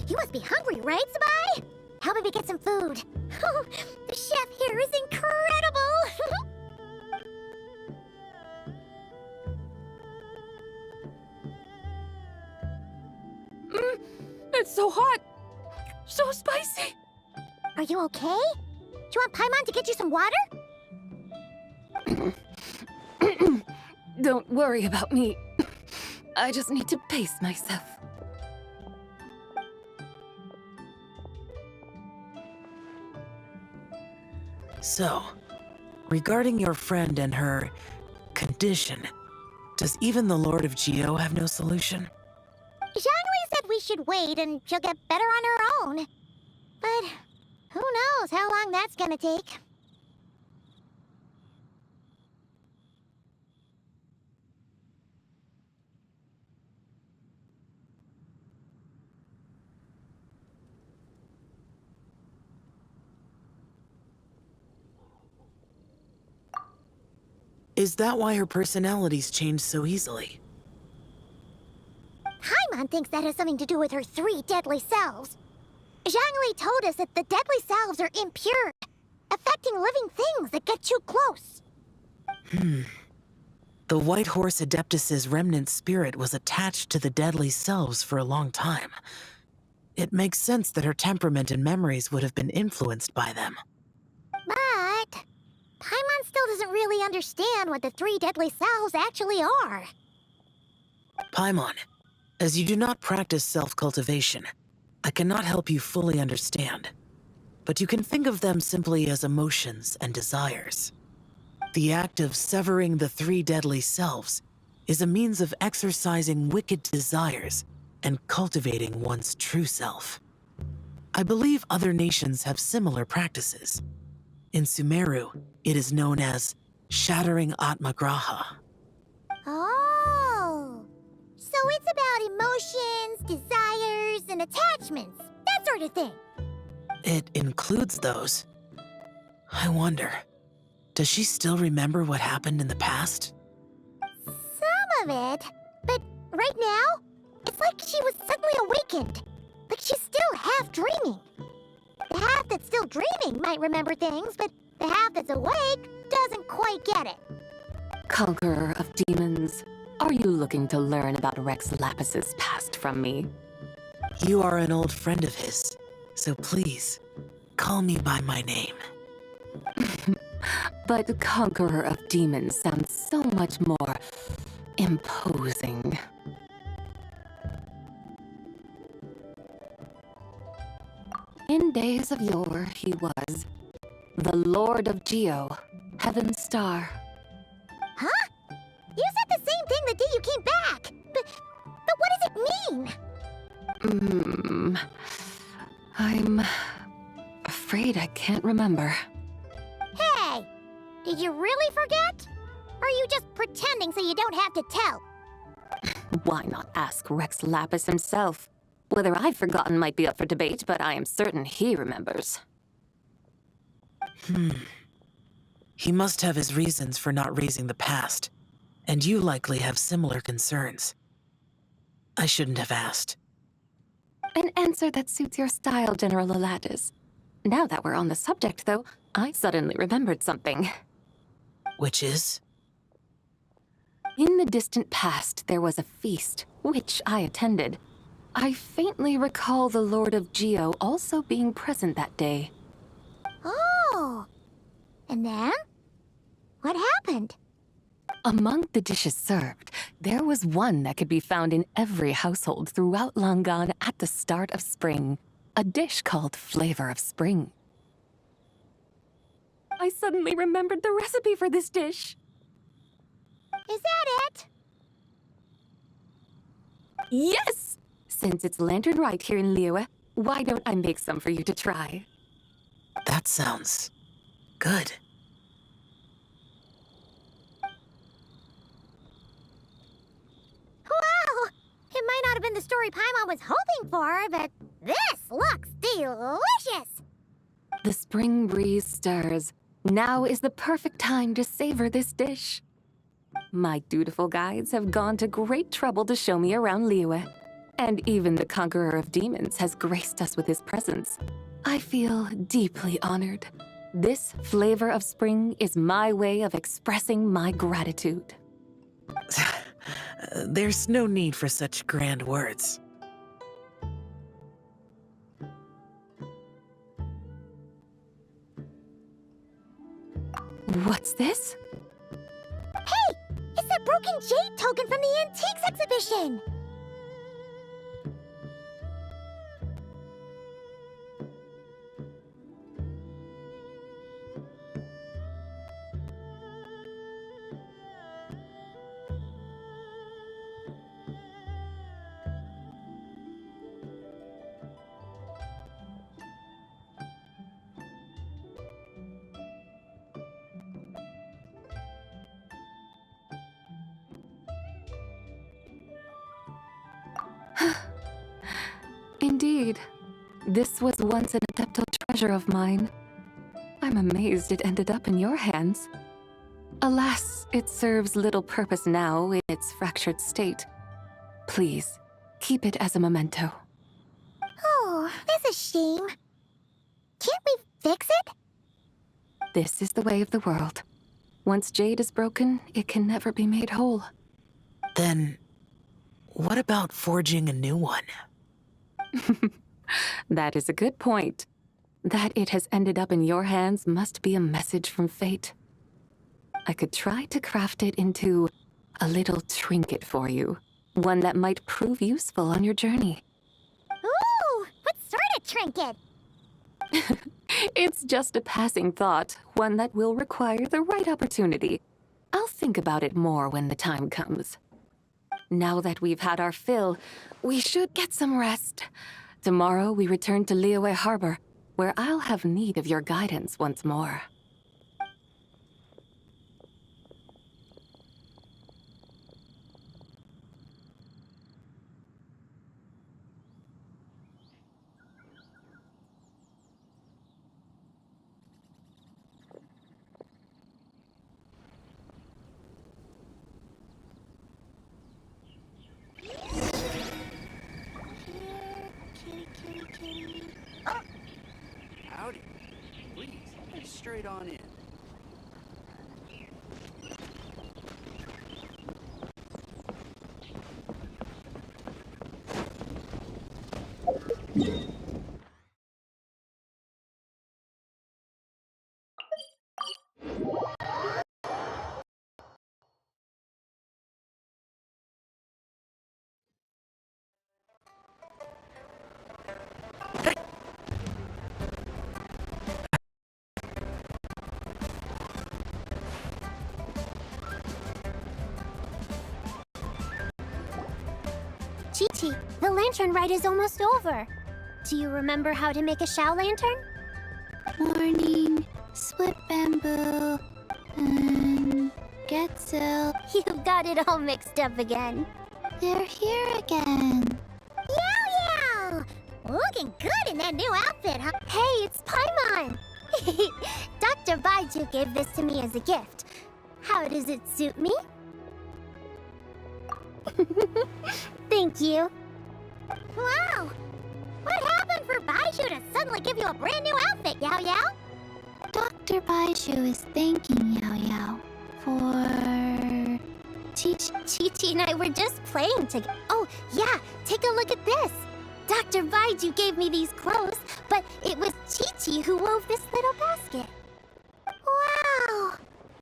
You must be hungry, right, ZIBAI? How about we get some food? Oh, the chef here is incredible! It's so hot! So spicy! Are you okay? Do you want Paimon to get you some water? Don't worry about me. I just need to pace myself. So, regarding your friend and her condition, does even the Lord of Geo have no solution? Zhangli said we should wait and she'll get better on her own. But who knows how long that's gonna take. Is that why her personalities change so easily? Paimon thinks that has something to do with her 3 deadly selves. Zhangli told us that the deadly selves are impure, affecting living things that get too close. The White Horse Adeptus's remnant spirit was attached to the deadly selves for a long time. It makes sense that her temperament and memories would have been influenced by them. But Paimon still doesn't really understand what the 3 deadly selves actually are. Paimon, as you do not practice self-cultivation, I cannot help you fully understand. But you can think of them simply as emotions and desires. The act of severing the 3 deadly selves is a means of exercising wicked desires and cultivating one's true self. I believe other nations have similar practices. In Sumeru, it is known as shattering Atmagraha. Oh, so it's about emotions, desires, and attachments, that sort of thing. It includes those. I wonder, does she still remember what happened in the past? Some of it, but right now, it's like she was suddenly awakened. Like she's still half dreaming. The half that's still dreaming might remember things, but the half that's awake doesn't quite get it. Conqueror of demons, are you looking to learn about Rex Lapis's past from me? You are an old friend of his, so please, call me by my name. But Conqueror of Demons sounds so much more imposing. In days of yore, he was the Lord of Geo, Heaven's Star. Huh? You said the same thing the day you came back! But what does it mean? I'm afraid I can't remember. Hey! Did you really forget? Or are you just pretending so you don't have to tell? Why not ask Rex Lapis himself? Whether I've forgotten might be up for debate, but I am certain he remembers. He must have his reasons for not raising the past, and you likely have similar concerns. I shouldn't have asked. An answer that suits your style, General Elatis. Now that we're on the subject, though, I suddenly remembered something. Which is? In the distant past, there was a feast, which I attended. I faintly recall the Lord of Geo also being present that day. Oh! And then? What happened? Among the dishes served, there was one that could be found in every household throughout Langan at the start of spring. A dish called Flavor of Spring. I suddenly remembered the recipe for this dish. Is that it? Yes! Since it's Lantern Right here in Liyue, why don't I make some for you to try? That sounds good. Wow! It might not have been the story Paimon was hoping for, but this looks delicious! The spring breeze stirs. Now is the perfect time to savor this dish. My dutiful guides have gone to great trouble to show me around Liyue. And even the Conqueror of Demons has graced us with his presence. I feel deeply honored. This Flavor of Spring is my way of expressing my gratitude. There's no need for such grand words. What's this? Hey! It's that broken jade token from the Antiques exhibition! Indeed. This was once an Adepto treasure of mine. I'm amazed it ended up in your hands. Alas, it serves little purpose now in its fractured state. Please, keep it as a memento. Oh, that's a shame. Can't we fix it? This is the way of the world. Once jade is broken, it can never be made whole. Then, what about forging a new one? That is a good point. That it has ended up in your hands must be a message from fate. I could try to craft it into a little trinket for you. One that might prove useful on your journey. Ooh, what sort of trinket? It's just a passing thought, one that will require the right opportunity. I'll think about it more when the time comes. Now that we've had our fill, we should get some rest. Tomorrow we return to Liyue Harbor, where I'll have need of your guidance once more. Howdy. Please, get straight on in. Chi-Chi, the lantern ride is almost over. Do you remember how to make a Shao lantern? Morning, split bamboo, Getzel. You've got it all mixed up again. They're here again. Yow! Looking good in that new outfit, huh? Hey, it's Paimon! Dr. Baiju gave this to me as a gift. How does it suit me? Thank you. Wow! What happened for Baiju to suddenly give you a brand new outfit, Yao Yao? Dr. Baiju is thanking Yao Yao for... Chi-Chi and I were just playing together. Oh, yeah, take a look at this. Dr. Baiju gave me these clothes, but it was Chi-Chi who wove this little basket. Wow!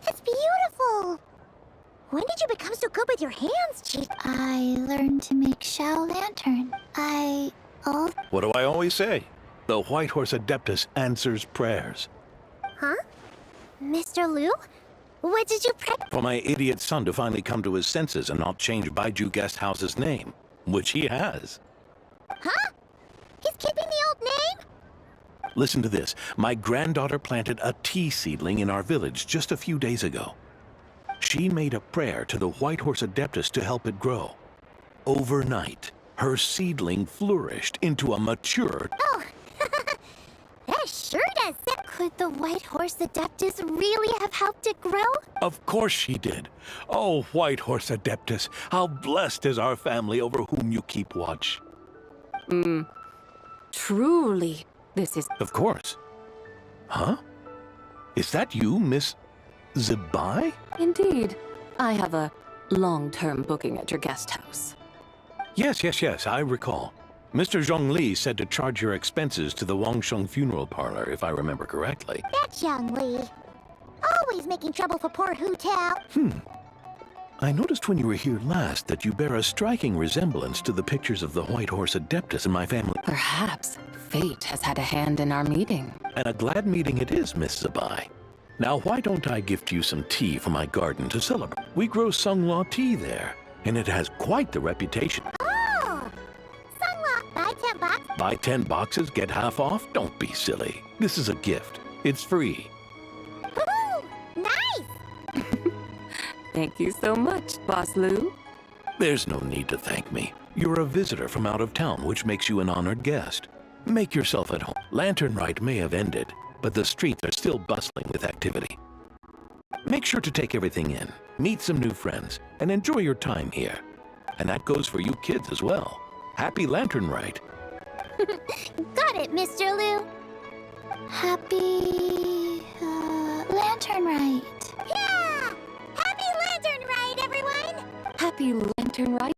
That's beautiful! When did you become so good with your hands, Chi? I learned to make Shao lantern. What do I always say? The White Horse Adeptus answers prayers. Huh? Mr. Liu? What did you pray? For my idiot son to finally come to his senses and not change Baiju Guest House's name, which he has. Huh? He's keeping the old name? Listen to this. My granddaughter planted a tea seedling in our village just a few days ago. She made a prayer to the White Horse Adeptus to help it grow. Overnight, her seedling flourished into a mature... Oh, that sure does it. Could the White Horse Adeptus really have helped it grow? Of course she did. Oh, White Horse Adeptus, how blessed is our family over whom you keep watch. Truly, this is... Of course. Huh? Is that you, Miss ZIBAI? Indeed. I have a long-term booking at your guest house. Yes, I recall. Mr. Zhongli said to charge your expenses to the Wangsheng funeral parlor, if I remember correctly. That's Zhongli. Always making trouble for poor Hu Tao. I noticed when you were here last that you bear a striking resemblance to the pictures of the White Horse Adeptus in my family. Perhaps fate has had a hand in our meeting. And a glad meeting it is, Miss ZIBAI. Now, why don't I gift you some tea from my garden to celebrate? We grow Sunglaw tea there, and it has quite the reputation. Oh! Sunglaw, buy 10 bucks. Buy 10 boxes, get half off? Don't be silly. This is a gift. It's free. Woohoo! Nice! Thank you so much, Boss Liu. There's no need to thank me. You're a visitor from out of town, which makes you an honored guest. Make yourself at home. Lantern Rite may have ended, but the streets are still bustling with activity. Make sure to take everything in, meet some new friends, and enjoy your time here. And that goes for you kids as well. Happy Lantern Rite. Got it, Mr. Liu. Happy... Lantern Rite. Yeah! Happy Lantern Rite, everyone! Happy Lantern Rite.